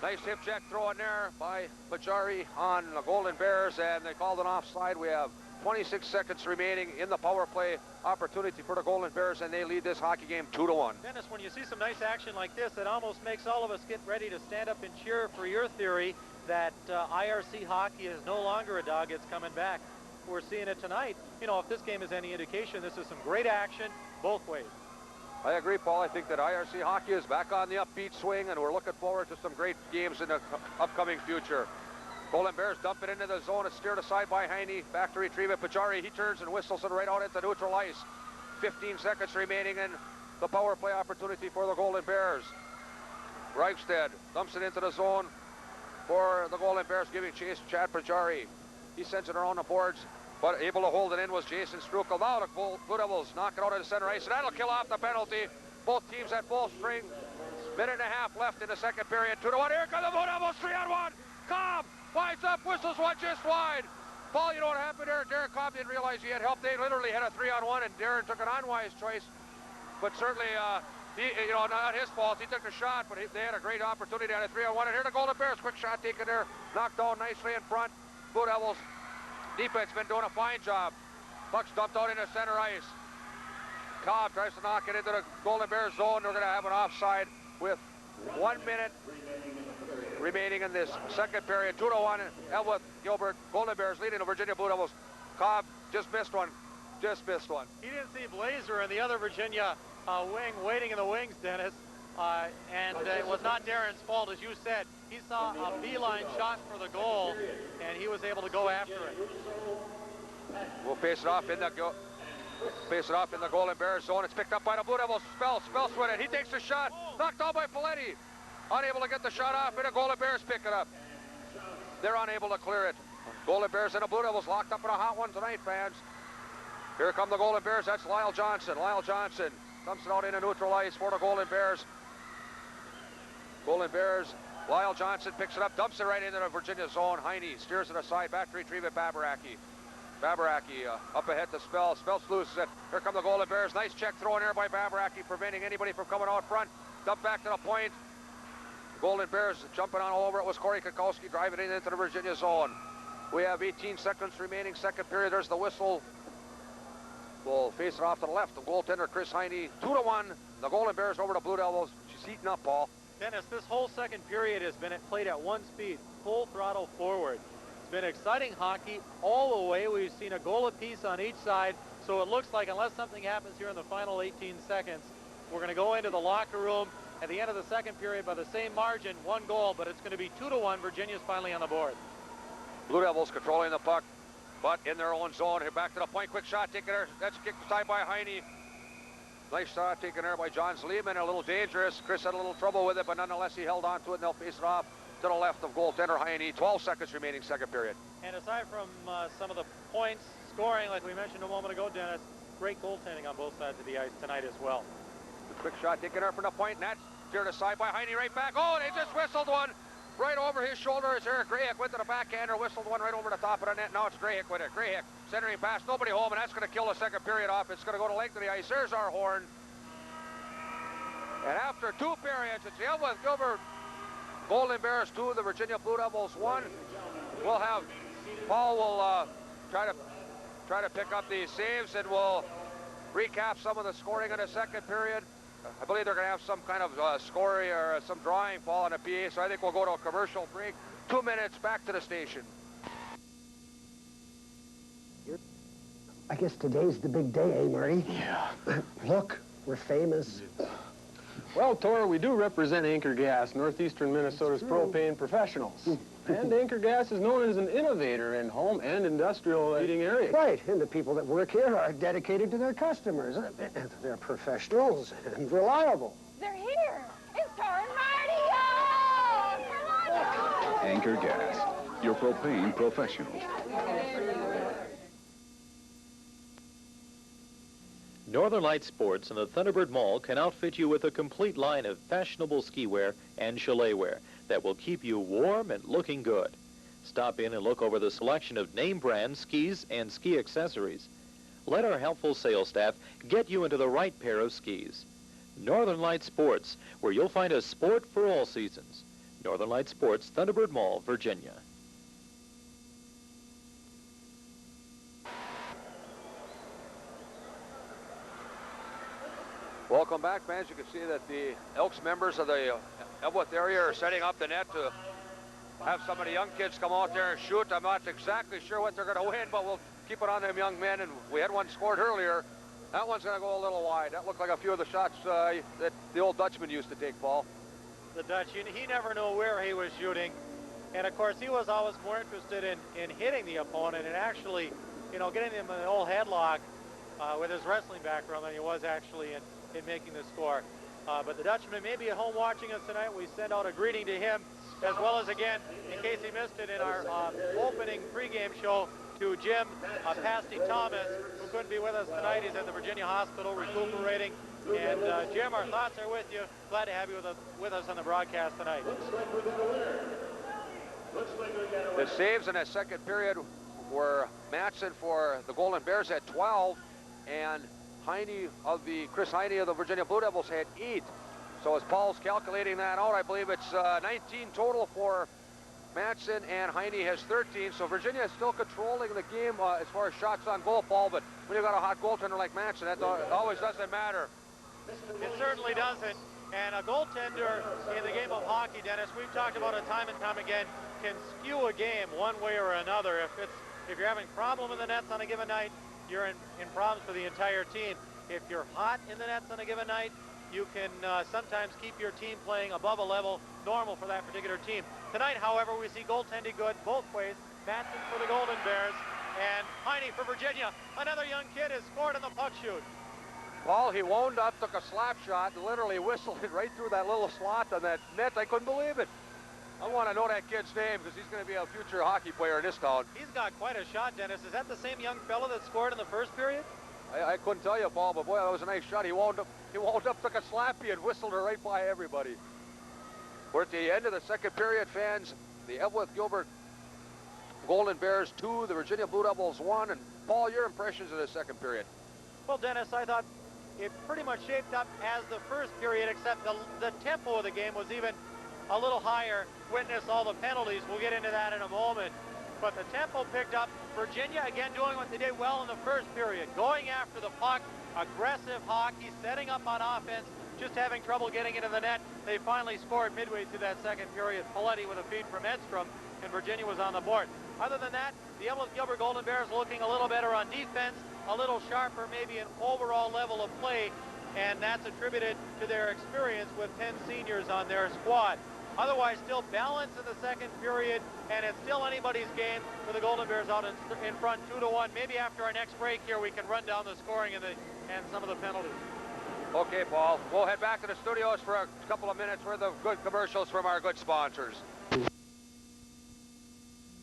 Speaker 2: Nice hip check throw in there by Bajari on the Golden Bears, and they called an offside. We have 26 seconds remaining in the power play opportunity for the Golden Bears, and they lead this hockey game 2-1.
Speaker 1: Dennis, when you see some nice action like this, it almost makes all of us get ready to stand up and cheer for your theory that IRC hockey is no longer a dog, it's coming back. We're seeing it tonight. You know, if this game is any indication, this is some great action both ways.
Speaker 2: I agree, Paul. I think that IRC hockey is back on the upbeat swing, and we're looking forward to some great games in the upcoming future. Golden Bears dump it into the zone. It's steered aside by Heine. Back to retrieve it. Pajari, he turns and whistles it right out into neutral ice. 15 seconds remaining in the power play opportunity for the Golden Bears. Reichstad dumps it into the zone for the Golden Bears, giving chase to Chad Pajari. He sends it around the boards, but able to hold it in was Jason Strukel. Now the Blue Devils knock it out of the center ice, and that'll kill off the penalty. Both teams at full string. Minute and a half left in the second period. 2-1. Here come the Blue Devils. 3-on-1. Cobb winds up, whistles one just wide. Paul, you know what happened there? Darren Cobb didn't realize he had help. They literally had a 3-on-1, and Darren took an unwise choice. But certainly, not his fault. He took a shot, but they had a great opportunity on a 3-on-1. And here the Golden Bears, quick shot taken there, knocked down nicely in front. Blue Devils defense been doing a fine job. Puck's dumped out into center ice. Cobb tries to knock it into the Golden Bears zone. They're going to have an offside with 1 minute remaining in this second period. 2-1. Eveleth Gilbert, Golden Bears leading the Virginia Blue Devils. Cobb just missed one.
Speaker 1: He didn't see Blazer and the other Virginia wing waiting in the wings, Dennis. And it was not Darren's fault, as you said. He saw a beeline shot for the goal, and he was able to go after it.
Speaker 2: We'll face it off in the Golden Bears zone. It's picked up by the Blue Devils. Spells with it. He takes the shot. Knocked down by Paletti. Unable to get the shot off, and the Golden Bears pick it up. They're unable to clear it. Golden Bears and the Blue Devils locked up in a hot one tonight, fans. Here come the Golden Bears. That's Lyle Johnson. Lyle Johnson dumps it out into neutral ice for the Golden Bears. Golden Bears. Lyle Johnson picks it up, dumps it right into the Virginia zone. Heine steers it aside, back to retrieve it. Babaraki up ahead to Spells. Spells loses it. Here come the Golden Bears. Nice check throw in there by Babaraki, preventing anybody from coming out front. Dump back to the point. Golden Bears jumping on all over it was Corey Kukowski, driving it into the Virginia zone. We have 18 seconds remaining, second period. There's the whistle. We'll face it off to the left. The goaltender, Chris Heine. 2-1. The Golden Bears over the Blue Devils. She's heating up, Paul.
Speaker 1: Dennis, this whole second period has been played at one speed, full throttle forward. It's been exciting hockey all the way. We've seen a goal apiece on each side, so it looks like unless something happens here in the final 18 seconds, we're going to go into the locker room at the end of the second period by the same margin, one goal, but it's going to be 2-1. Virginia's finally on the board.
Speaker 2: Blue Devils controlling the puck, but in their own zone. Here back to the point, quick shot taken there. That's kicked aside by Heine. Nice shot taken there by John Sleeman, a little dangerous. Chris had a little trouble with it, but nonetheless he held on to it, and they'll face it off to the left of goaltender Heine. 12 seconds remaining, second period.
Speaker 1: And aside from some of the points, scoring, like we mentioned a moment ago, Dennis, great goaltending on both sides of the ice tonight as well.
Speaker 2: The quick shot taken there from the point, and that's steered aside by Heine right back. Oh, they just whistled one. right over his shoulder is Eric Grayhick. Went to the backhander, whistled one right over the top of the net. Now it's Grayhick with it. Grayhick centering pass, nobody home, and that's going to kill the second period off. It's going to go to length of the ice. There's our horn. And after 2 periods, it's the Eveleth Gilbert Golden Bears 2, the Virginia Blue Devils 1. We'll have Paul will try to pick up these saves, and we'll recap some of the scoring in the second period. I believe they're going to have some kind of scoring or some drawing, Paul, on a PA, so I think we'll go to a commercial break. 2 minutes, back to the station.
Speaker 12: I guess today's the big day, eh, Marty?
Speaker 13: Yeah.
Speaker 12: Look, we're famous.
Speaker 13: Well, Tor, we do represent Anchor Gas, northeastern Minnesota's propane professionals. And Anchor Gas is known as an innovator in home and industrial heating areas.
Speaker 12: Right, and the people that work here are dedicated to their customers. They're professionals and reliable.
Speaker 14: They're here. It's Tor and Marty. Oh!
Speaker 9: Anchor Gas, your propane professionals.
Speaker 4: Northern Light Sports and the Thunderbird Mall can outfit you with a complete line of fashionable ski wear and chalet wear that will keep you warm and looking good. Stop in and look over the selection of name brand skis and ski accessories. Let our helpful sales staff get you into the right pair of skis. Northern Light Sports, where you'll find a sport for all seasons. Northern Light Sports, Thunderbird Mall, Virginia.
Speaker 2: Welcome back, fans. You can see that the Elks members of the Eveleth area are setting up the net to have some of the young kids come out there and shoot. I'm not exactly sure what they're going to win, but we'll keep it on them young men. And we had one scored earlier. That one's going to go a little wide. That looked like a few of the shots that the old Dutchman used to take, Paul.
Speaker 1: The Dutch, he never knew where he was shooting. And, of course, he was always more interested in hitting the opponent and actually, you know, getting him in an old headlock with his wrestling background than he was actually in making the score. But the Dutchman may be at home watching us tonight. We send out a greeting to him, as well as, again, in case he missed it in our opening pregame show, to Jim Pasty Thomas, who couldn't be with us tonight. He's at the Virginia Hospital recuperating. And Jim, our thoughts are with you. Glad to have you with us on the broadcast tonight.
Speaker 2: The saves in that second period were Matson for the Golden Bears at 12, and Chris Heine of the Virginia Blue Devils had 8. So as Paul's calculating that out, I believe it's 19 total for Matson, and Heine has 13. So Virginia is still controlling the game as far as shots on goal, Paul, but when you've got a hot goaltender like Matson, that always doesn't matter.
Speaker 1: It certainly doesn't. And a goaltender in the game of hockey, Dennis, we've talked about it time and time again, can skew a game one way or another. If you're having a problem in the nets on a given night, you're in problems for the entire team. If you're hot in the nets on a given night, you can sometimes keep your team playing above a level normal for that particular team. Tonight, however, we see goaltending good both ways. Matson for the Golden Bears and Heine for Virginia. Another young kid has scored on the puck shoot.
Speaker 2: Paul, he wound up, took a slap shot, and literally whistled it right through that little slot on that net. I couldn't believe it. I want to know that kid's name because he's going to be a future hockey player in this town. He's got quite a shot, Dennis. Is that the same young fella that scored in the first period? I couldn't tell you, Paul, but boy, that was a nice shot. He wound up, took a slappy and whistled it right by everybody. We're at the end of the second period, fans. The Eveleth Gilbert Golden Bears 2, the Virginia Blue Devils 1. And Paul, your impressions of the second period?
Speaker 1: Well, Dennis, I thought it pretty much shaped up as the first period, except the tempo of the game was even a little higher. Witness all the penalties. We'll get into that in a moment. But the tempo picked up. Virginia, again, doing what they did well in the first period. Going after the puck, aggressive hockey, setting up on offense, just having trouble getting into the net. They finally scored midway through that second period. Paletti with a feed from Edstrom, and Virginia was on the board. Other than that, the Eveleth Gilbert Golden Bears looking a little better on defense, a little sharper maybe in overall level of play, and that's attributed to their experience with 10 seniors on their squad. Otherwise, still balance in the second period, and it's still anybody's game with the Golden Bears out in front 2-1. Maybe after our next break here, we can run down the scoring and some of the penalties.
Speaker 2: Okay, Paul. We'll head back to the studios for a couple of minutes worth of good commercials from our good sponsors.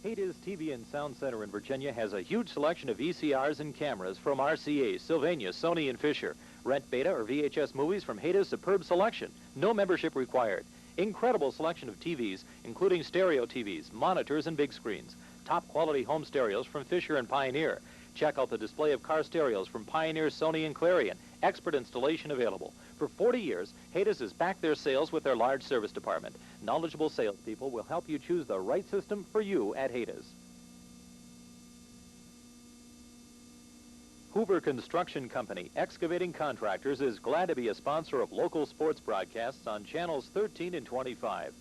Speaker 4: Hades TV and Sound Center in Virginia has a huge selection of VCRs and cameras from RCA, Sylvania, Sony, and Fisher. Rent beta or VHS movies from Hades' superb selection. No membership required. Incredible selection of TVs, including stereo TVs, monitors, and big screens. Top quality home stereos from Fisher and Pioneer. Check out the display of car stereos from Pioneer, Sony, and Clarion. Expert installation available. For 40 years, Hayes has backed their sales with their large service department. Knowledgeable salespeople will help you choose the right system for you at Hayes. Hoover Construction Company, excavating contractors, is glad to be a sponsor of local sports broadcasts on channels 13 and 25.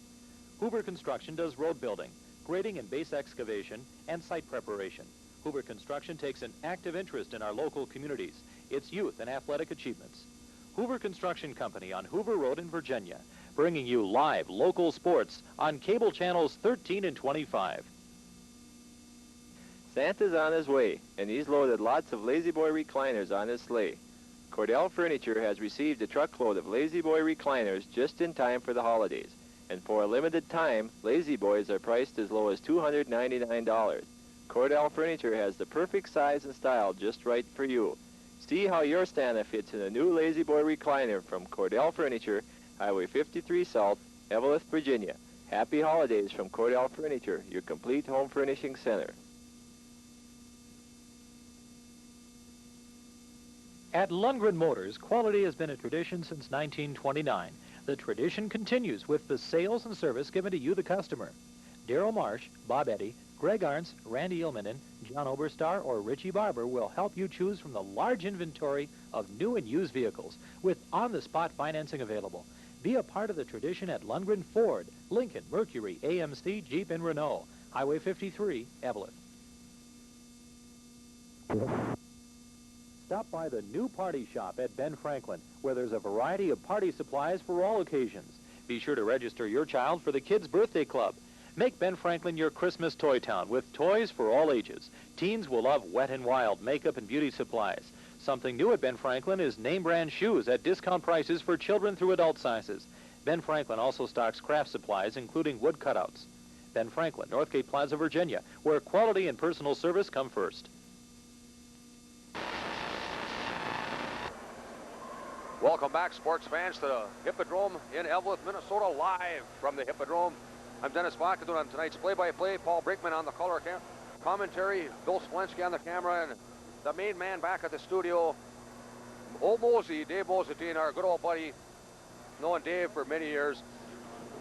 Speaker 4: Hoover Construction does road building, grading and base excavation, and site preparation. Hoover Construction takes an active interest in our local communities, its youth and athletic achievements. Hoover Construction Company on Hoover Road in Virginia, bringing you live local sports on cable channels 13 and 25.
Speaker 3: Santa's on his way, and he's loaded lots of Lazy Boy recliners on his sleigh. Cordell Furniture has received a truckload of Lazy Boy recliners just in time for the holidays. And for a limited time, Lazy Boys are priced as low as $299. Cordell Furniture has the perfect size and style just right for you. See how your Santa fits in a new Lazy Boy recliner from Cordell Furniture, Highway 53 South, Eveleth, Virginia. Happy holidays from Cordell Furniture, your complete home furnishing center.
Speaker 4: At Lundgren Motors, quality has been a tradition since 1929. The tradition continues with the sales and service given to you, the customer. Darrell Marsh, Bob Eddy, Greg Arntz, Randy Ilmanen, John Oberstar, or Richie Barber will help you choose from the large inventory of new and used vehicles with on-the-spot financing available. Be a part of the tradition at Lundgren Ford, Lincoln, Mercury, AMC, Jeep, and Renault. Highway 53, Eveleth. Stop by the new party shop at Ben Franklin, where there's a variety of party supplies for all occasions. Be sure to register your child for the Kids Birthday Club. Make Ben Franklin your Christmas toy town with toys for all ages. Teens will love Wet n Wild makeup and beauty supplies. Something new at Ben Franklin is name brand shoes at discount prices for children through adult sizes. Ben Franklin also stocks craft supplies, including wood cutouts. Ben Franklin, Northgate Plaza, Virginia, where quality and personal service come first.
Speaker 2: Welcome back, sports fans, to the Hippodrome in Eveleth, Minnesota, live from the Hippodrome. I'm Dennis Bachadon on tonight's play-by-play. Paul Brinkman on the color commentary. Bill Splensky on the camera, and the main man back at the studio, old Mosey, Dave Mosetine, our good old buddy, known Dave for many years,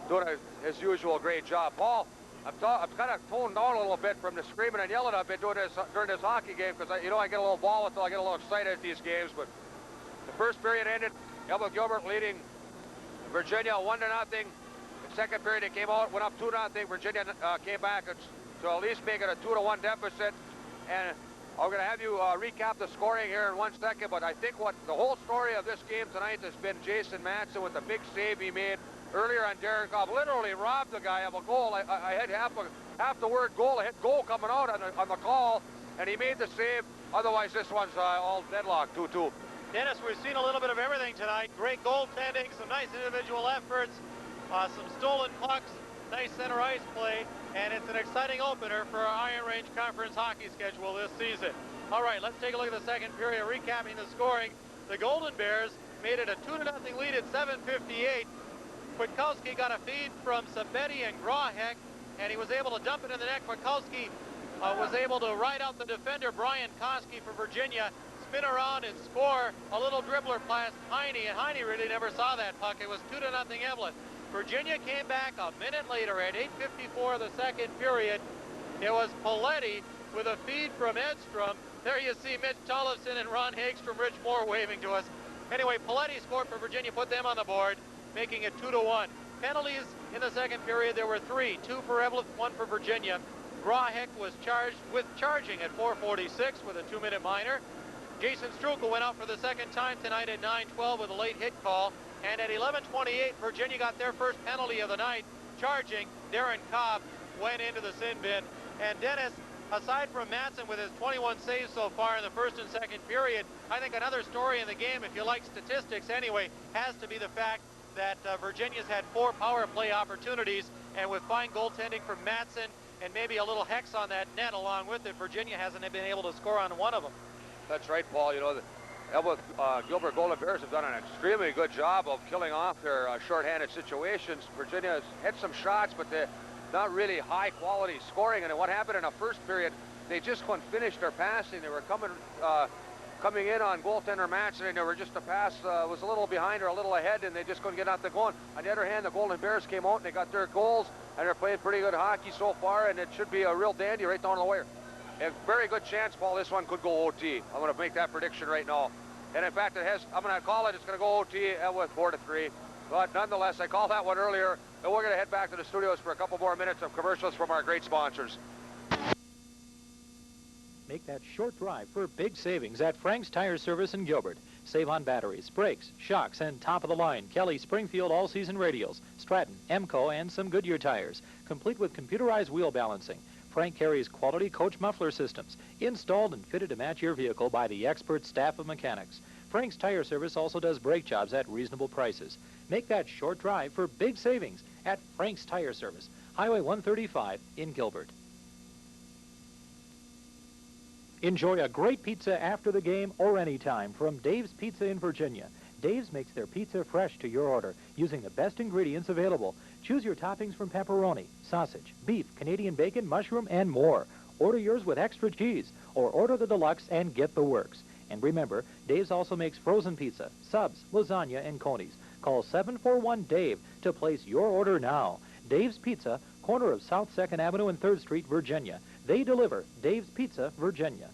Speaker 2: doing his usual great job. Paul, I've kind of toned down a little bit from the screaming and yelling I've been doing during this hockey game, because I get a little volatile, I get a little excited at these games, but the first period ended, Elba Gilbert leading Virginia 1-0. The second period, it came out, went up 2-0. Virginia came back to at least make it a 2-1 deficit. And I'm going to have you recap the scoring here in 1 second. But I think what the whole story of this game tonight has been Jason Matson with the big save he made earlier on Darren Cobb. Literally robbed the guy of a goal. I had half the word goal. I hit goal coming out on the call, and he made the save. Otherwise, this one's all deadlocked, 2-2.
Speaker 1: Dennis, we've seen a little bit of everything tonight. Great goaltending, some nice individual efforts, some stolen pucks, nice center ice play, and it's an exciting opener for our Iron Range Conference hockey schedule this season. All right, let's take a look at the second period, recapping the scoring. The Golden Bears made it a 2-0 lead at 7:58. Kwiatkowski got a feed from Sabetti and Grahek, and he was able to dump it in the net. Kwiatkowski was able to ride out the defender, Brian Koski, for Virginia, spin around and score a little dribbler past Heine, and Heine really never saw that puck. It was 2-0 Eveleth. Virginia came back a minute later at 8:54 of the second period. It was Paletti with a feed from Edstrom. There you see Mitch Tollefson and Ron Hagstrom, Rich Moore waving to us. Anyway, Paletti scored for Virginia, put them on the board, making it 2-1. Penalties in the second period, there were 3, 2 for Eveleth, 1 for Virginia. Grahek was charged with charging at 4:46 with a 2-minute minor. Jason Strukel went out for the second time tonight at 9:12 with a late hit call. And at 11:28, Virginia got their first penalty of the night, charging. Darren Cobb went into the sin bin. And Dennis, aside from Matson with his 21 saves so far in the first and second period, I think another story in the game, if you like statistics anyway, has to be the fact that Virginia's had 4 power play opportunities, and with fine goaltending from Matson and maybe a little hex on that net along with it, Virginia hasn't been able to score on one of them.
Speaker 2: That's right, Paul. You know, Eveleth Gilbert Golden Bears have done an extremely good job of killing off their shorthanded situations. Virginia has hit some shots, but they're not really high quality scoring. And what happened in the first period, they just couldn't finish their passing. They were coming in on goaltender Matson, and they were just, the pass was a little behind or a little ahead, and they just couldn't get out the going. On the other hand, the Golden Bears came out and they got their goals, and they're playing pretty good hockey so far, and it should be a real dandy right down the wire. A very good chance, Paul, this one could go OT. I'm going to make that prediction right now. And in fact, I'm going to call it, it's going to go OT with 4-3. But nonetheless, I called that one earlier, and we're going to head back to the studios for a couple more minutes of commercials from our great sponsors.
Speaker 4: Make that short drive for big savings at Frank's Tire Service in Gilbert. Save on batteries, brakes, shocks, and top-of-the-line Kelly Springfield all-season radials, Stratton, Emco, and some Goodyear tires, complete with computerized wheel balancing. Frank carries quality coach muffler systems, installed and fitted to match your vehicle by the expert staff of mechanics. Frank's Tire Service also does brake jobs at reasonable prices. Make that short drive for big savings at Frank's Tire Service, Highway 135 in Gilbert. Enjoy a great pizza after the game or anytime from Dave's Pizza in Virginia. Dave's makes their pizza fresh to your order using the best ingredients available. Choose your toppings from pepperoni, sausage, beef, Canadian bacon, mushroom, and more. Order yours with extra cheese or order the deluxe and get the works. And remember, Dave's also makes frozen pizza, subs, lasagna, and conies. Call 741-DAVE to place your order now. Dave's Pizza, corner of South 2nd Avenue and 3rd Street, Virginia. They deliver Dave's Pizza, Virginia.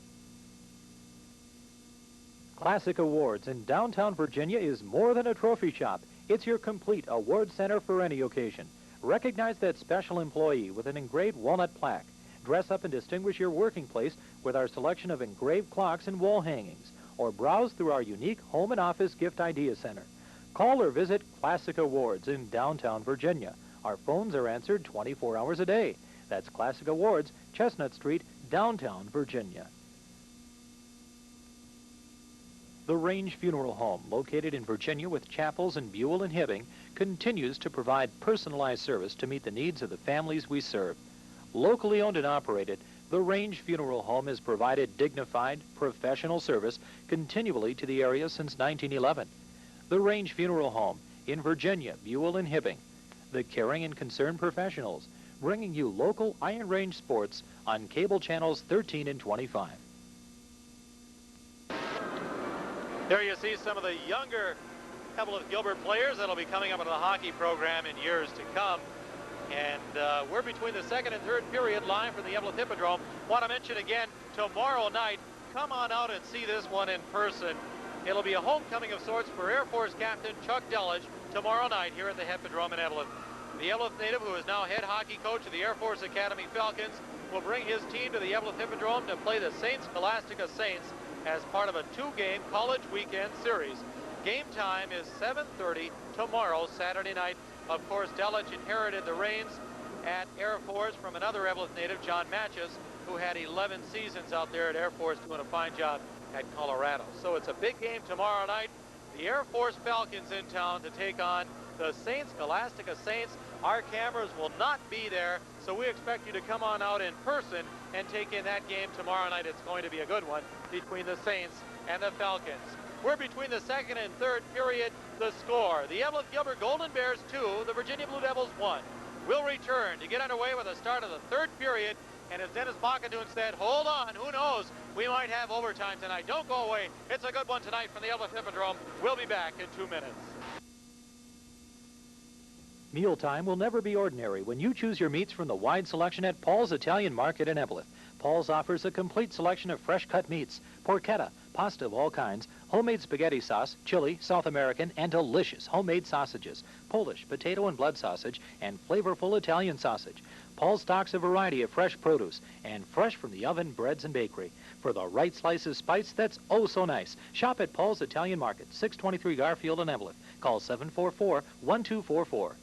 Speaker 4: Classic Awards in downtown Virginia is more than a trophy shop. It's your complete award center for any occasion. Recognize that special employee with an engraved walnut plaque. Dress up and distinguish your working place with our selection of engraved clocks and wall hangings, or browse through our unique home and office gift idea center. Call or visit Classic Awards in downtown Virginia. Our phones are answered 24 hours a day. That's Classic Awards, Chestnut Street, downtown Virginia. The Range Funeral Home, located in Virginia with chapels in Buell and Hibbing, continues to provide personalized service to meet the needs of the families we serve. Locally owned and operated, the Range Funeral Home has provided dignified, professional service continually to the area since 1911. The Range Funeral Home in Virginia, Buell and Hibbing. The caring and concerned professionals, bringing you local Iron Range sports on cable channels 13 and 25.
Speaker 1: There you see some of the younger Eveleth Gilbert players that'll be coming up into the hockey program in years to come. And we're between the second and third period live from the Eveleth Hippodrome. Want to mention again, tomorrow night, come on out and see this one in person. It'll be a homecoming of sorts for Air Force Captain Chuck Delage tomorrow night here at the Hippodrome in Eveleth. The Eveleth native, who is now head hockey coach of the Air Force Academy Falcons, will bring his team to the Eveleth Hippodrome to play the St. Scholastica Saints as part of a two-game college weekend series. Game time is 7:30 tomorrow, Saturday night. Of course, Delage inherited the reins at Air Force from another Eveleth native, John Matches, who had 11 seasons out there at Air Force doing a fine job at Colorado. So it's a big game tomorrow night. The Air Force Falcons in town to take on the St. Scholastica Saints. Our cameras will not be there, so we expect you to come on out in person and take in that game tomorrow night. It's going to be a good one between the Saints and the Falcons. We're between the second and third period. The score, the Eveleth Gilbert Golden Bears 2, the Virginia Blue Devils 1. We'll return to get underway with the start of the third period. And as Dennis Bakadun said, hold on, who knows? We might have overtime tonight. Don't go away. It's a good one tonight from the Eveleth Hippodrome. We'll be back in 2 minutes.
Speaker 4: Mealtime will never be ordinary when you choose your meats from the wide selection at Paul's Italian Market in Eveleth. Paul's offers a complete selection of fresh-cut meats, porchetta, pasta of all kinds, homemade spaghetti sauce, chili, South American, and delicious homemade sausages, Polish, potato and blood sausage, and flavorful Italian sausage. Paul stocks a variety of fresh produce and fresh from the oven breads and bakery. For the right slice of spice that's oh so nice, shop at Paul's Italian Market, 623 Garfield in Eveleth. Call 744-1244.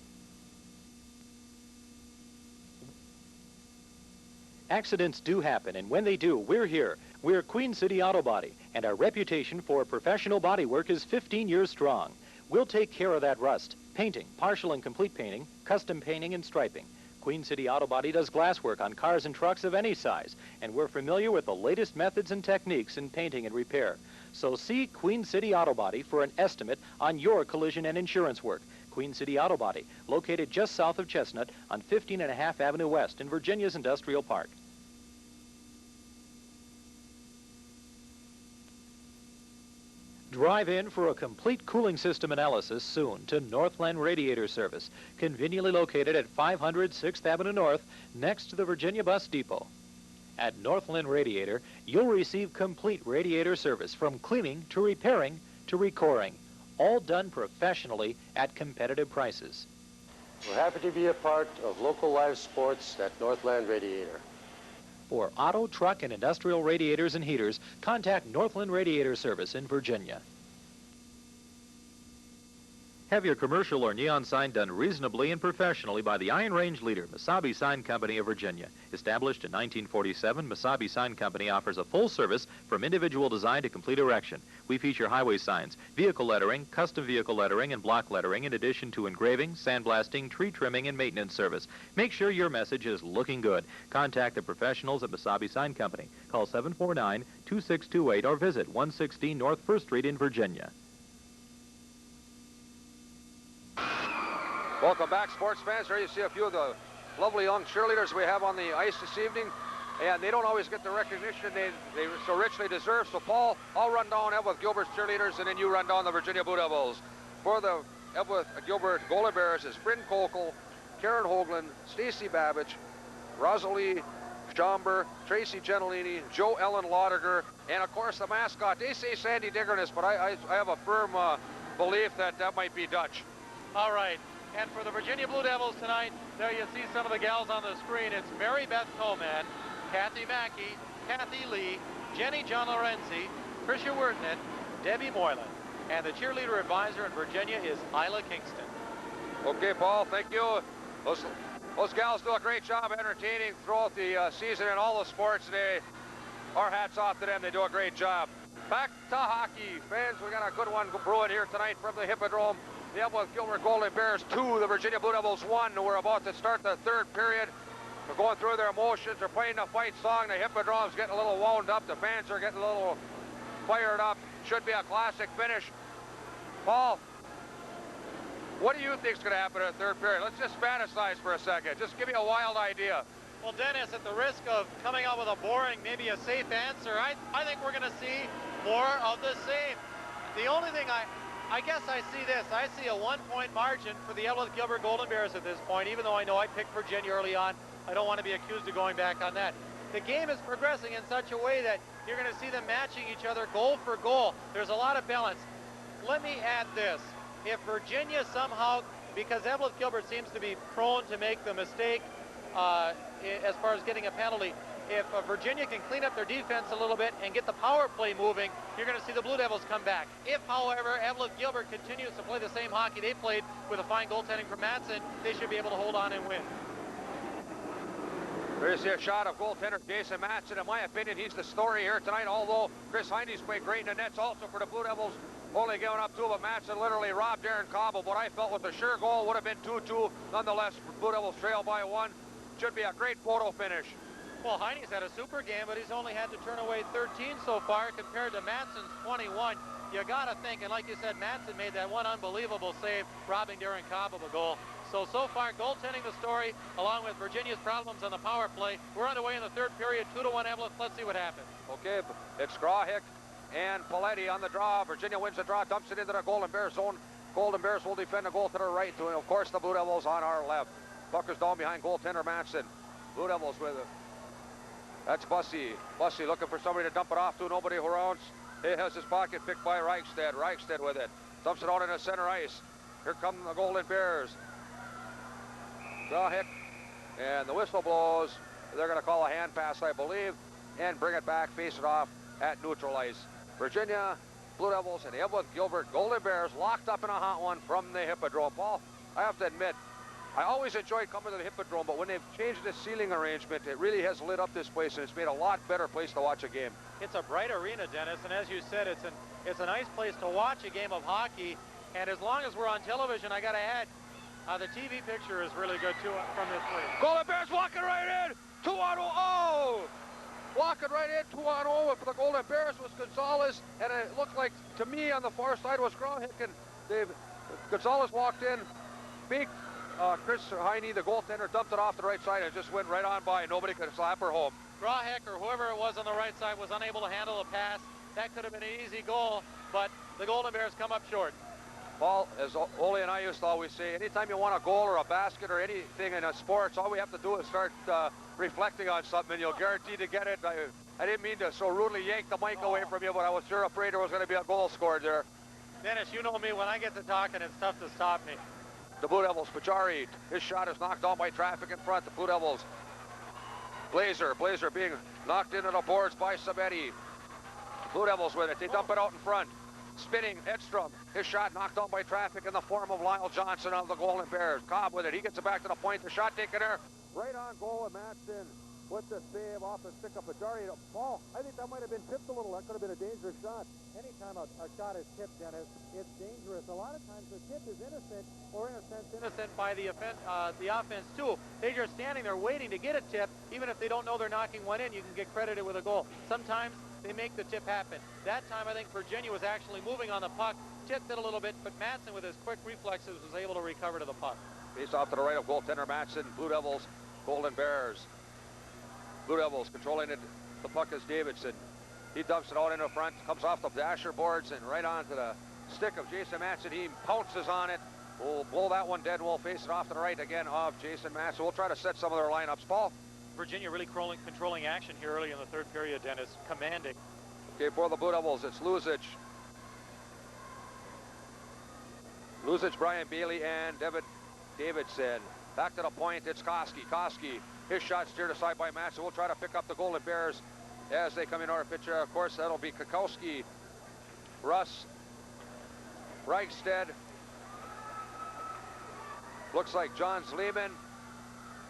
Speaker 4: Accidents do happen, and when they do, we're here. We're Queen City Auto Body, and our reputation for professional body work is 15 years strong. We'll take care of that rust. Painting, partial and complete painting, custom painting and striping. Queen City Auto Body does glass work on cars and trucks of any size, and we're familiar with the latest methods and techniques in painting and repair. So see Queen City Auto Body for an estimate on your collision and insurance work. Queen City Auto Body, located just south of Chestnut on 15.5 Avenue West in Virginia's Industrial Park. Drive in for a complete cooling system analysis soon to Northland Radiator Service, conveniently located at 500 6th Avenue North, next to the Virginia Bus Depot. At Northland Radiator, you'll receive complete radiator service from cleaning to repairing to recoring, all done professionally at competitive prices.
Speaker 5: We're happy to be a part of local live sports at Northland Radiator.
Speaker 4: For auto, truck, and industrial radiators and heaters, contact Northland Radiator Service in Virginia. Have your commercial or neon sign done reasonably and professionally by the Iron Range leader, Mesabi Sign Company of Virginia. Established in 1947, Mesabi Sign Company offers a full service from individual design to complete erection. We feature highway signs, vehicle lettering, custom vehicle lettering, and block lettering, in addition to engraving, sandblasting, tree trimming, and maintenance service. Make sure your message is looking good. Contact the professionals at Mesabi Sign Company. Call 749-2628 or visit 116 North 1st Street in Virginia.
Speaker 2: Welcome back, sports fans. Here you see a few of the lovely young cheerleaders we have on the ice this evening. And they don't always get the recognition they so richly deserve. So, Paul, I'll run down Eveleth Gilbert's cheerleaders, and then you run down the Virginia Blue Devils. For the Eveleth Gilbert Golden Bears is Bryn Kokel, Karen Hoagland, Stacy Babbage, Rosalie Schomber, Tracy Gentilini, Joe Ellen Laudiger, and, of course, the mascot. They say Sandy Diggerness, but I have a firm belief that that might be Dutch.
Speaker 1: All right. And for the Virginia Blue Devils tonight, there you see some of the gals on the screen. It's Mary Beth Coleman, Kathy Mackey, Kathy Lee, Jenny John Lorenzi, Tricia Wertnett, Debbie Moylan. And the cheerleader advisor in Virginia is Isla Kingston.
Speaker 2: Okay, Paul, thank you. Those gals do a great job entertaining throughout the season in all the sports. Our hats off to them. They do a great job. Back to hockey. Fans, we got a good one brewing here tonight from the Hippodrome. The Eveleth Gilbert Golden Bears 2, the Virginia Blue Devils 1. We're about to start the third period. They're going through their emotions. They're playing the fight song. The Hippodrome's getting a little wound up. The fans are getting a little fired up. Should be a classic finish. Paul, what do you think is going to happen in the third period? Let's just fantasize for a second. Just give me a wild idea.
Speaker 1: Well, Dennis, at the risk of coming out with a boring, maybe a safe answer, I think we're going to see more of the same. The only thing I guess I see this. I see a 1-point margin for the Eveleth Gilbert Golden Bears at this point, even though I know I picked Virginia early on. I don't want to be accused of going back on that. The game is progressing in such a way that you're going to see them matching each other goal for goal. There's a lot of balance. Let me add this. If Virginia somehow, because Eveleth Gilbert seems to be prone to make the mistake as far as getting a penalty, if Virginia can clean up their defense a little bit and get the power play moving, you're going to see the Blue Devils come back. If, however, Eveleth Gilbert continues to play the same hockey they played with a fine goaltending from Madsen, they should be able to hold on and win.
Speaker 2: There's a shot of goaltender Jason Madsen. In my opinion, he's the story here tonight, although Chris Heine's played great in the nets also for the Blue Devils, only giving up 2, but Madsen literally robbed Darren Cobb of what I felt was a sure goal. Would have been 2-2. Nonetheless, Blue Devils trail by 1. Should be a great photo finish.
Speaker 1: Well, Heine's had a super game, but he's only had to turn away 13 so far compared to Madsen's 21. You got to think, and like you said, Madsen made that one unbelievable save, robbing Darren Cobb of a goal. So far, goaltending the story, along with Virginia's problems on the power play. We're underway in the third period, 2-1 Eveleth. Let's see what happens.
Speaker 2: Okay, it's Grahick and Paletti on the draw. Virginia wins the draw, dumps it into the Golden Bears zone. Golden Bears will defend the goal to their right, and of course the Blue Devils on our left. Puck is down behind goaltender Madsen. Blue Devils with it. That's Bussy. Bussy looking for somebody to dump it off to. Nobody around. He has his pocket picked by Reichstad. Reichstad with it. Dumps it out into center ice. Here come the Golden Bears. Grahick. And the whistle blows. They're going to call a hand pass, I believe, and bring it back, face it off at neutral ice. Virginia Blue Devils and the Eveleth Gilbert Golden Bears locked up in a hot one from the Hippodrome. Paul, I have to admit, I always enjoyed coming to the Hippodrome, but when they've changed the seating arrangement, it really has lit up this place, and it's made a lot better place to watch a game.
Speaker 1: It's a bright arena, Dennis, and as you said, it's a nice place to watch a game of hockey. And as long as we're on television, I got to add, the TV picture is really good too from this place.
Speaker 2: Golden Bears walking right in. 2-on-0. Oh! Walking right in, 2-on-0 for the Golden Bears was Gonzalez, and it looked like, to me, on the far side was Grawhick, and Gonzalez walked in, beat Chris Heine, the goaltender, dumped it off the right side and just went right on by. Nobody could slap her home.
Speaker 1: Grawhick, or whoever it was on the right side, was unable to handle a pass. That could have been an easy goal, but the Golden Bears come up short.
Speaker 2: Paul, as Ole and I used to always say, anytime you want a goal or a basket or anything in sports, all we have to do is start reflecting on something, and you'll guarantee to get it. I didn't mean to so rudely yank the mic away from you, but I was sure afraid there was going to be a goal scored there.
Speaker 1: Dennis, you know me, when I get to talking, it's tough to stop me.
Speaker 2: The Blue Devils, Pajari, his shot is knocked down by traffic in front. The Blue Devils, Blazer being knocked into the boards by Sabetti. Blue Devils with it, they dump it out in front. Spinning, Edstrom, his shot knocked down by traffic in the form of Lyle Johnson of the Golden Bears. Cobb with it, he gets it back to the point, the shot taken there. Right on goal, and Matson with the save off the stick of Pajari. Paul, I think that might have been tipped a little. That could have been a dangerous shot.
Speaker 1: Anytime a shot is tipped, Dennis, it's dangerous. A lot of times the tip is innocent, or in a sense innocent by the offense too. They're just standing there waiting to get a tip. Even if they don't know they're knocking one in, you can get credited with a goal. Sometimes they make the tip happen. That time I think Virginia was actually moving on the puck, tipped it a little bit, but Matson with his quick reflexes was able to recover to the puck.
Speaker 2: Face off to the right of goaltender Matson. Blue Devils, Golden Bears. Blue Devils controlling it. The puck is Davidson. He dumps it out into front, comes off the dasher boards and right onto the stick of Jason Matson. He pounces on it. We'll blow that one dead and we'll face it off to the right again of Jason Matson. We'll try to set some of their lineups. Paul?
Speaker 1: Virginia really controlling action here early in the third period, Dennis. Commanding.
Speaker 2: Okay, for the Blue Devils, it's Luzic. Luzic, Brian Bailey, and Davidson. Back to the point, it's Koski. Koski, his shot steered aside by Matson. We'll try to pick up the Golden Bears as they come in our pitcher. Of course, that'll be Kakowski, Russ, Reichstead. Looks like John Zleeman.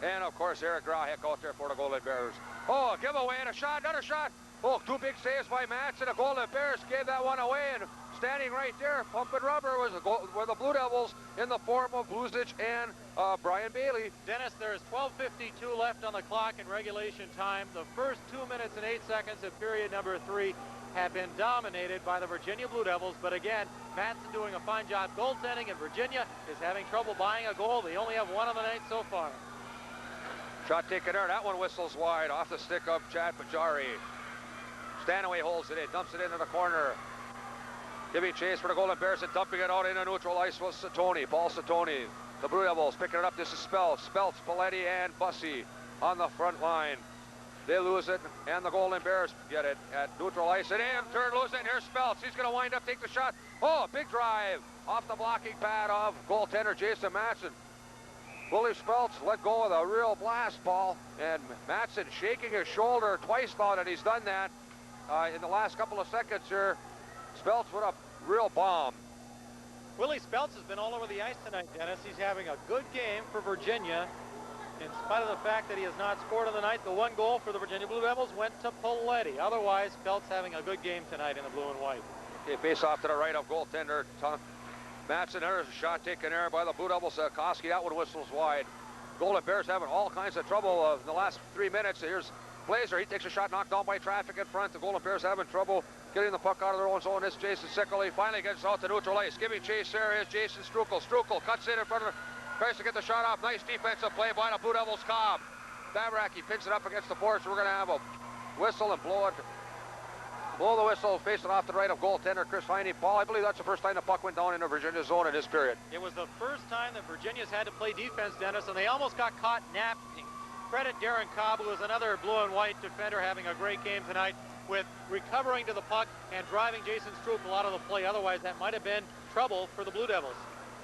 Speaker 2: And, of course, Eric Grawhick out there for the Golden Bears. Oh, a giveaway and a shot, another shot. Oh, two big saves by Matson. The Golden Bears gave that one away, and standing right there, pumping rubber, were the Blue Devils in the form of Luzic and Brian Bailey.
Speaker 1: Dennis, there's 12:52 left on the clock in regulation time. The first 2 minutes and 8 seconds of period number 3 have been dominated by the Virginia Blue Devils, but again, Matson doing a fine job goaltending, and Virginia is having trouble buying a goal. They only have one on the night so far.
Speaker 2: Shot taken there. That one whistles wide off the stick of Chad Pajari. Stanaway holds it in, dumps it into the corner. Giving chase for the Golden Bears and dumping it out into neutral ice was Satoni, Paul Satoni. The Blue Devils picking it up. This is Speltz, Paletti, and Bussy on the front line. They lose it, and the Golden Bears get it at neutral ice. And in turn, lose it, and here's Speltz. He's going to wind up, take the shot. Oh, big drive off the blocking pad of goaltender Jason Matson. Willie Speltz let go of a real blast, Paul, and Matson shaking his shoulder twice now that he's done that. In the last couple of seconds here, Speltz with a real bomb.
Speaker 1: Willie Speltz has been all over the ice tonight, Dennis. He's having a good game for Virginia. In spite of the fact that he has not scored on the night, the one goal for the Virginia Blue Devils went to Paletti. Otherwise, Speltz having a good game tonight in the blue and white.
Speaker 2: Okay, face off to the right of goaltender Matson. There's a shot taken there by the Blue Devils. Koski, that one whistles wide. Golden Bears having all kinds of trouble in the last 3 minutes. Here's Blazer. He takes a shot knocked down by traffic in front. The Golden Bears having trouble getting the puck out of their own zone. This Jason Sickle. He finally gets out to neutral ice. Giving chase there is Jason Strukel. Strukel cuts in front of tries to get the shot off. Nice defensive play by the Blue Devils. Cobb. Bavaraki, he pins it up against the boards. So we're going to have a whistle and blow it. Blow the whistle, face it off to the right of goaltender Chris Heine. Paul, I believe that's the first time the puck went down into Virginia's zone in this period.
Speaker 1: It was the first time that Virginia's had to play defense, Dennis, and they almost got caught napping. Credit Darren Cobb, who is another blue and white defender, having a great game tonight with recovering to the puck and driving Jason Strukel out of the play. Otherwise, that might have been trouble for the Blue Devils.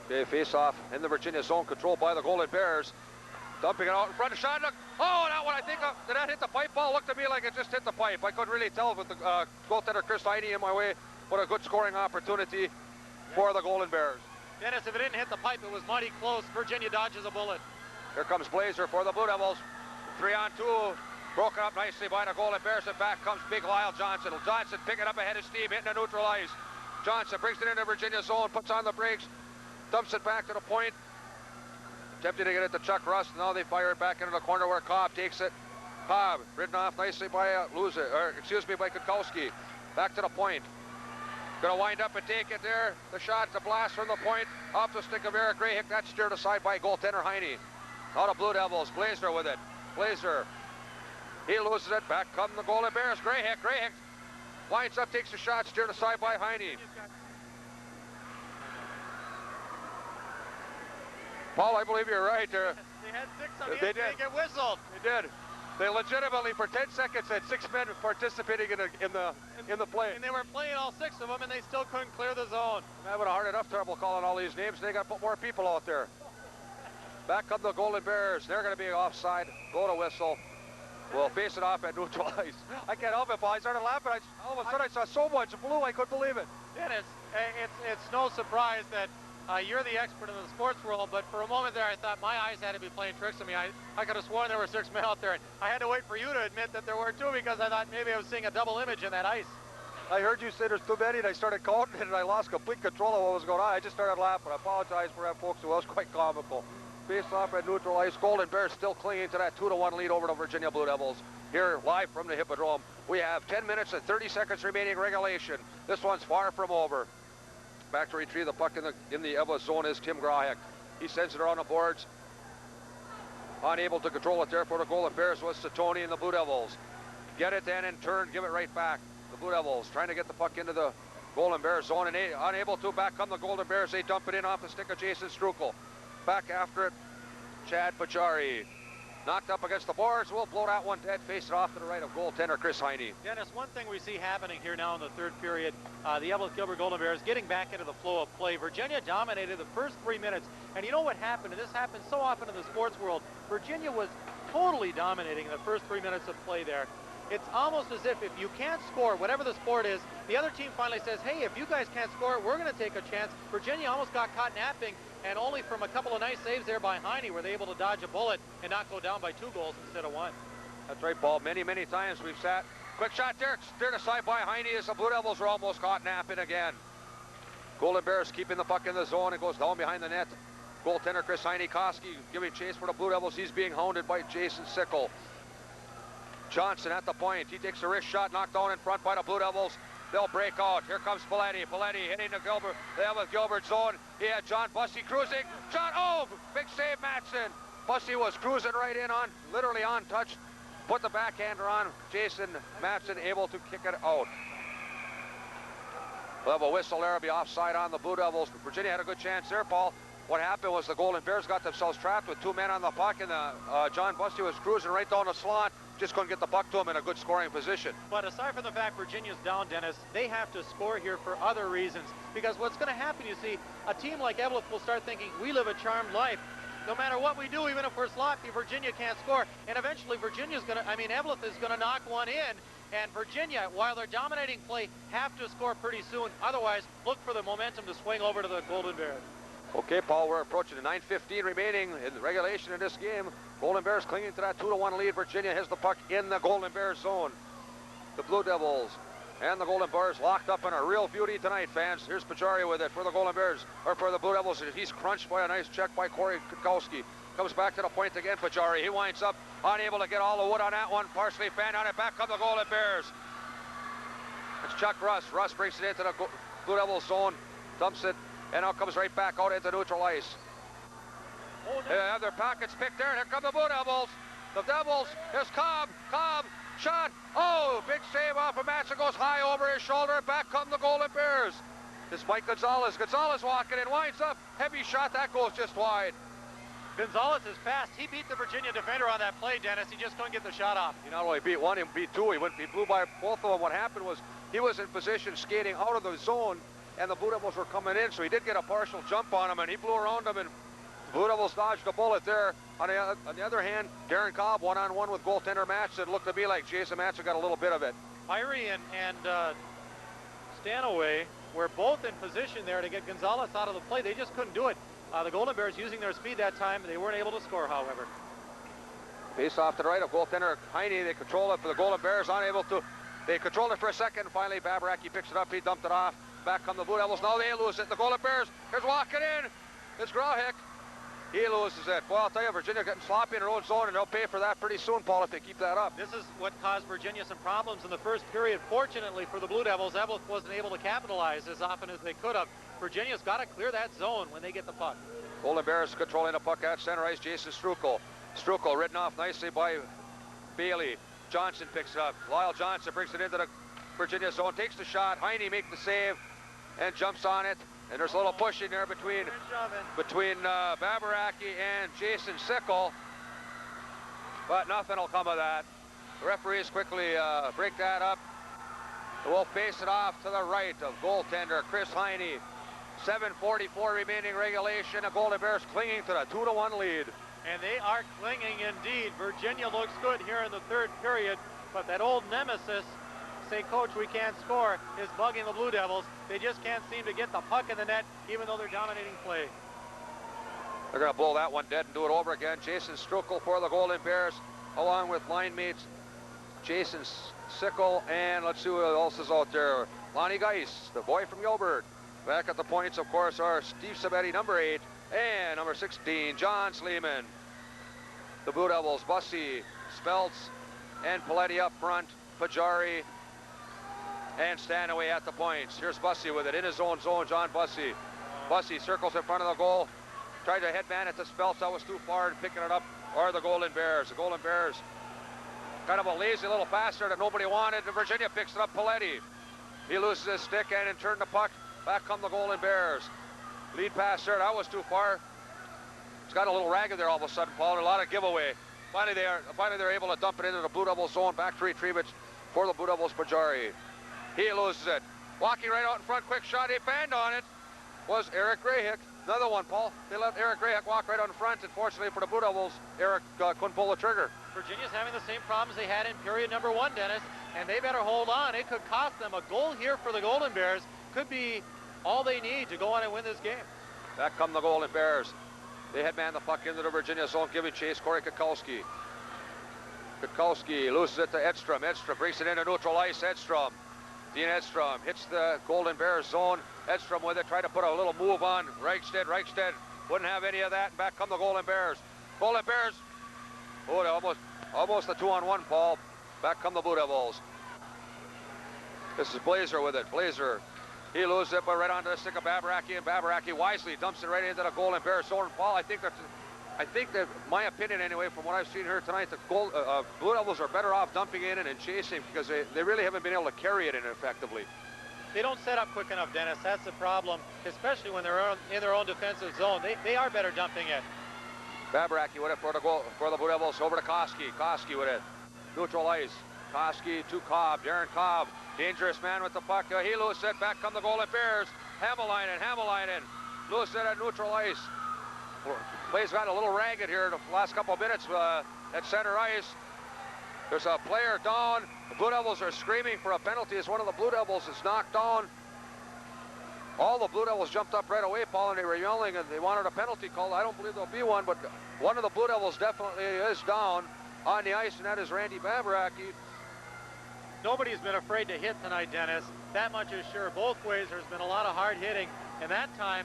Speaker 2: Okay, face off in the Virginia zone, controlled by the Golden Bears. Dumping it out in front of shot. Look, oh, that one, I think, did that hit the pipe? Ball looked to me like it just hit the pipe. I couldn't really tell with the goaltender Chris Heine in my way. What a good scoring opportunity for the Golden Bears.
Speaker 1: Dennis, if it didn't hit the pipe, it was mighty close. Virginia dodges a bullet.
Speaker 2: Here comes Blazer for the Blue Devils. 3-on-2, broken up nicely by the Golden Bears, and back comes big Lyle Johnson. Johnson picking up ahead of steam, hitting the neutral ice. Johnson brings it into Virginia zone, puts on the brakes, dumps it back to the point. Attempting to get it to Chuck Rust. Now they fire it back into the corner where Cobb takes it. Cobb, ridden off nicely by by Kukowski. Back to the point. Gonna wind up and take it there. The shot, the blast from the point, off the stick of Eric Grayhick. That's steered aside by goaltender Heine. Now the Blue Devils, Blazer with it. Blazer, he loses it. Back come the Golden Bears. Grayhick winds up, takes a shot, steered aside by Heine. Paul, I believe you're right there.
Speaker 1: They had 6 on the ice, they get whistled.
Speaker 2: They did. They legitimately, for 10 seconds, had 6 men participating in the play.
Speaker 1: And they were playing all 6 of them, and they still couldn't clear the zone.
Speaker 2: I'm having a hard enough trouble calling all these names. They got to put more people out there. Back come the Golden Bears. They're going to be offside. Blow the whistle. We'll face it off at neutral ice. I can't help it, Paul. I started laughing. All of a sudden, I saw so much blue, I couldn't believe it.
Speaker 1: Dennis, it's no surprise that you're the expert in the sports world, but for a moment there, I thought my eyes had to be playing tricks on me. I could have sworn there were 6 men out there, and I had to wait for you to admit that there were 2 because I thought maybe I was seeing a double image in that ice.
Speaker 2: I heard you say there's too many, and I started counting it, and I lost complete control of what was going on. I just started laughing. I apologize for that, folks. It was quite comical. Face off at neutral ice. Golden Bears still clinging to that 2-1 lead over the Virginia Blue Devils. Here, live from the Hippodrome. We have 10 minutes and 30 seconds remaining regulation. This one's far from over. Back to retrieve the puck in the Eveleth zone is Tim Grahek. He sends it around the boards. Unable to control it there for the Golden Bears was Satoni and the Blue Devils. Get it then in turn, give it right back. The Blue Devils trying to get the puck into the Golden Bears zone and unable to. Back come the Golden Bears. They dump it in off the stick of Jason Strukel. Back after it, Chad Pachari. Knocked up against the boards. We'll blow that one dead. Face it off to the right of goaltender Chris Heine.
Speaker 1: Dennis, one thing we see happening here now in the 3rd period, the Eveleth Gilbert Golden Bears getting back into the flow of play. Virginia dominated the first 3 minutes, and you know what happened? And this happens so often in the sports world. Virginia was totally dominating in the first 3 minutes of play there. It's almost as if you can't score, whatever the sport is, the other team finally says, hey, if you guys can't score, we're going to take a chance. Virginia almost got caught napping, and only from a couple of nice saves there by Heine were they able to dodge a bullet and not go down by 2 goals instead of 1.
Speaker 2: That's right, Paul. Many, many times we've sat. Quick shot there, steered aside by Heine as the Blue Devils were almost caught napping again. Golden Bears keeping the puck in the zone. It goes down behind the net. Goaltender Chris Heine Koski giving chase for the Blue Devils. He's being hounded by Jason Sickle. Johnson at the point. He takes a wrist shot, knocked down in front by the Blue Devils. They'll break out. Here comes Paletti. Paletti hitting the Gilbert. They have a Gilbert zone. He had John Bussey cruising. Big save, Matson. Bussey was cruising right in on, literally untouched. Put the backhander on. Jason Matson able to kick it out. We'll have a whistle there. It'll be offside on the Blue Devils. Virginia had a good chance there, Paul. What happened was the Golden Bears got themselves trapped with 2 men on the puck, and John Bussey was cruising right down the slot. Just couldn't get the puck to him in a good scoring position.
Speaker 1: But aside from the fact Virginia's down, Dennis, they have to score here for other reasons. Because what's going to happen, you see, a team like Eveleth will start thinking, we live a charmed life. No matter what we do, even if we're sloppy, Virginia can't score. And eventually Eveleth is going to knock one in. And Virginia, while they're dominating play, have to score pretty soon. Otherwise, look for the momentum to swing over to the Golden Bears.
Speaker 2: Okay, Paul, we're approaching the 9:15 remaining in the regulation in this game. Golden Bears clinging to that 2-1 lead. Virginia has the puck in the Golden Bears zone. The Blue Devils and the Golden Bears locked up in a real beauty tonight, fans. Here's Pajari with it for the Golden Bears, or for the Blue Devils. He's crunched by a nice check by Corey Kukowski. Comes back to the point again, Pajari. He winds up, unable to get all the wood on that one. Partially fanned on it. Back come the Golden Bears. It's Chuck Russ. Russ brings it into the Blue Devils zone, dumps it, and now comes right back out into neutral ice. They have their pockets picked there, and here come the Blue Devils. The Devils, here's Cobb, shot. Oh, big save off of Matson, goes high over his shoulder. Back come the Golden Bears. It's Mike Gonzalez. Gonzalez walking in, winds up. Heavy shot, that goes just wide.
Speaker 1: Gonzalez is fast. He beat the Virginia defender on that play, Dennis. He just couldn't get the shot off.
Speaker 2: He not only beat one, he beat 2. He blew by both of them. What happened was he was in position skating out of the zone, and the Blue Devils were coming in, so he did get a partial jump on him, and he blew around him, and the Blue Devils dodged a bullet there. On the other hand, Darren Cobb one-on-one with goaltender Matson. Looked to be like Jason Matson got a little bit of it.
Speaker 1: Irie and Stanaway were both in position there to get Gonzalez out of the play. They just couldn't do it. The Golden Bears using their speed that time. They weren't able to score, however.
Speaker 2: Face off to the right of goaltender Heine. They control it for the Golden Bears, unable to. They controlled it for a second. Finally, Babaraki picks it up. He dumped it off. Back come the Blue Devils. Now they lose it. The Golden Bears. Here's walking in. It's Grauhick. He loses it. Well, I'll tell you, Virginia getting sloppy in their own zone, and they'll pay for that pretty soon, Paul, if they keep that up.
Speaker 1: This is what caused Virginia some problems in the first period. Fortunately for the Blue Devils, Eveleth wasn't able to capitalize as often as they could have. Virginia's got to clear that zone when they get the puck.
Speaker 2: Golden Bears controlling the puck at center ice. Jason Strukel. Strukel ridden off nicely by Bailey. Johnson picks it up. Lyle Johnson brings it into the Virginia zone, takes the shot. Heine makes the save and jumps on it. And there's a little push in there between Babaraki and Jason Sickle. But nothing will come of that. The referees quickly break that up. We'll face it off to the right of goaltender Chris Heine. 7:44 remaining regulation. The Golden Bears clinging to the 2-1 lead.
Speaker 1: And they are clinging indeed. Virginia looks good here in the third period, but that old nemesis, say, coach, we can't score, is bugging the Blue Devils. They just can't seem to get the puck in the net, even though they're dominating play.
Speaker 2: They're going to blow that one dead and do it over again. Jason Strukel for the Golden Bears, along with line mates Jason Sickle, and let's see who else is out there. Lonnie Geis, the boy from Gilbert. Back at the points, of course, are Steve Sabetti, number 8, and number 16, John Sleeman. The Blue Devils, Bussy, Speltz, and Paletti up front, Pajari, and Stanaway at the points. Here's Bussy with it in his own zone, John Bussy. Bussy circles in front of the goal, tried to headman it to Speltz, that was too far, and picking it up are the Golden Bears. The Golden Bears, kind of a lazy little passer that nobody wanted, and Virginia picks it up, Paletti. He loses his stick and in turn the puck. Back come the Golden Bears. Lead pass there, that was too far. It's got a little ragged there all of a sudden, Paul, and a lot of giveaway. Finally they're able to dump it into the Blue Devils zone. Back to retrieve it for the Blue Devils, Pajari. He loses it. Walking right out in front, quick shot, he banged on it. Was Eric Grayhick. Another one, Paul. They let Eric Grayhick walk right out in front. Unfortunately for the Blue Devils, Eric couldn't pull the trigger.
Speaker 1: Virginia's having the same problems they had in period number 1, Dennis, and they better hold on. It could cost them. A goal here for the Golden Bears could be all they need to go on and win this game.
Speaker 2: Back come the Golden Bears. They headman the puck into the Virginia zone, giving chase, Corey Kukowski. Kukowski loses it to Edstrom. Edstrom brings it into neutral ice. Edstrom. Dean Edstrom hits the Golden Bears zone. Edstrom with it, tried to put a little move on Reichstead. Reichstead wouldn't have any of that, and back come the Golden Bears. Golden Bears, oh, almost a 2-on-1, Paul. Back come the Blue Devils. This is Blazer with it. Blazer, he loses it, but right onto the stick of Babaraki, and Babaraki wisely dumps it right into the Golden Bears zone. Paul, I think that, my opinion anyway, from what I've seen here tonight, the Blue Devils are better off dumping in and chasing because they really haven't been able to carry it in effectively.
Speaker 1: They don't set up quick enough, Dennis. That's the problem, especially when they're in their own defensive zone. They are better dumping it.
Speaker 2: Babaraki with it for the Blue Devils. Over to Koski. Koski with it. Neutral ice. Koski to Cobb. Darren Cobb. Dangerous man with the puck. He loses it. Back come the Golden Bears. Hamalainen. Loses it at neutral ice. Play's got a little ragged here the last couple of minutes at center ice. There's a player down. The Blue Devils are screaming for a penalty as one of the Blue Devils is knocked down. All the Blue Devils jumped up right away, Paul, and they were yelling and they wanted a penalty called. I don't believe there'll be one, but one of the Blue Devils definitely is down on the ice, and that is Randy Babaraki.
Speaker 1: Nobody's been afraid to hit tonight, Dennis. That much is sure. Both ways, there's been a lot of hard hitting, and that time,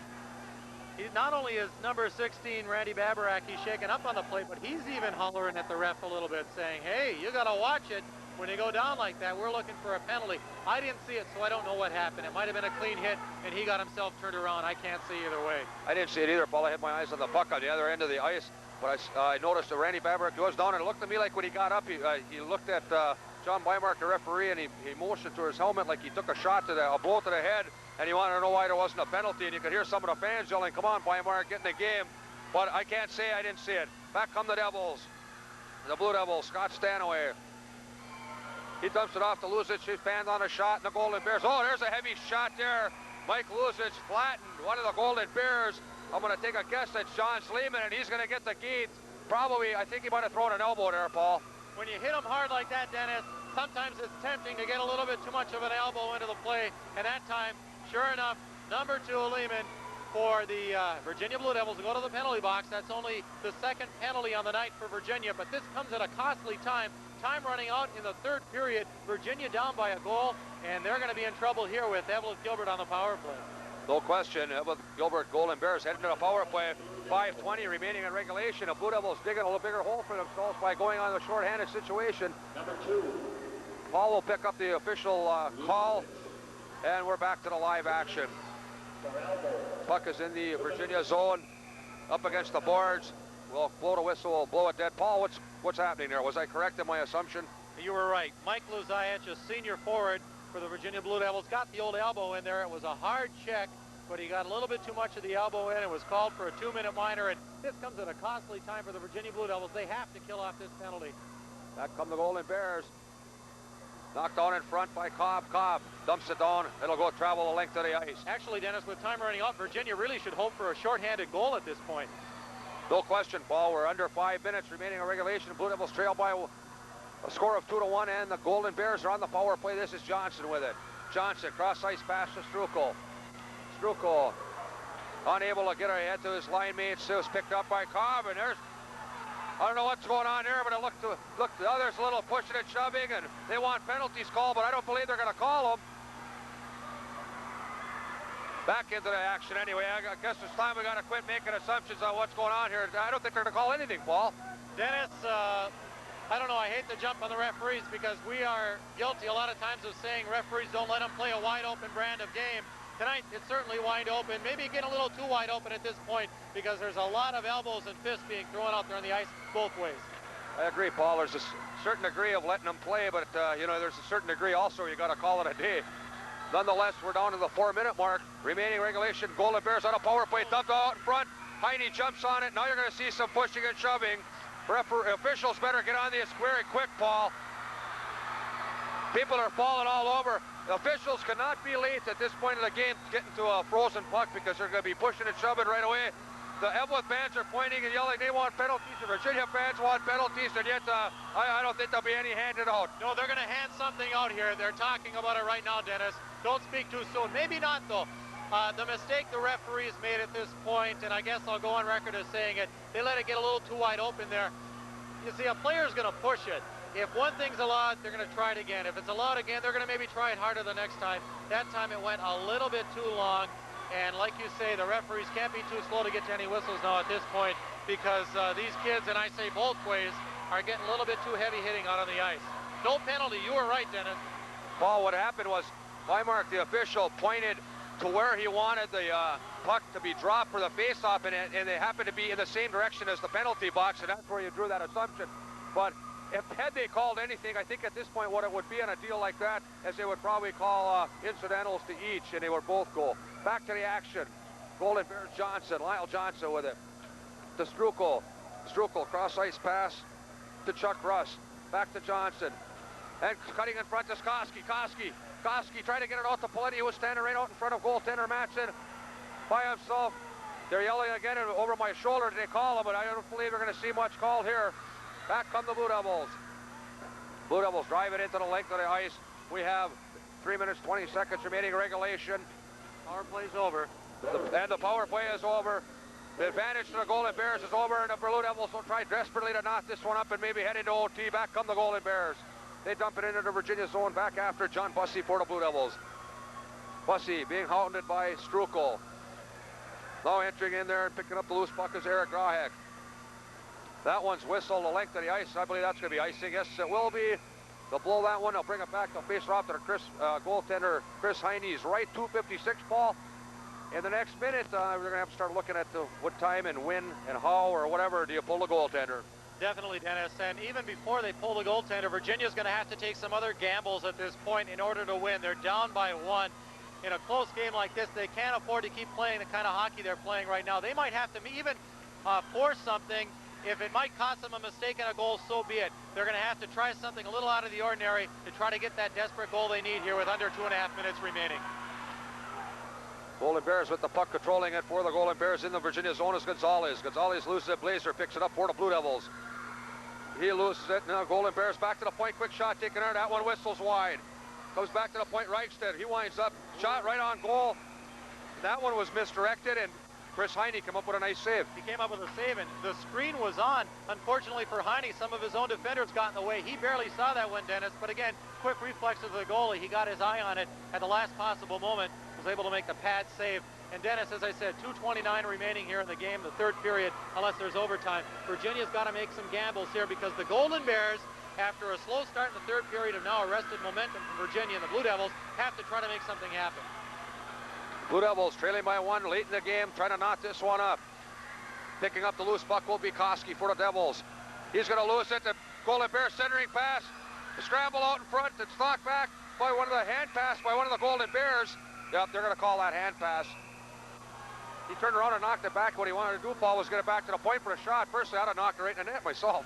Speaker 1: not only is number 16, Randy Babaraki, shaking up on the plate, but he's even hollering at the ref a little bit, saying, hey, you got to watch it. When you go down like that, we're looking for a penalty. I didn't see it, so I don't know what happened. It might have been a clean hit, and he got himself turned around. I can't see either way.
Speaker 2: I didn't see it either, Paul. I had my eyes on the puck on the other end of the ice, but I noticed that Randy Babaraki was down, and it looked to me like when he got up, he looked at John Bymark, the referee, and he motioned to his helmet like he took a shot to a blow to the head, and he wanted to know why there wasn't a penalty, and you could hear some of the fans yelling, come on, Bymark, get in the game. But I can't say I didn't see it. Back come the Devils. The Blue Devils, Scott Stanaway. He dumps it off to Lucic. He's banned on a shot, and the Golden Bears. Oh, there's a heavy shot there. Mike Lucic flattened one of the Golden Bears. I'm going to take a guess at John Sleeman, and he's going to get the key. Probably, I think he might have thrown an elbow there, Paul.
Speaker 1: When you hit him hard like that, Dennis, sometimes it's tempting to get a little bit too much of an elbow into the play. And that time, sure enough, number 2, Lehman, for the Virginia Blue Devils to go to the penalty box. That's only the second penalty on the night for Virginia, but this comes at a costly time. Time running out in the third period. Virginia down by a goal, and they're going to be in trouble here with Eveleth Gilbert on the power play.
Speaker 2: No question. Eveleth Gilbert, Golden Bears heading to the power play. 5:20 remaining in regulation. The Blue Devils digging a little bigger hole for themselves by going on the shorthanded situation.
Speaker 7: Number 2.
Speaker 2: Paul will pick up the official call, and we're back to the live action. Puck is in the Virginia zone, up against the boards. We'll blow the whistle, we'll blow it dead. Paul, what's happening there? Was I correct in my assumption?
Speaker 1: You were right. Mike Luzajic, a senior forward for the Virginia Blue Devils, got the old elbow in there. It was a hard check, but he got a little bit too much of the elbow in and was called for a 2-minute minor, and this comes at a costly time for the Virginia Blue Devils. They have to kill off this penalty.
Speaker 2: Back come the Golden Bears. Knocked down in front by Cobb. Cobb dumps it down. It'll go travel the length of the ice.
Speaker 1: Actually, Dennis, with time running out, Virginia really should hope for a shorthanded goal at this point.
Speaker 2: No question, Paul. We're under 5 minutes remaining in regulation. Blue Devils trail by a score of 2-1, and the Golden Bears are on the power play. This is Johnson with it. Johnson, cross-ice pass to Strukel. Strukel unable to get ahead to his line mates. It was picked up by Cobb, and there's, I don't know what's going on there, but it looked the others a little pushing and shoving, and they want penalties called, but I don't believe they're going to call them. Back into the action anyway. I guess it's time we got to quit making assumptions on what's going on here. I don't think they're going to call anything, Paul.
Speaker 1: Dennis, I don't know, I hate to jump on the referees because we are guilty a lot of times of saying referees don't let them play a wide open brand of game. Tonight, it's certainly wide open, maybe getting a little too wide open at this point because there's a lot of elbows and fists being thrown out there on the ice both ways.
Speaker 2: I agree, Paul. There's a certain degree of letting them play, but, you know, there's a certain degree also you got to call it a day. Nonetheless, we're down to the 4-minute mark. Remaining regulation, Golden Bears on a power play, dumped out in front. Heine jumps on it. Now you're going to see some pushing and shoving. Officials better get on this very quick, Paul. People are falling all over. The officials cannot be late at this point of the game getting to a frozen puck because they're going to be pushing and shoving right away. The Eveleth fans are pointing and yelling they want penalties. The Virginia fans want penalties, and yet I don't think there'll be any handed out.
Speaker 1: No, they're going to hand something out here. They're talking about it right now, Dennis. Don't speak too soon. Maybe not, though. The mistake the referees made at this point, and I guess I'll go on record as saying it, they let it get a little too wide open there. You see, a player's going to push it. If one thing's allowed, they're going to try it again. If it's allowed again, they're going to maybe try it harder the next time. That time it went a little bit too long. And like you say, the referees can't be too slow to get to any whistles now at this point because these kids, and I say both ways, are getting a little bit too heavy hitting out on the ice. No penalty. You were right, Dennis.
Speaker 2: Paul, what happened was Weimark, the official, pointed to where he wanted the puck to be dropped for the face-off, and they happened to be in the same direction as the penalty box, and that's where you drew that assumption. But had they called anything, I think at this point what it would be on a deal like that is they would probably call incidentals to each, and they would both go. Back to the action. Golden Bears Johnson, Lyle Johnson with it. To Strukel. Strukel, cross-ice pass to Chuck Russ. Back to Johnson. And cutting in front to Skoski. Koski trying to get it out to Paletti, who was standing right out in front of goaltender Matson by himself. They're yelling again over my shoulder. They call him, but I don't believe they're going to see much called here. Back come the Blue Devils. Blue Devils drive it into the length of the ice. We have 3 minutes, 20 seconds remaining regulation.
Speaker 1: Power play's over.
Speaker 2: And the power play is over. The advantage to the Golden Bears is over, and the Blue Devils will try desperately to knot this one up and maybe head into OT. Back come the Golden Bears. They dump it into the Virginia zone back after John Bussey for the Blue Devils. Bussey being hounded by Strukel. Now entering in there and picking up the loose puck is Eric Grahek. That one's whistled the length of the ice. I believe that's going to be icing. Yes, it will be. They'll blow that one. They'll bring it back. They'll face it off to the goaltender Chris Heine's right. 2:56, Paul. In the next minute, we're going to have to start looking at what time and when and how or whatever do you pull the goaltender.
Speaker 1: Definitely, Dennis. And even before they pull the goaltender, Virginia's going to have to take some other gambles at this point in order to win. They're down by 1. In a close game like this, they can't afford to keep playing the kind of hockey they're playing right now. They might have to even force something. If it might cost them a mistake and a goal, so be it. They're going to have to try something a little out of the ordinary to try to get that desperate goal they need here with under 2.5 minutes remaining.
Speaker 2: Golden Bears with the puck, controlling it for the Golden Bears in the Virginia zone is Gonzalez. Gonzalez loses it. Blazer picks it up for the Blue Devils. He loses it. Now Golden Bears back to the point. Quick shot taken there. That one whistles wide. Comes back to the point. Reichstead. He winds up. Shot right on goal. That one was misdirected, and Chris Heine came up with a nice save.
Speaker 1: He came up with a save, and the screen was on. Unfortunately for Heine, some of his own defenders got in the way. He barely saw that one, Dennis. But again, quick reflex of the goalie. He got his eye on it at the last possible moment. Was able to make the pad save. And Dennis, as I said, 2:29 remaining here in the game, the third period, unless there's overtime. Virginia's got to make some gambles here because the Golden Bears, after a slow start in the third period, have now arrested momentum from Virginia, and the Blue Devils have to try to make something happen.
Speaker 2: Blue Devils trailing by 1 late in the game, trying to knot this one up. Picking up the loose puck will be Koski for the Devils. He's going to lose it. The Golden Bears centering pass. The scramble out in front. It's knocked back by one of the hand pass by one of the Golden Bears. Yep, they're going to call that hand pass. He turned around and knocked it back. What he wanted to do, Paul, was get it back to the point for a shot. Personally, I'd have knocked it right in the net myself.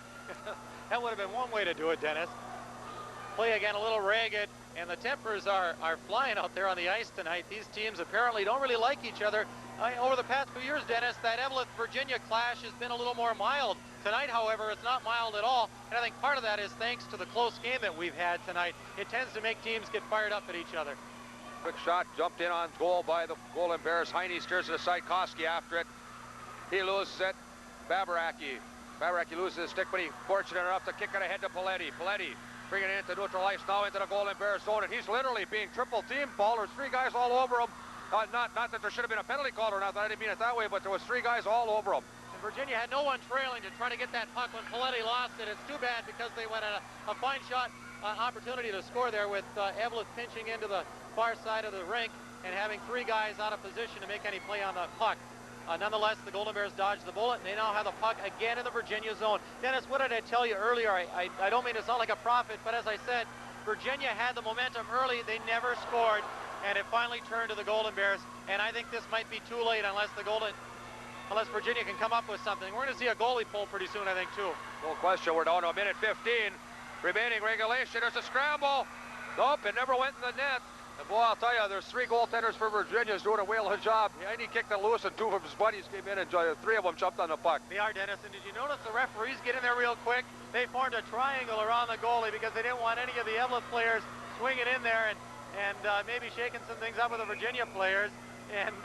Speaker 1: That would have been one way to do it, Dennis. Play again a little ragged, and the tempers are flying out there on the ice tonight. These teams apparently don't really like each other. Over the past few years, Dennis, that Eveleth-Virginia clash has been a little more mild. Tonight, however, it's not mild at all, and I think part of that is thanks to the close game that we've had tonight. It tends to make teams get fired up at each other.
Speaker 2: Quick shot, jumped in on goal by the Golden Bears. Heine steers to the side, Koski after it. He loses it. Babaraki loses his stick, but he's fortunate enough to kick it ahead to Paletti. Paletti bringing it into neutral ice, now into the Golden Bears zone, and he's literally being triple teamed, Paul. There's 3 guys all over him. Not that there should have been a penalty call or not, I didn't mean it that way, but there was 3 guys all over him.
Speaker 1: And Virginia had no one trailing to try to get that puck when Paletti lost it. It's too bad because they went a fine shot opportunity to score there with Eveleth pinching into the far side of the rink and having 3 guys out of position to make any play on the puck. Nonetheless, the Golden Bears dodged the bullet, and they now have the puck again in the Virginia zone. Dennis, what did I tell you earlier? I don't mean to sound like a prophet, but as I said, Virginia had the momentum early. They never scored, and it finally turned to the Golden Bears. And I think this might be too late unless Virginia can come up with something. We're going to see a goalie pull pretty soon, I think, too.
Speaker 2: No question. We're down to a minute 15. Remaining regulation. There's a scramble. Nope, it never went in the net. And boy, I'll tell you, there's 3 goaltenders for Virginia doing a whale of a job. He kicked it loose, and 2 of his buddies came in, and 3 of them jumped on the puck.
Speaker 1: They are, Dennis. And did you notice the referees get in there real quick? They formed a triangle around the goalie because they didn't want any of the Eveleth players swinging in there and maybe shaking some things up with the Virginia players. And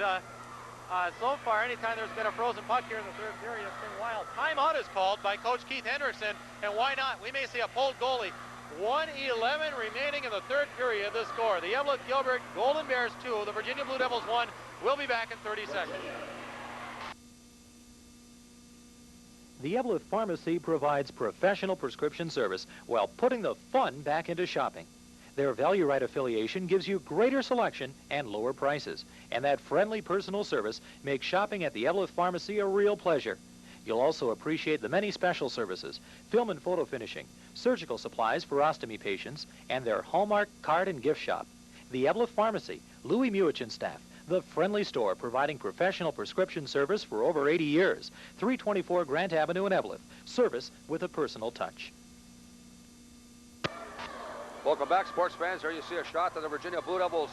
Speaker 1: so far, anytime there's been a frozen puck here in the third period, it's been wild. Timeout is called by Coach Keith Hendrickson, and why not? We may see a pulled goalie. 1:11 remaining in the third period. The score: the Eveleth Gilbert Golden Bears 2, the Virginia Blue Devils 1. We'll be back in 30 seconds.
Speaker 4: The Eveleth Pharmacy provides professional prescription service while putting the fun back into shopping. Their Value Right affiliation gives you greater selection and lower prices, and that friendly personal service makes shopping at the Eveleth Pharmacy a real pleasure. You'll also appreciate the many special services, film and photo finishing, surgical supplies for ostomy patients, and their Hallmark card and gift shop. The Eveleth Pharmacy, Louis Muich and staff, the friendly store providing professional prescription service for over 80 years. 324 Grant Avenue in Eveleth. Service with a personal touch.
Speaker 2: Welcome back, sports fans. There you see a shot to the Virginia Blue Devils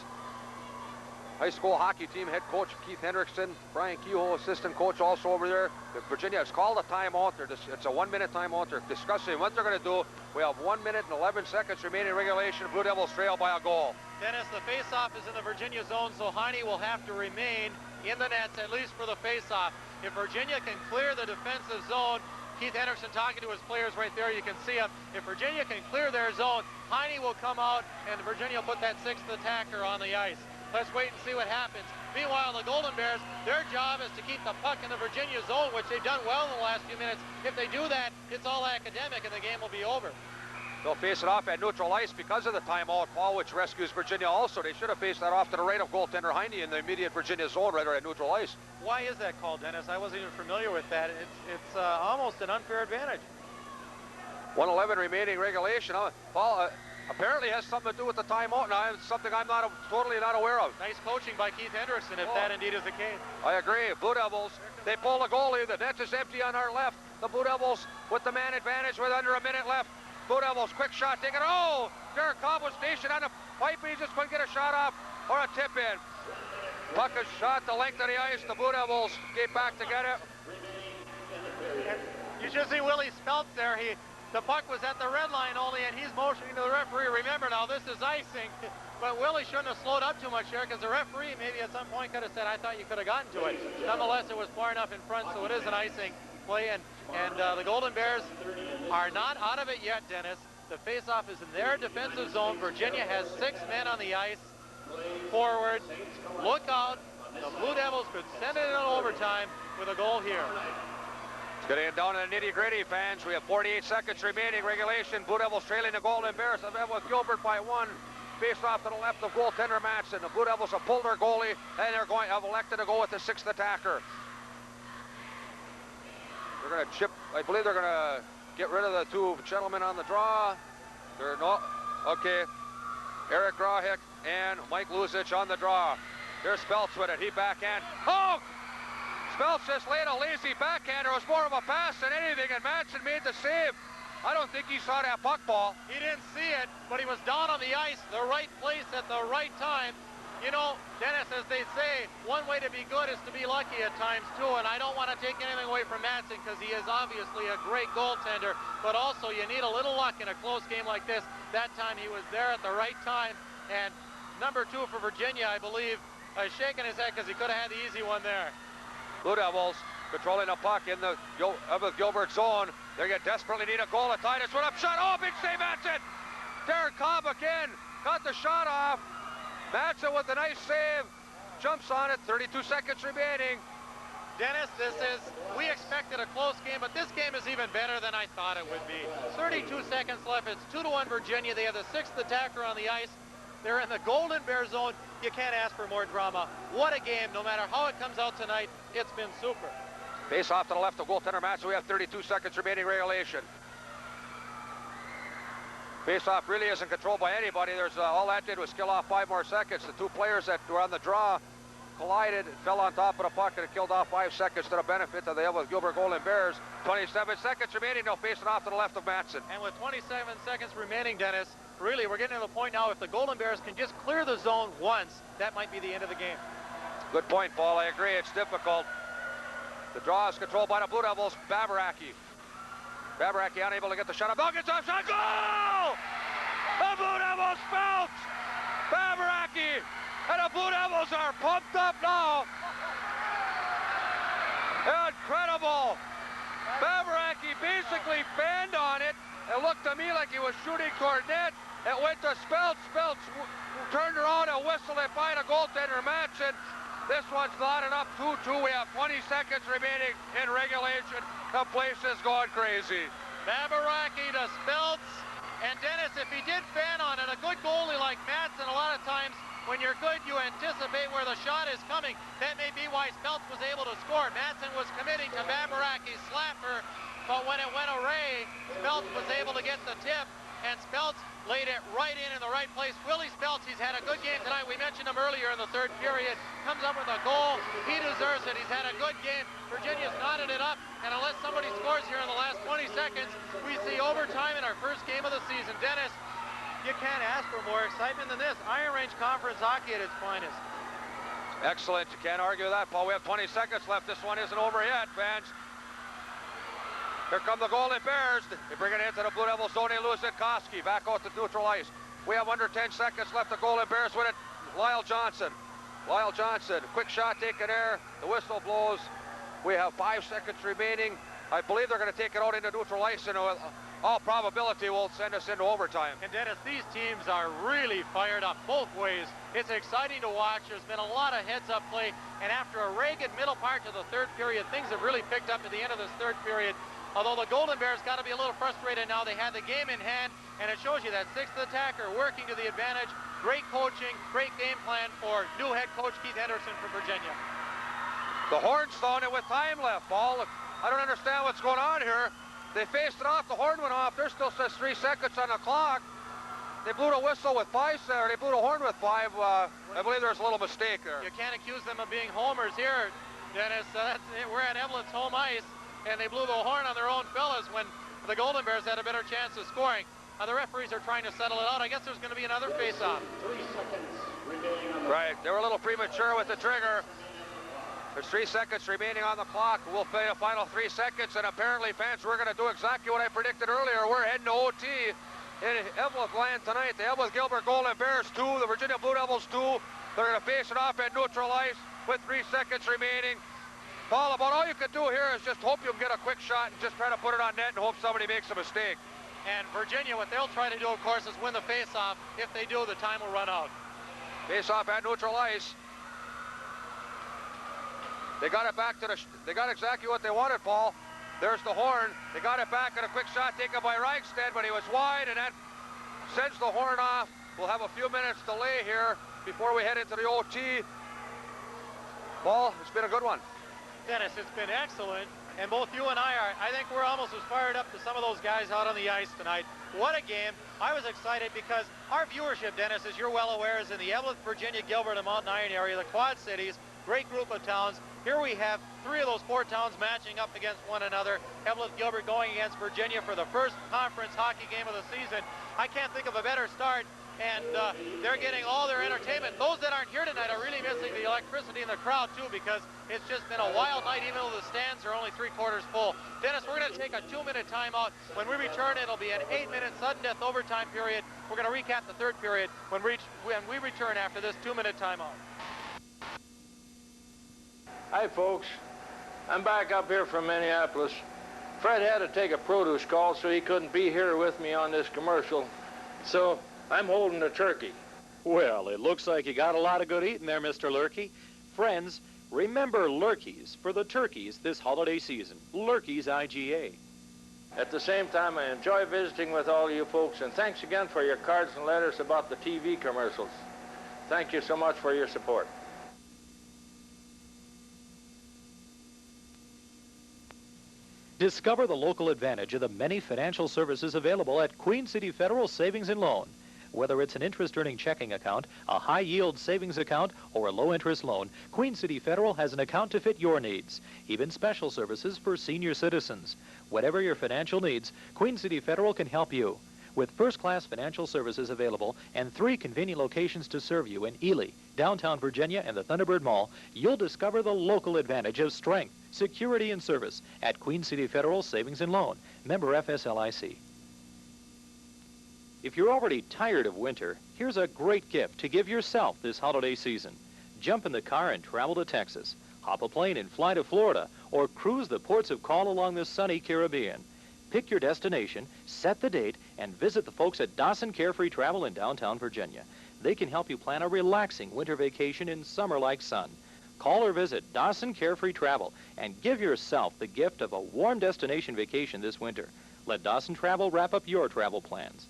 Speaker 2: high school hockey team head coach Keith Hendrickson, Brian Kehoe, assistant coach, also over there. Virginia has called a timeout. It's a 1-minute timeout. They're discussing what they're going to do. We have 1 minute and 11 seconds remaining in regulation. Blue Devils trail by a goal.
Speaker 1: Dennis, the face-off is in the Virginia zone, so Heine will have to remain in the nets, at least for the face-off. If Virginia can clear the defensive zone, Keith Hendrickson talking to his players right there, you can see him. If Virginia can clear their zone, Heine will come out, and Virginia will put that 6th attacker on the ice. Let's wait and see what happens. Meanwhile, the Golden Bears, their job is to keep the puck in the Virginia zone, which they've done well in the last few minutes. If they do that, it's all academic, and the game will be over.
Speaker 2: They'll face it off at neutral ice because of the timeout, Paul, which rescues Virginia also. They should have faced that off to the right of goaltender Heine in the immediate Virginia zone right at neutral ice.
Speaker 1: Why is that called, Dennis? I wasn't even familiar with that. It's almost an unfair advantage.
Speaker 2: 1:11 remaining regulation. Paul, apparently has something to do with the timeout, and it's something I'm totally not aware of.
Speaker 1: Nice coaching by Keith Hendrickson, if that indeed is the case.
Speaker 2: I agree. Blue Devils, they pull the goalie. The net is empty on our left. The Blue Devils with the man advantage with under a minute left. Blue Devils, quick shot, take it. Oh, Derek Cobb was stationed on the pipe, and he just couldn't get a shot off or a tip in. Puck is shot the length of the ice. The Blue Devils get back to get it.
Speaker 1: And you should see Willie Speltz there. The puck was at the red line only, and he's motioning to the referee. Remember now, this is icing. But Willie shouldn't have slowed up too much here, because the referee maybe at some point could have said, I thought you could have gotten to it. Nonetheless, it was far enough in front, so it is an icing play. And the Golden Bears are not out of it yet, Dennis. The faceoff is in their defensive zone. Virginia has 6 men on the ice. Forward, look out. the Blue Devils could send it in overtime with a goal here.
Speaker 2: It's getting down to the nitty-gritty, fans. We have 48 seconds remaining. Regulation. Blue Devils trailing the Golden Bears of Eveleth Gilbert by 1. Faced off to the left of goaltender Matson. The Blue Devils have pulled their goalie, and they're going have elected to go with the 6th attacker. They're going to chip. I believe they're going to get rid of the 2 gentlemen on the draw. They're not. Okay. Eric Grahick and Mike Luzic on the draw. There's Speltz with it. He backhand. Oh! Speltz just laid a lazy backhander. It was more of a pass than anything, and Matson made the save. I don't think he saw that puck ball.
Speaker 1: He didn't see it, but he was down on the ice, the right place at the right time. You know, Dennis, as they say, one way to be good is to be lucky at times, too, and I don't want to take anything away from Matson because he is obviously a great goaltender, but also you need a little luck in a close game like this. That time he was there at the right time, and number 2 for Virginia, I believe, shaking his head because he could have had the easy one there.
Speaker 2: Blue Devils controlling the puck in the Eveleth Gilbert zone. They desperately need a goal to tie this one up. Shot. Oh, big save, Matson. Darren Cobb again. Got the shot off. Matson with a nice save. Jumps on it. 32 seconds remaining.
Speaker 1: Dennis, we expected a close game, but this game is even better than I thought it would be. 32 seconds left. It's 2-1 Virginia. They have the 6th attacker on the ice. They're in the Golden Bear zone. You can't ask for more drama. What a game. No matter how it comes out tonight, it's been super.
Speaker 2: Face off to the left of goaltender Matson. We have 32 seconds remaining regulation. Face off really isn't controlled by anybody. There's all that did was kill off 5 more seconds. The 2 players that were on the draw collided, fell on top of the puck, and it killed off 5 seconds to the benefit of the Eveleth Gilbert Golden Bears. 27 seconds remaining. They'll face it off to the left of Matson.
Speaker 1: And with 27 seconds remaining, Dennis, really we're getting to the point now, if the Golden Bears can just clear the zone once, that might be the end of the game.
Speaker 2: Good point, Paul. I agree. It's difficult. The draw is controlled by the Blue Devils. Babaraki unable to get the shot up. Gets off shot. Goal! The Blue Devils bounce! Babaraki and the Blue Devils are pumped up now. Incredible. Babaraki basically banned on it. It looked to me like he was shooting toward net. It went to Speltz. Speltz turned around and whistled it by the goaltender Matson. This one's not enough. 2-2. We have 20 seconds remaining in regulation. The place is going crazy.
Speaker 1: Babaraki to Speltz. And Dennis, if he did fan on it, a good goalie like Matson, a lot of times when you're good, you anticipate where the shot is coming. That may be why Speltz was able to score. Matson was committing to Babaraki's slapper, but when it went away, Speltz was able to get the tip, and Speltz laid it right in the right place. Willie Speltz, he's had a good game tonight. We mentioned him earlier in the 3rd period. Comes up with a goal. He deserves it. He's had a good game. Virginia's knotted it up, and unless somebody scores here in the last 20 seconds, we see overtime in our first game of the season. Dennis, you can't ask for more excitement than this. Iron Range Conference hockey at its finest.
Speaker 2: Excellent. You can't argue that, Paul. We have 20 seconds left. This one isn't over yet, fans. Here come the Golden Bears. They bring it into the Blue Devils zone. They lose it. Koski back out to neutral ice. We have under 10 seconds left. The Golden Bears with it. Lyle Johnson, quick shot taken there. The whistle blows. We have 5 seconds remaining. I believe they're going to take it out into neutral ice, and all probability will send us into overtime.
Speaker 1: And Dennis, these teams are really fired up both ways. It's exciting to watch. There's been a lot of heads-up play, and after a ragged middle part to the 3rd period, things have really picked up at the end of this 3rd period. Although the Golden Bears got to be a little frustrated now. They had the game in hand, and it shows you that 6th attacker working to the advantage. Great coaching, great game plan for new head coach Keith Henderson from Virginia.
Speaker 2: The Horn's throwing it with time left, Paul. I don't understand what's going on here. They faced it off. The horn went off. There still says 3 seconds on the clock. They blew the whistle with 5, or they blew the horn with 5. I believe there's a little mistake there.
Speaker 1: You can't accuse them of being homers here, Dennis. We're at Eveleth's home ice, and they blew the horn on their own fellas when the Golden Bears had a better chance of scoring. The referees are trying to settle it out. I guess there's going to be another face-off.
Speaker 7: 3 seconds remaining on the
Speaker 2: Right, they were a little premature with the trigger. There's 3 seconds remaining on the clock. We'll play a final 3 seconds, and apparently, fans, we're going to do exactly what I predicted earlier. We're heading to OT in Eveleth land tonight. The Eveleth Gilbert Golden Bears 2, the Virginia Blue Devils 2. They're going to face it off at neutral ice with 3 seconds remaining. Paul, about all you can do here is just hope you can get a quick shot and just try to put it on net and hope somebody makes a mistake.
Speaker 1: And Virginia, what they'll try to do, of course, is win the face-off. If they do, the time will run out.
Speaker 2: Face-off at neutral ice. They got it back to they got exactly what they wanted, Paul. There's the horn. They got it back and a quick shot taken by Reichstead, but he was wide, and that sends the horn off. We'll have a few minutes delay here before we head into the OT. Paul, it's been a good one.
Speaker 1: Dennis, it's been excellent, and both you and I think we're almost as fired up as some of those guys out on the ice tonight. What a game. I was excited because our viewership, Dennis, as you're well aware, is in the Eveleth, Virginia, Gilbert, and Mountain Iron area, the Quad Cities, great group of towns. Here we have 3 of those 4 towns matching up against one another. Eveleth, Gilbert going against Virginia for the first conference hockey game of the season. I can't think of a better start, and they're getting all their entertainment. Those that aren't here tonight are really missing the electricity in the crowd, too, because it's just been a wild night, even though the stands are only 3/4 full. Dennis, we're going to take a 2-minute timeout. When we return, it'll be an 8-minute sudden death overtime period. We're going to recap the 3rd period when we return after this 2-minute timeout.
Speaker 6: Hi, folks. I'm back up here from Minneapolis. Fred had to take a produce call, so he couldn't be here with me on this commercial. So I'm holding the turkey.
Speaker 4: Well, it looks like you got a lot of good eating there, Mr. Lurkey. Friends, remember Lurkeys for the turkeys this holiday season. Lurkeys IGA.
Speaker 6: At the same time, I enjoy visiting with all you folks, and thanks again for your cards and letters about the TV commercials. Thank you so much for your support.
Speaker 4: Discover the local advantage of the many financial services available at Queen City Federal Savings and Loan. Whether it's an interest-earning checking account, a high-yield savings account, or a low-interest loan, Queen City Federal has an account to fit your needs. Even special services for senior citizens. Whatever your financial needs, Queen City Federal can help you. With first-class financial services available and 3 convenient locations to serve you in Ely, downtown Virginia, and the Thunderbird Mall, you'll discover the local advantage of strength, security, and service at Queen City Federal Savings and Loan. Member FSLIC. If you're already tired of winter, here's a great gift to give yourself this holiday season. Jump in the car and travel to Texas. Hop a plane and fly to Florida, or cruise the ports of call along the sunny Caribbean. Pick your destination, set the date, and visit the folks at Dawson Carefree Travel in downtown Virginia. They can help you plan a relaxing winter vacation in summer-like sun. Call or visit Dawson Carefree Travel and give yourself the gift of a warm destination vacation this winter. Let Dawson Travel wrap up your travel plans.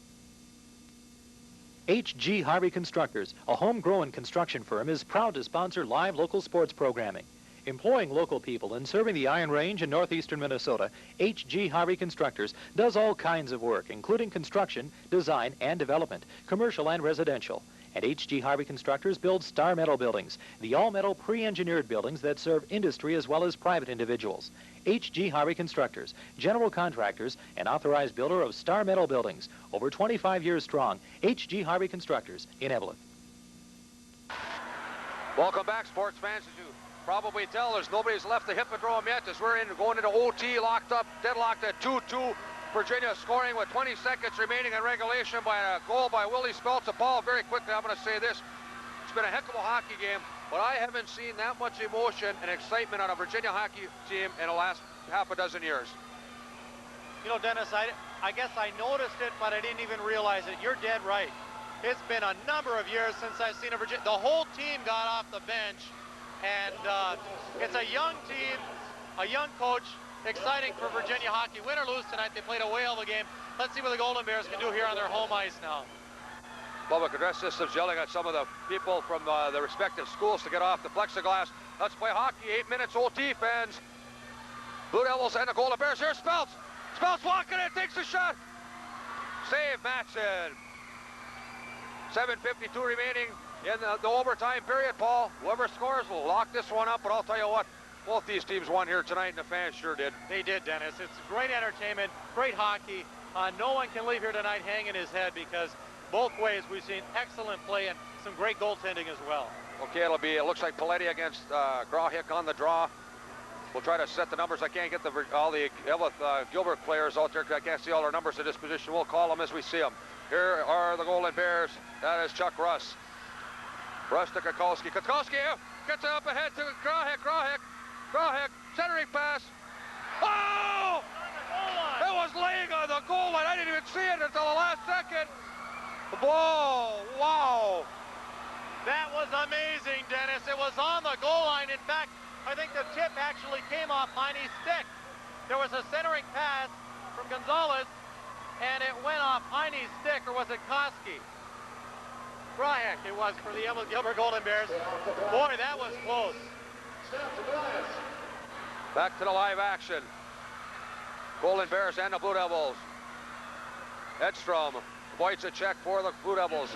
Speaker 4: H.G. Harvey Constructors, a homegrown construction firm, is proud to sponsor live local sports programming. Employing local people and serving the Iron Range in northeastern Minnesota, H.G. Harvey Constructors does all kinds of work, including construction, design, and development, commercial and residential. And H.G. Harvey Constructors builds Star Metal buildings, the all-metal pre-engineered buildings that serve industry as well as private individuals. H.G. Harvey Constructors, general contractors and authorized builder of Star Metal buildings, over 25 years strong. H.G. Harvey Constructors in Eveleth.
Speaker 2: Welcome back, sports fans. As you probably tell, there's nobody's left the Hippodrome yet as we're going into OT, deadlocked at 2-2. Virginia scoring with 20 seconds remaining in regulation by a goal by Willie Speltz. Paul, very quickly, I'm going to say this. It's been a heck of a hockey game, but I haven't seen that much emotion and excitement on a Virginia hockey team in the last half a dozen years.
Speaker 1: You know, Dennis, I guess I noticed it, but I didn't even realize it. You're dead right. It's been a number of years since I've seen a Virginia. The whole team got off the bench, and it's a young team, a young coach. Exciting for Virginia hockey. Win or lose tonight, they played a whale of a game. Let's see what the Golden Bears can do here on their home ice now.
Speaker 2: Public address systems yelling at some of the people from the respective schools to get off the plexiglass. Let's play hockey, 8 minutes OT, fans. Blue Devils and the Golden Bears. Here's Speltz. Speltz walking in, takes a shot. Save, Matson. 7:52 remaining in the overtime period, Paul. Whoever scores will lock this one up, but I'll tell you what, both these teams won here tonight, and the fans sure did.
Speaker 1: They did, Dennis. It's great entertainment, great hockey. No one can leave here tonight hanging his head because both ways we've seen excellent play and some great goaltending as well.
Speaker 2: Okay, it looks like Paletti against Grauhick on the draw. We'll try to set the numbers. I can't get all the Eveleth Gilbert players out there because I can't see all their numbers at this position. We'll call them as we see them. Here are the Golden Bears. That is Chuck Russ. Russ to Kukowski. Kukowski gets it up ahead to Grauhick. Grauhick, centering pass. Oh! It was laying on the goal line. I didn't even see it until the last second. Whoa, wow.
Speaker 1: That was amazing, Dennis. It was on the goal line. In fact, I think the tip actually came off Heine's stick. There was a centering pass from Gonzalez, and it went off Heine's stick, or was it Koski? Grahek it was for the Eveleth Gilbert Golden Bears. Boy, that was close.
Speaker 2: Back to the live action. Golden Bears and the Blue Devils. Edstrom avoids a check for the Blue Devils.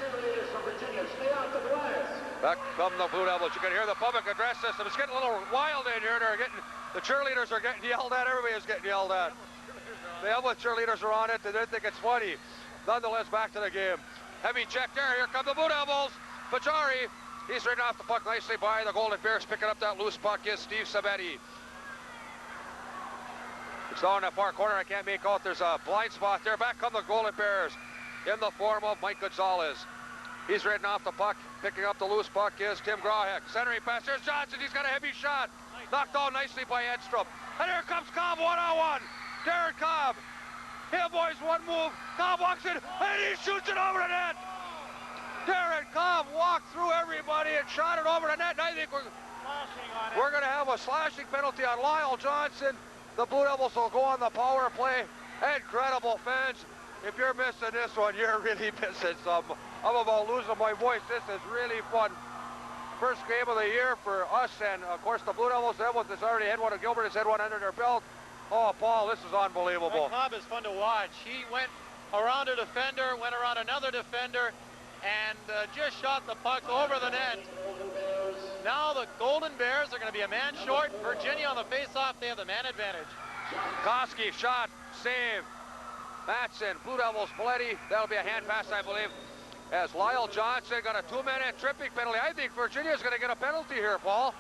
Speaker 2: Back come the Blue Devils. You can hear the public address system. It's getting a little wild in here. The cheerleaders are getting yelled at. Everybody is getting yelled at. The Eveleth cheerleaders are on it. They think it's funny. Nonetheless, back to the game. Heavy check there. Here come the Blue Devils. Pajari. He's ridden off the puck nicely by the Golden Bears. Picking up that loose puck is Steve Sabetti. It's down in that far corner. I can't make out. There's a blind spot there. Back come the Golden Bears in the form of Mike Gonzalez. He's ridden off the puck. Picking up the loose puck is Tim Grahek. Centering pass. There's Johnson. He's got a heavy shot. Knocked down nicely by Edstrom. And here comes Cobb one-on-one. Darren Cobb. Here, boys, one move. Cobb walks in, and he shoots it over the net. Darren Cobb walked through everybody and shot it over the net. And I think we're going to have a slashing penalty on Lyle Johnson. The Blue Devils will go on the power play. Incredible, fans. If you're missing this one, you're really missing something. I'm about losing my voice. This is really fun. First game of the year for us, and of course the Blue Devils. Eveleth has already had one, and Gilbert has had one under their belt. Oh, Paul, this is unbelievable.
Speaker 1: Cobb is fun to watch. He went around a defender, went around another defender, and just shot the puck over the net. Now the Golden Bears are going to be a man short. Virginia on the face-off, they have the man advantage.
Speaker 2: Koski shot, save. Matson, Blue Devils, Poletti. That'll be a hand pass, I believe. As Lyle Johnson got a 2-minute tripping penalty. I think Virginia's going to get a penalty here, Paul.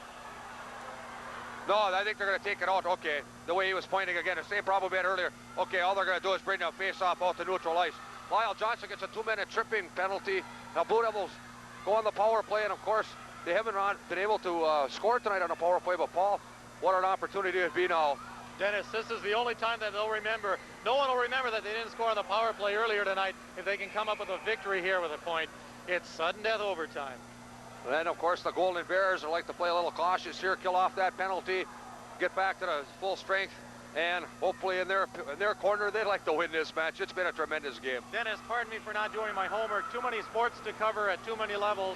Speaker 2: No, I think they're going to take it out. Okay, the way he was pointing again, the same problem we had earlier. Okay, all they're going to do is bring the face-off out to neutral ice. Lyle Johnson gets a 2-minute tripping penalty. Now Blue Devils go on the power play, and of course, they haven't been able to score tonight on the power play, but Paul, what an opportunity it'd be now.
Speaker 1: Dennis, this is the only time that they'll remember. No one will remember that they didn't score on the power play earlier tonight if they can come up with a victory here with a point. It's sudden death overtime.
Speaker 2: And then, of course, the Golden Bears would like to play a little cautious here, kill off that penalty, get back to the full strength, and hopefully in their corner, they'd like to win this match. It's been a tremendous game.
Speaker 1: Dennis, pardon me for not doing my homework. Too many sports to cover at too many levels.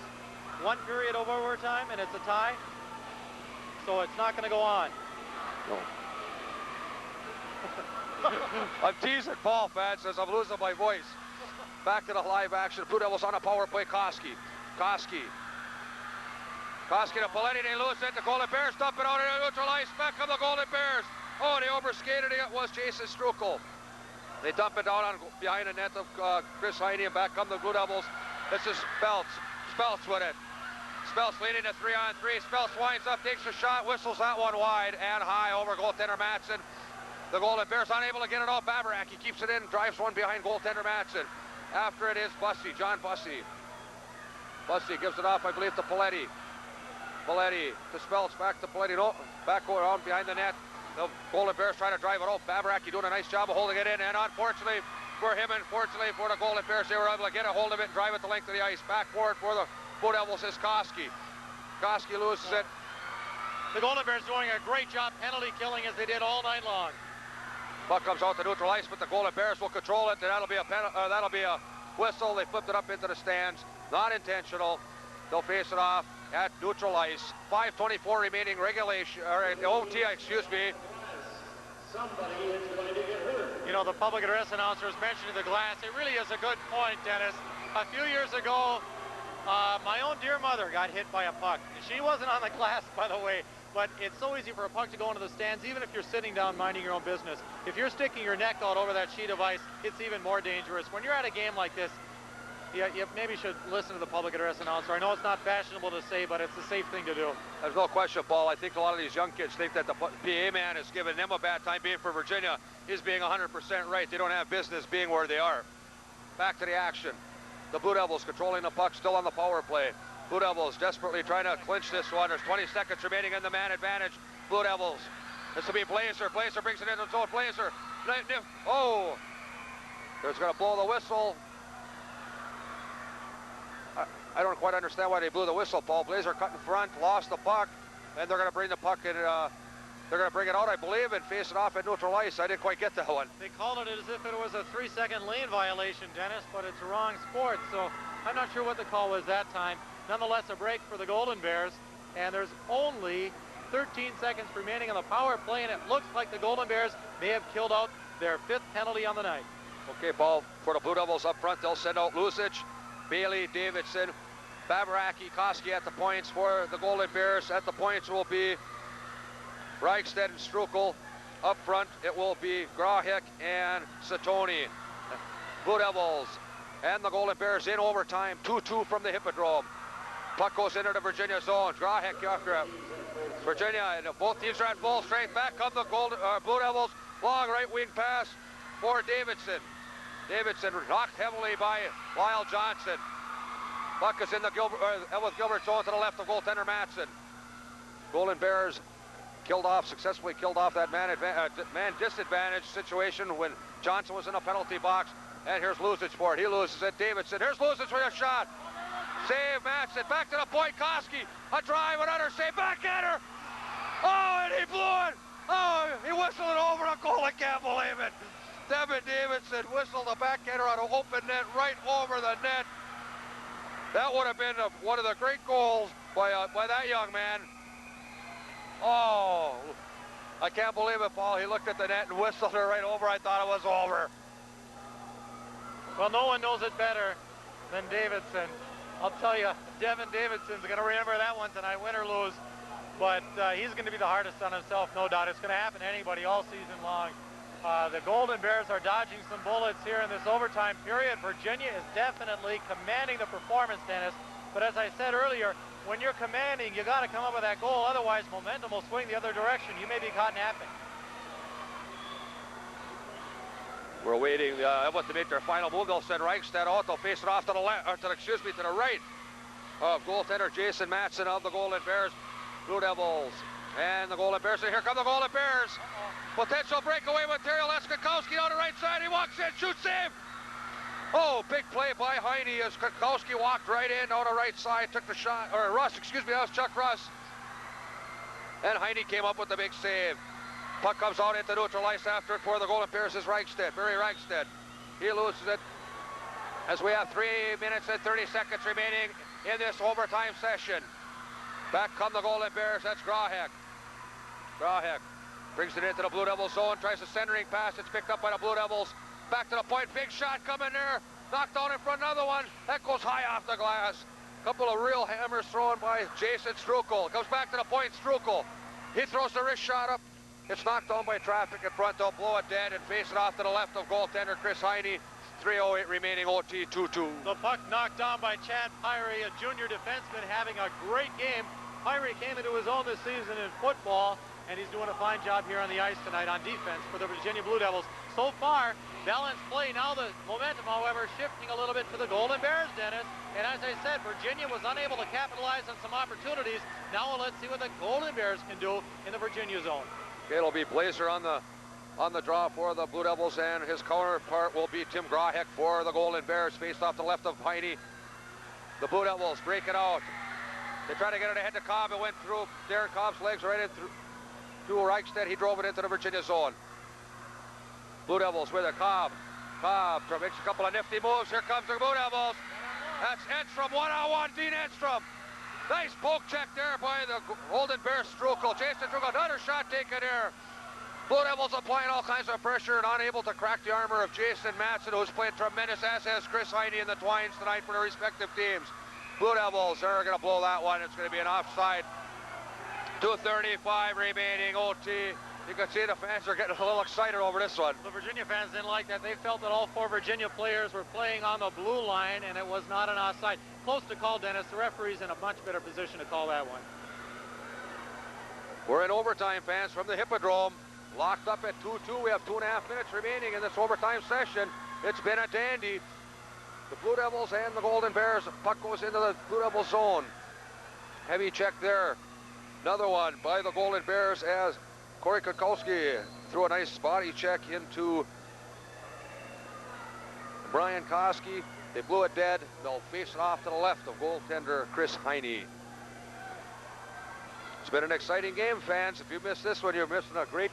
Speaker 1: One period of overtime, and it's a tie. So it's not going to go on.
Speaker 2: No. I'm teasing Paul, fans, as I'm losing my voice. Back to the live action. Blue Devils on a power play. Koski to Poletti. They lose it. The Golden Bears dump it out in the neutral ice. Back come the Golden Bears. Oh, they overskated it. It was Jason Strukel. They dump it down on behind the net of Chris Heine, and back come the Blue Devils. This is Speltz. Speltz with it. Speltz leading to 3-on-3. Speltz winds up, takes a shot, whistles that one wide and high over goaltender Matson. The Golden Bears unable to get it off. Babaraki keeps it in, drives one behind goaltender Matson. After it is Bussey, John Bussey. Bussey gives it off, I believe, to Poletti. Poletti to Speltz, back to Poletti. No, back around behind the net. The Golden Bears trying to drive it out. Babaraki doing a nice job of holding it in, and unfortunately for him and fortunately for the Golden Bears, they were able to get a hold of it and drive it the length of the ice. Back forward for the Blue Devils is Koski. Koski loses it.
Speaker 1: The Golden Bears doing a great job penalty killing as they did all night long.
Speaker 2: Puck comes out to neutral ice, but the Golden Bears will control it, and that'll be a whistle. They flipped it up into the stands. Not intentional. They'll face it off at neutral ice. 5:24 remaining regulation, or OT, excuse me.
Speaker 7: Somebody is going to get hurt.
Speaker 1: You know, the public address announcer is mentioning the glass. It really is a good point, Dennis. A few years ago, my own dear mother got hit by a puck. She wasn't on the glass, by the way, but it's so easy for a puck to go into the stands, even if you're sitting down minding your own business. If you're sticking your neck out over that sheet of ice, it's even more dangerous. When you're at a game like this, you maybe should listen to the public address announcer. I know it's not fashionable to say, but it's the safe thing to do.
Speaker 2: There's no question, Paul. I think a lot of these young kids think that the PA man is giving them a bad time being for Virginia. He's being 100% right. They don't have business being where they are. Back to the action. The Blue Devils controlling the puck, still on the power play. Blue Devils desperately trying to clinch this one. There's 20 seconds remaining in the man advantage. Blue Devils. This will be Blazer. Blazer brings it into the zone. Blazer. Oh! There's going to blow the whistle. I don't quite understand why they blew the whistle, Paul. Blazer cut in front, lost the puck. and they're going to bring the puck in. They're going to bring it out, I believe, and face it off at neutral ice. I didn't quite get that one.
Speaker 1: They called it as if it was a 3-second lane violation, Dennis, but it's wrong sport, so I'm not sure what the call was that time. Nonetheless, a break for the Golden Bears, and there's only 13 seconds remaining on the power play, and it looks like the Golden Bears may have killed out their 5th penalty on the night.
Speaker 2: Okay, Paul, for the Blue Devils up front, they'll send out Lucic, Bailey, Davidson, Babaraki, Koski at the points for the Golden Bears. At the points will be Reichstead and Strukel. Up front, it will be Grahek and Satoni. Blue Devils and the Golden Bears in overtime, 2-2 from the Hippodrome. Puck goes into the Virginia zone. Grahek after it. Virginia, and both teams are at full strength. Back come the Blue Devils. Long right wing pass for Davidson. Davidson knocked heavily by Lyle Johnson. Puck is in the Eveleth Gilbert zone to the left of goaltender Matson. Golden Bears successfully killed off that man disadvantage situation when Johnson was in the penalty box. And here's Lucic for it. He loses it. Davidson. Here's Lucic for a shot. Save Matson. Back to the point. Koski. A drive. Another save. Backhander. Oh, and he blew it. Oh, he whistled it over a goal. I can't believe it. Devin Davidson whistled a backhander on an open net right over the net. That would have been one of the great goals by that young man. Oh, I can't believe it, Paul. He looked at the net and whistled it right over. I thought it was over.
Speaker 1: Well, no one knows it better than Davidson. I'll tell you, Devin Davidson's going to remember that one tonight, win or lose. But he's going to be the hardest on himself, no doubt. It's going to happen to anybody all season long. The Golden Bears are dodging some bullets here in this overtime period. Virginia is definitely commanding the performance, Dennis. But as I said earlier, when you're commanding, you got to come up with that goal. Otherwise, momentum will swing the other direction. You may be caught napping.
Speaker 2: We're waiting to make their final move. They'll send Reichstead out. They'll face it off to the left, or to the right of goaltender Jason Matson of the Golden Bears. Blue Devils and the Golden Bears. And here come the Golden Bears. Potential breakaway material. That's Kukowski on the right side. He walks in, shoots, save. Oh, big play by Heine as Kukowski walked right in on the right side, took the shot, or Russ, excuse me, that was Chuck Russ. And Heine came up with the big save. Puck comes out into neutral ice after it for the Golden Bears is Reichstead, Barry Reichstead. He loses it as we have 3 minutes and 30 seconds remaining in this overtime session. Back come the Golden Bears, that's Grahek. Grahek brings it into the Blue Devils zone, tries a centering pass, it's picked up by the Blue Devils. Back to the point, big shot coming there. Knocked down in front, another one. That goes high off the glass. Couple of real hammers thrown by Jason Strukel. Comes back to the point, Strukel. He throws the wrist shot up. It's knocked down by traffic in front. They'll blow it dead and face it off to the left of goaltender Chris Heine. 3:08 remaining, OT 2-2.
Speaker 1: The puck knocked down by Chad Pyrie, a junior defenseman having a great game. Pyrie came into his own this season in football, and he's doing a fine job here on the ice tonight on defense for the Virginia Blue Devils. So far, balanced play. Now the momentum, however, shifting a little bit to the Golden Bears, Dennis. And as I said, Virginia was unable to capitalize on some opportunities. Now let's see what the Golden Bears can do in the Virginia zone.
Speaker 2: Okay, it'll be Blazer on the draw for the Blue Devils, and his counterpart will be Tim Grahek for the Golden Bears. Faced off the left of Heine. The Blue Devils break it out. They try to get it ahead to Cobb. It went through Darren Cobb's legs right in through Reichstead. He drove it into the Virginia zone. Blue Devils with a Cobb. Cobb makes a couple of nifty moves. Here comes the Blue Devils. That's Edstrom, one-on-one, Dean Edstrom. Nice poke check there by the Golden Bears Strukel. Jason Strukel, another shot taken there. Blue Devils applying all kinds of pressure and unable to crack the armor of Jason Matson, who's played tremendous, as has Chris Heine and the Twines tonight for their respective teams. Blue Devils are going to blow that one. It's going to be an offside. 2:35 remaining, OT. You can see the fans are getting a little excited over this one.
Speaker 1: The Virginia fans didn't like that. They felt that all 4 Virginia players were playing on the blue line, and it was not an offside. Close to call, Dennis. The referee's in a much better position to call that one.
Speaker 2: We're in overtime, fans, from the Hippodrome. Locked up at 2-2. We have 2.5 minutes remaining in this overtime session. It's been a dandy. The Blue Devils and the Golden Bears. The puck goes into the Blue Devils zone. Heavy check there. Another one by the Golden Bears as Corey Kukowski threw a nice body check into Brian Koski. They blew it dead. They'll face it off to the left of goaltender Chris Heine. been an exciting game, fans. If you missed this one, you're missing a great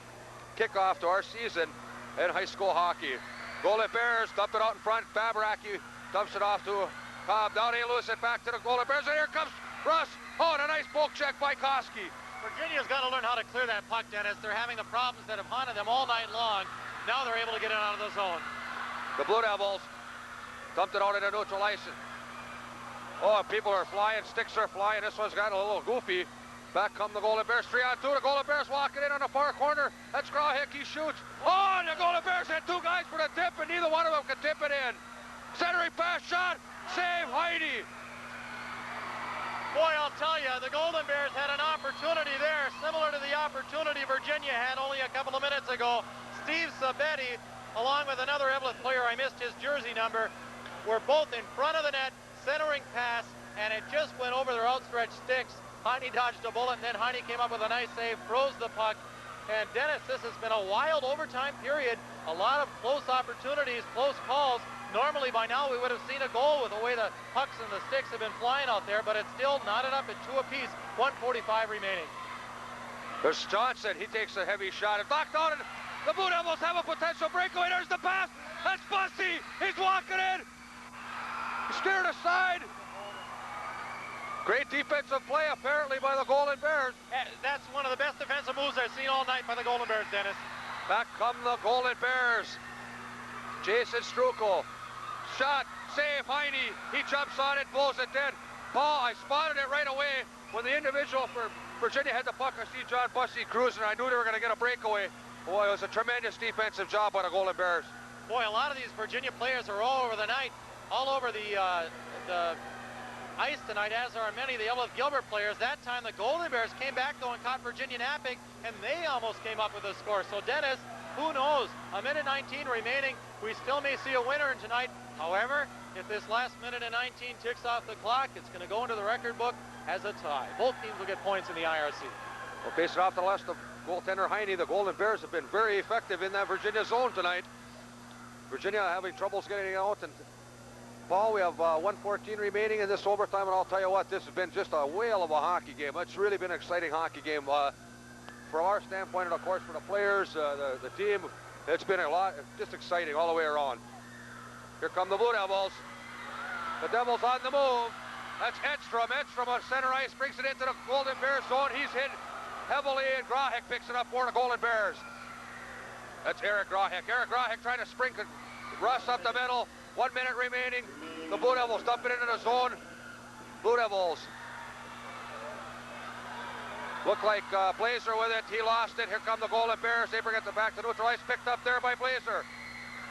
Speaker 2: kickoff to our season in high school hockey. Golden Bears dumped it out in front. Babaraki dumps it off to Cobb. Now they lose it back to the Golden Bears, and here comes Russ. Oh, and a nice poke check by Koski.
Speaker 1: Virginia's got to learn how to clear that puck, Dennis. They're having the problems that have haunted them all night long. Now they're able to get it out of the zone.
Speaker 2: The Blue Devils dumped it out into neutral ice. Oh, people are flying, sticks are flying. This one's got a little goofy. Back come the Golden Bears, 3-on-2. The Golden Bears walking in on the far corner. That's Grauhick, he shoots. Oh, and the Golden Bears had two guys for the tip, and neither one of them could tip it in. Centering pass shot, save Heidi.
Speaker 1: Boy, I'll tell you, the Golden Bears had an opportunity there, similar to the opportunity Virginia had only a couple of minutes ago. Steve Sabetti, along with another Eveleth player, I missed his jersey number, were both in front of the net, centering pass, and it just went over their outstretched sticks. Heine dodged a bullet, and then Heine came up with a nice save, froze the puck. And Dennis, this has been a wild overtime period. A lot of close opportunities, close calls. Normally by now we would have seen a goal with the way the pucks and the sticks have been flying out there, but it's still knotted up at 2 apiece, 1:45 remaining.
Speaker 2: There's Johnson, he takes a heavy shot. It's knocked out, and the Blue Devils have a potential breakaway. There's the pass. That's Bussy. He's walking in. He steered aside. Great defensive play, apparently, by the Golden Bears.
Speaker 1: That's one of the best defensive moves I've seen all night by the Golden Bears, Dennis.
Speaker 2: Back come the Golden Bears. Jason Strukel. Shot, save, Heine. He jumps on it, blows it in. Paul, I spotted it right away. When the individual for Virginia had the puck, I see John Bussy cruising. I knew they were going to get a breakaway. Boy, it was a tremendous defensive job by the Golden Bears.
Speaker 1: Boy, a lot of these Virginia players are all over the night, all over the ice tonight, as are many of the Eveleth Gilbert players. That time the Golden Bears came back though and caught Virginia napping, and they almost came up with a score. So Dennis, who knows? A minute 19 remaining. We still may see a winner tonight. However, if this last minute and 19 ticks off the clock, it's going to go into the record book as a tie. Both teams will get points in the IRC.
Speaker 2: Well, facing off the left of goaltender Heine, the Golden Bears have been very effective in that Virginia zone tonight. Virginia having troubles getting out, and Paul, we have 1:14 remaining in this overtime, and I'll tell you what, this has been just a whale of a hockey game. It's really been an exciting hockey game. From our standpoint, and of course for the players, the team, it's been a lot, just exciting all the way around. Here come the Blue Devils. The Devils on the move. That's Edstrom. Edstrom on center ice, brings it into the Golden Bears zone. He's hit heavily, and Grauhick picks it up for the Golden Bears. That's Eric Grauhick. Eric Grauhick trying to sprinkle Russ up the middle. 1 minute remaining. The Blue Devils dump it into the zone. Blue Devils look like Blazer with it. He lost it. Here come the Golden Bears. They bring it back to neutral ice. Picked up there by Blazer.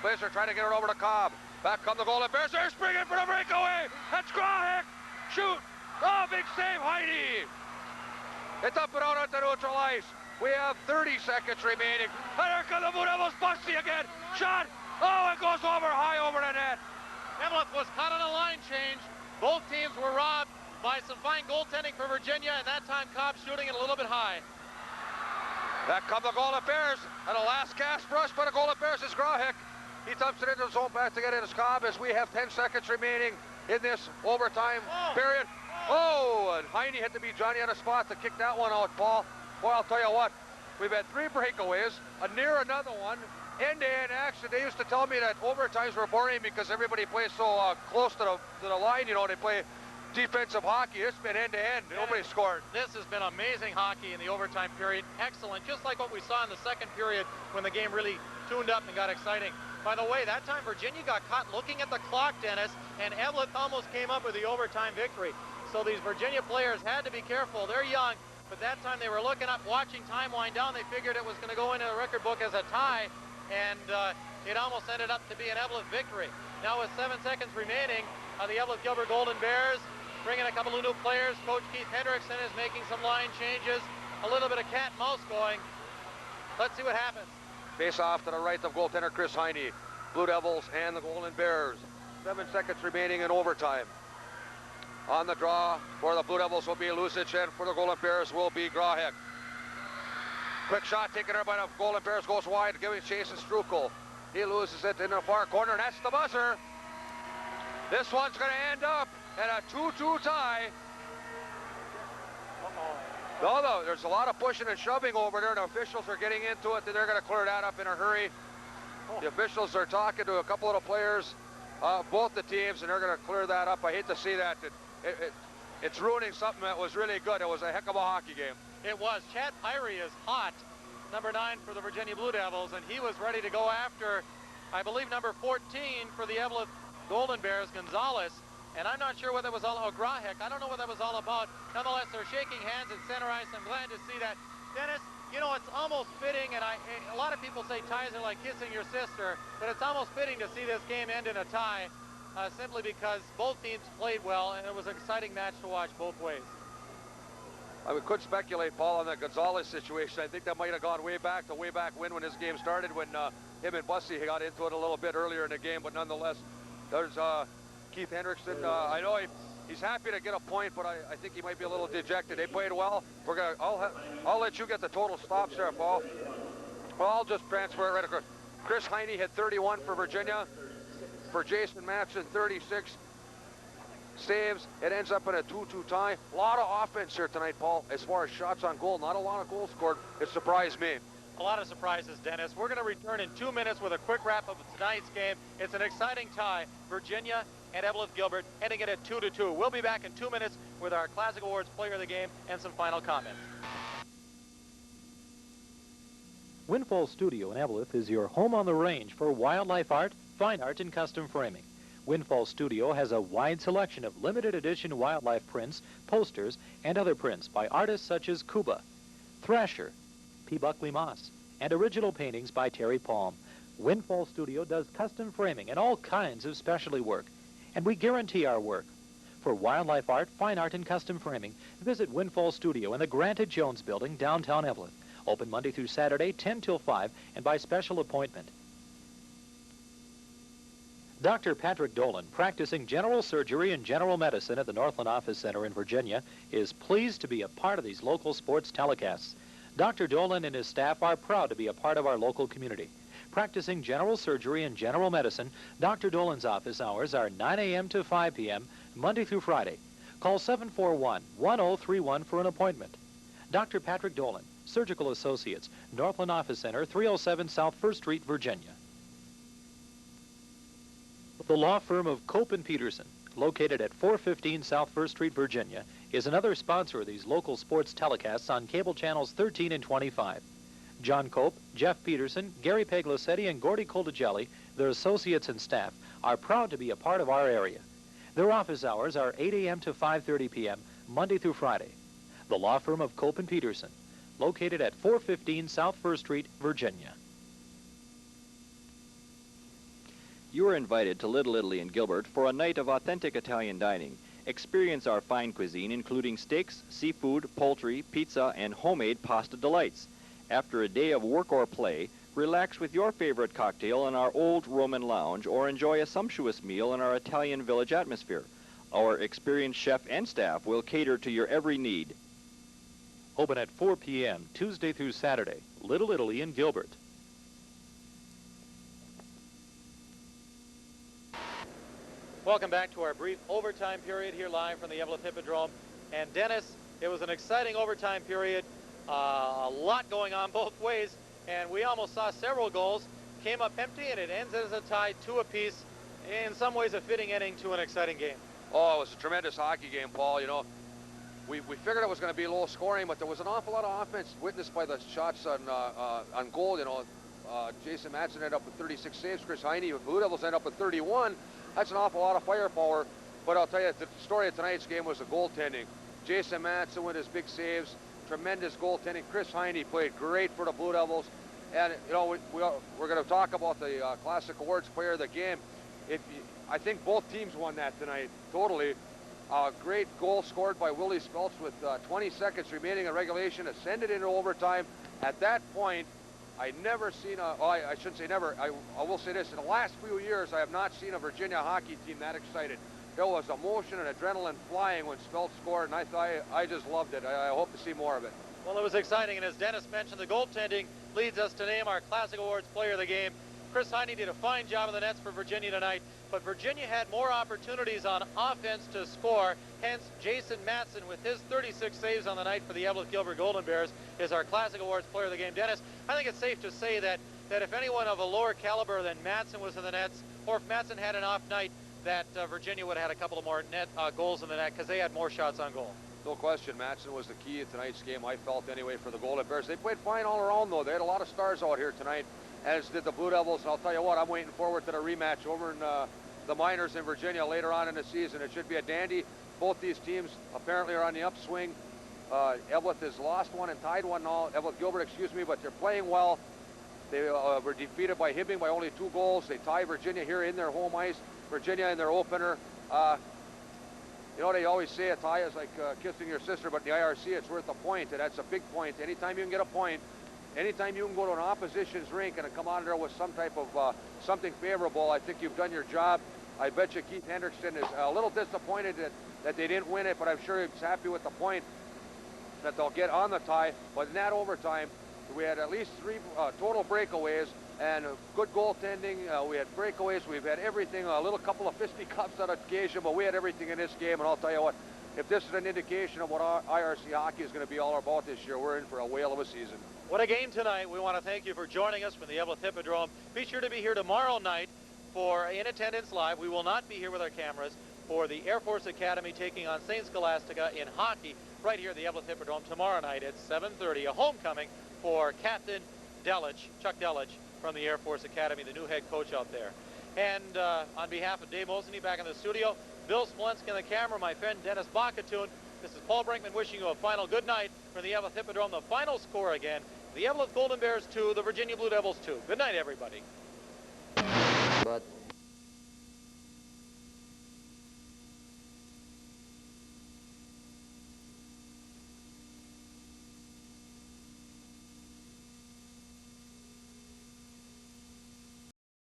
Speaker 2: Blazer trying to get it over to Cobb. Back come the Golden Bears. They're springing for the breakaway. That's Grauhick. Shoot. Oh, big save, Heidi. They dump it out onto neutral ice. We have 30 seconds remaining. And here come the Blue Devils. Bussy again. Shot. Oh, it goes over high over the net.
Speaker 1: Eveleth was caught on a line change. Both teams were robbed by some fine goaltending for Virginia, and that time Cobb shooting it a little bit high.
Speaker 2: Back come the Golden Bears, and a last cast brush by the Golden Bears is Grauhick. He dumps it into the zone back to get in his Cobb as we have 10 seconds remaining in this overtime period. Oh, and Heine had to be Johnny on the spot to kick that one out, Paul. Boy, I'll tell you what, we've had 3 breakaways, near another one, end-to-end action. They used to tell me that overtimes were boring because everybody plays so close to the line, you know, they play defensive hockey. It's been end-to-end. Nobody scored.
Speaker 1: This has been amazing hockey in the overtime period. Excellent, just like what we saw in the second period when the game really tuned up and got exciting. By the way, that time Virginia got caught looking at the clock, Dennis, and Eveleth almost came up with the overtime victory. So these Virginia players had to be careful. They're young, but that time they were looking up, watching time wind down. They figured it was going to go into the record book as a tie, and it almost ended up to be an Eveleth victory. Now with 7 seconds remaining, the Eveleth Gilbert Golden Bears bringing a couple of new players. Coach Keith Hendrickson is making some line changes. A little bit of cat and mouse going. Let's see what happens.
Speaker 2: Face off to the right of goaltender Chris Heine. Blue Devils and the Golden Bears. 7 seconds remaining in overtime. On the draw for the Blue Devils will be Lucic, and for the Golden Bears will be Grauhick. Quick shot taken there by the Golden Bears, goes wide, giving chase to Strukel. He loses it in the far corner, and that's the buzzer. This one's going to end up at a 2-2 tie. No, there's a lot of pushing and shoving over there. The officials are getting into it. They're going to clear that up in a hurry. The officials are talking to a couple of the players, both the teams, and they're going to clear that up. I hate to see that. It's ruining something that was really good. It was a heck of a hockey game.
Speaker 1: It was. Chad Pyrie is hot, number 9 for the Virginia Blue Devils, and he was ready to go after, I believe, number 14 for the Eveleth Golden Bears, Gonzalez. And I'm not sure what that was all about. Grahek, I don't know what that was all about. Nonetheless, they're shaking hands at center ice. I'm glad to see that. Dennis, you know, it's almost fitting, and a lot of people say ties are like kissing your sister, but it's almost fitting to see this game end in a tie, simply because both teams played well, and it was an exciting match to watch both ways.
Speaker 2: We could speculate, Paul, on the Gonzalez situation. I think that might have gone way back when this game started, when him and Bussy got into it a little bit earlier in the game, but nonetheless, there's Keith Hendrickson. I know he's happy to get a point, but I think he might be a little dejected. They played well. I'll let you get the total stops there, Paul. Well, I'll just transfer it right across. Chris Heine hit 31 for Virginia. For Jason Matson, 36 saves. It ends up in a 2-2 tie. A lot of offense here tonight, Paul. As far as shots on goal, not a lot of goals scored. It surprised me.
Speaker 1: A lot of surprises, Dennis. We're going to return in 2 minutes with a quick wrap of tonight's game. It's an exciting tie. Virginia and Eveleth Gilbert heading it at 2-2. We'll be back in 2 minutes with our Classic Awards Player of the Game and some final comments.
Speaker 4: Windfall Studio in Eveleth is your home on the range for wildlife art, fine art, and custom framing. Windfall Studio has a wide selection of limited edition wildlife prints, posters, and other prints by artists such as Kuba, Thrasher, P. Buckley Moss, and original paintings by Terry Palm. Windfall Studio does custom framing and all kinds of specialty work, and we guarantee our work. For wildlife art, fine art, and custom framing, visit Windfall Studio in the Granted Jones Building, downtown Eveleth. Open Monday through Saturday, 10 till 5, and by special appointment. Dr. Patrick Dolan, practicing general surgery and general medicine at the Northland Office Center in Virginia, is pleased to be a part of these local sports telecasts. Dr. Dolan and his staff are proud to be a part of our local community. Practicing general surgery and general medicine, Dr. Dolan's office hours are 9 a.m. to 5 p.m., Monday through Friday. Call 741-1031 for an appointment. Dr. Patrick Dolan, Surgical Associates, Northland Office Center, 307 South 1st Street, Virginia. The law firm of Cope & Peterson, located at 415 South 1st Street, Virginia, is another sponsor of these local sports telecasts on cable channels 13 and 25. John Cope, Jeff Peterson, Gary Peglosetti, and Gordy Coldigelli, their associates and staff, are proud to be a part of our area. Their office hours are 8 a.m. to 5:30 p.m., Monday through Friday. The law firm of Cope & Peterson, located at 415 South 1st Street, Virginia.
Speaker 3: You are invited to Little Italy in Gilbert for a night of authentic Italian dining. Experience our fine cuisine, including steaks, seafood, poultry, pizza, and homemade pasta delights. After a day of work or play, relax with your favorite cocktail in our old Roman lounge or enjoy a sumptuous meal in our Italian village atmosphere. Our experienced chef and staff will cater to your every need.
Speaker 4: Open at 4 p.m., Tuesday through Saturday. Little Italy in Gilbert.
Speaker 1: Welcome back to our brief overtime period here live from the Eveleth Hippodrome. And Dennis, it was an exciting overtime period. A lot going on both ways, and we almost saw several goals. Came up empty, and it ends as a tie, 2 apiece. In some ways, a fitting ending to an exciting game.
Speaker 2: Oh, it was a tremendous hockey game, Paul. You know, we figured it was going to be low scoring, but there was an awful lot of offense witnessed by the shots on goal. You know, Jason Matson ended up with 36 saves. Chris Heine with Blue Devils ended up with 31. That's an awful lot of firepower. But I'll tell you, the story of tonight's game was the goaltending. Jason Matson with his big saves, tremendous goaltending. Chris Heine played great for the Blue Devils. And, you know, we're going to talk about the Classic Awards Player of the Game. I think both teams won that tonight, totally. Great goal scored by Willie Speltz with 20 seconds remaining in regulation, ascended into overtime. At that point, I never seen I shouldn't say never, I will say this, in the last few years, I have not seen a Virginia hockey team that excited. There was emotion and adrenaline flying when Speltz scored, and I just loved it. I hope to see more of it.
Speaker 1: Well, it was exciting, and as Dennis mentioned, the goaltending leads us to name our Classic Awards Player of the Game. Chris Heine did a fine job of the nets for Virginia tonight, but Virginia had more opportunities on offense to score. Hence, Jason Matson, with his 36 saves on the night for the Eveleth Gilbert Golden Bears, is our Classic Awards Player of the Game. Dennis, I think it's safe to say that if anyone of a lower caliber than Matson was in the nets, or if Matson had an off night, that Virginia would have had a couple of more net goals in the net because they had more shots on goal.
Speaker 2: No question, Matson was the key in tonight's game, I felt anyway, for the Golden Bears. They played fine all around, though. They had a lot of stars out here tonight, as did the Blue Devils. And I'll tell you what, I'm waiting forward to the rematch over in the minors in Virginia later on in the season. It should be a dandy. Both these teams apparently are on the upswing. Eveleth has lost one and tied one now. Eveleth Gilbert, excuse me, but they're playing well. They were defeated by Hibbing by only 2 goals. They tie Virginia here in their home ice. Virginia in their opener. You know, they always say a tie is like kissing your sister, but in the IRC it's worth a point, and that's a big point. Anytime you can get a point, anytime you can go to an opposition's rink and come out there with some type of something favorable, I think you've done your job. I bet you Keith Hendrickson is a little disappointed that they didn't win it, but I'm sure he's happy with the point that they'll get on the tie. But in that overtime, we had at least 3 total breakaways and good goaltending. We had breakaways. We've had everything, a little couple of fisticuffs on occasion, but we had everything in this game. And I'll tell you what, if this is an indication of what IRC hockey is going to be all about this year, we're in for a whale of a season.
Speaker 1: What a game tonight. We want to thank you for joining us from the Eveleth Hippodrome. Be sure to be here tomorrow night for In Attendance Live. We will not be here with our cameras for the Air Force Academy taking on St. Scholastica in hockey right here at the Eveleth Hippodrome tomorrow night at 7:30. A homecoming for Captain Delich, Chuck Delich, from the Air Force Academy, the new head coach out there. And on behalf of Dave Moseny back in the studio, Bill Smolensky on the camera, my friend Dennis Bakatoon, this is Paul Brinkman wishing you a final good night from the Eveleth Hippodrome. The final score again, the Eveleth Golden Bears 2, the Virginia Blue Devils 2. Good night, everybody.
Speaker 15: But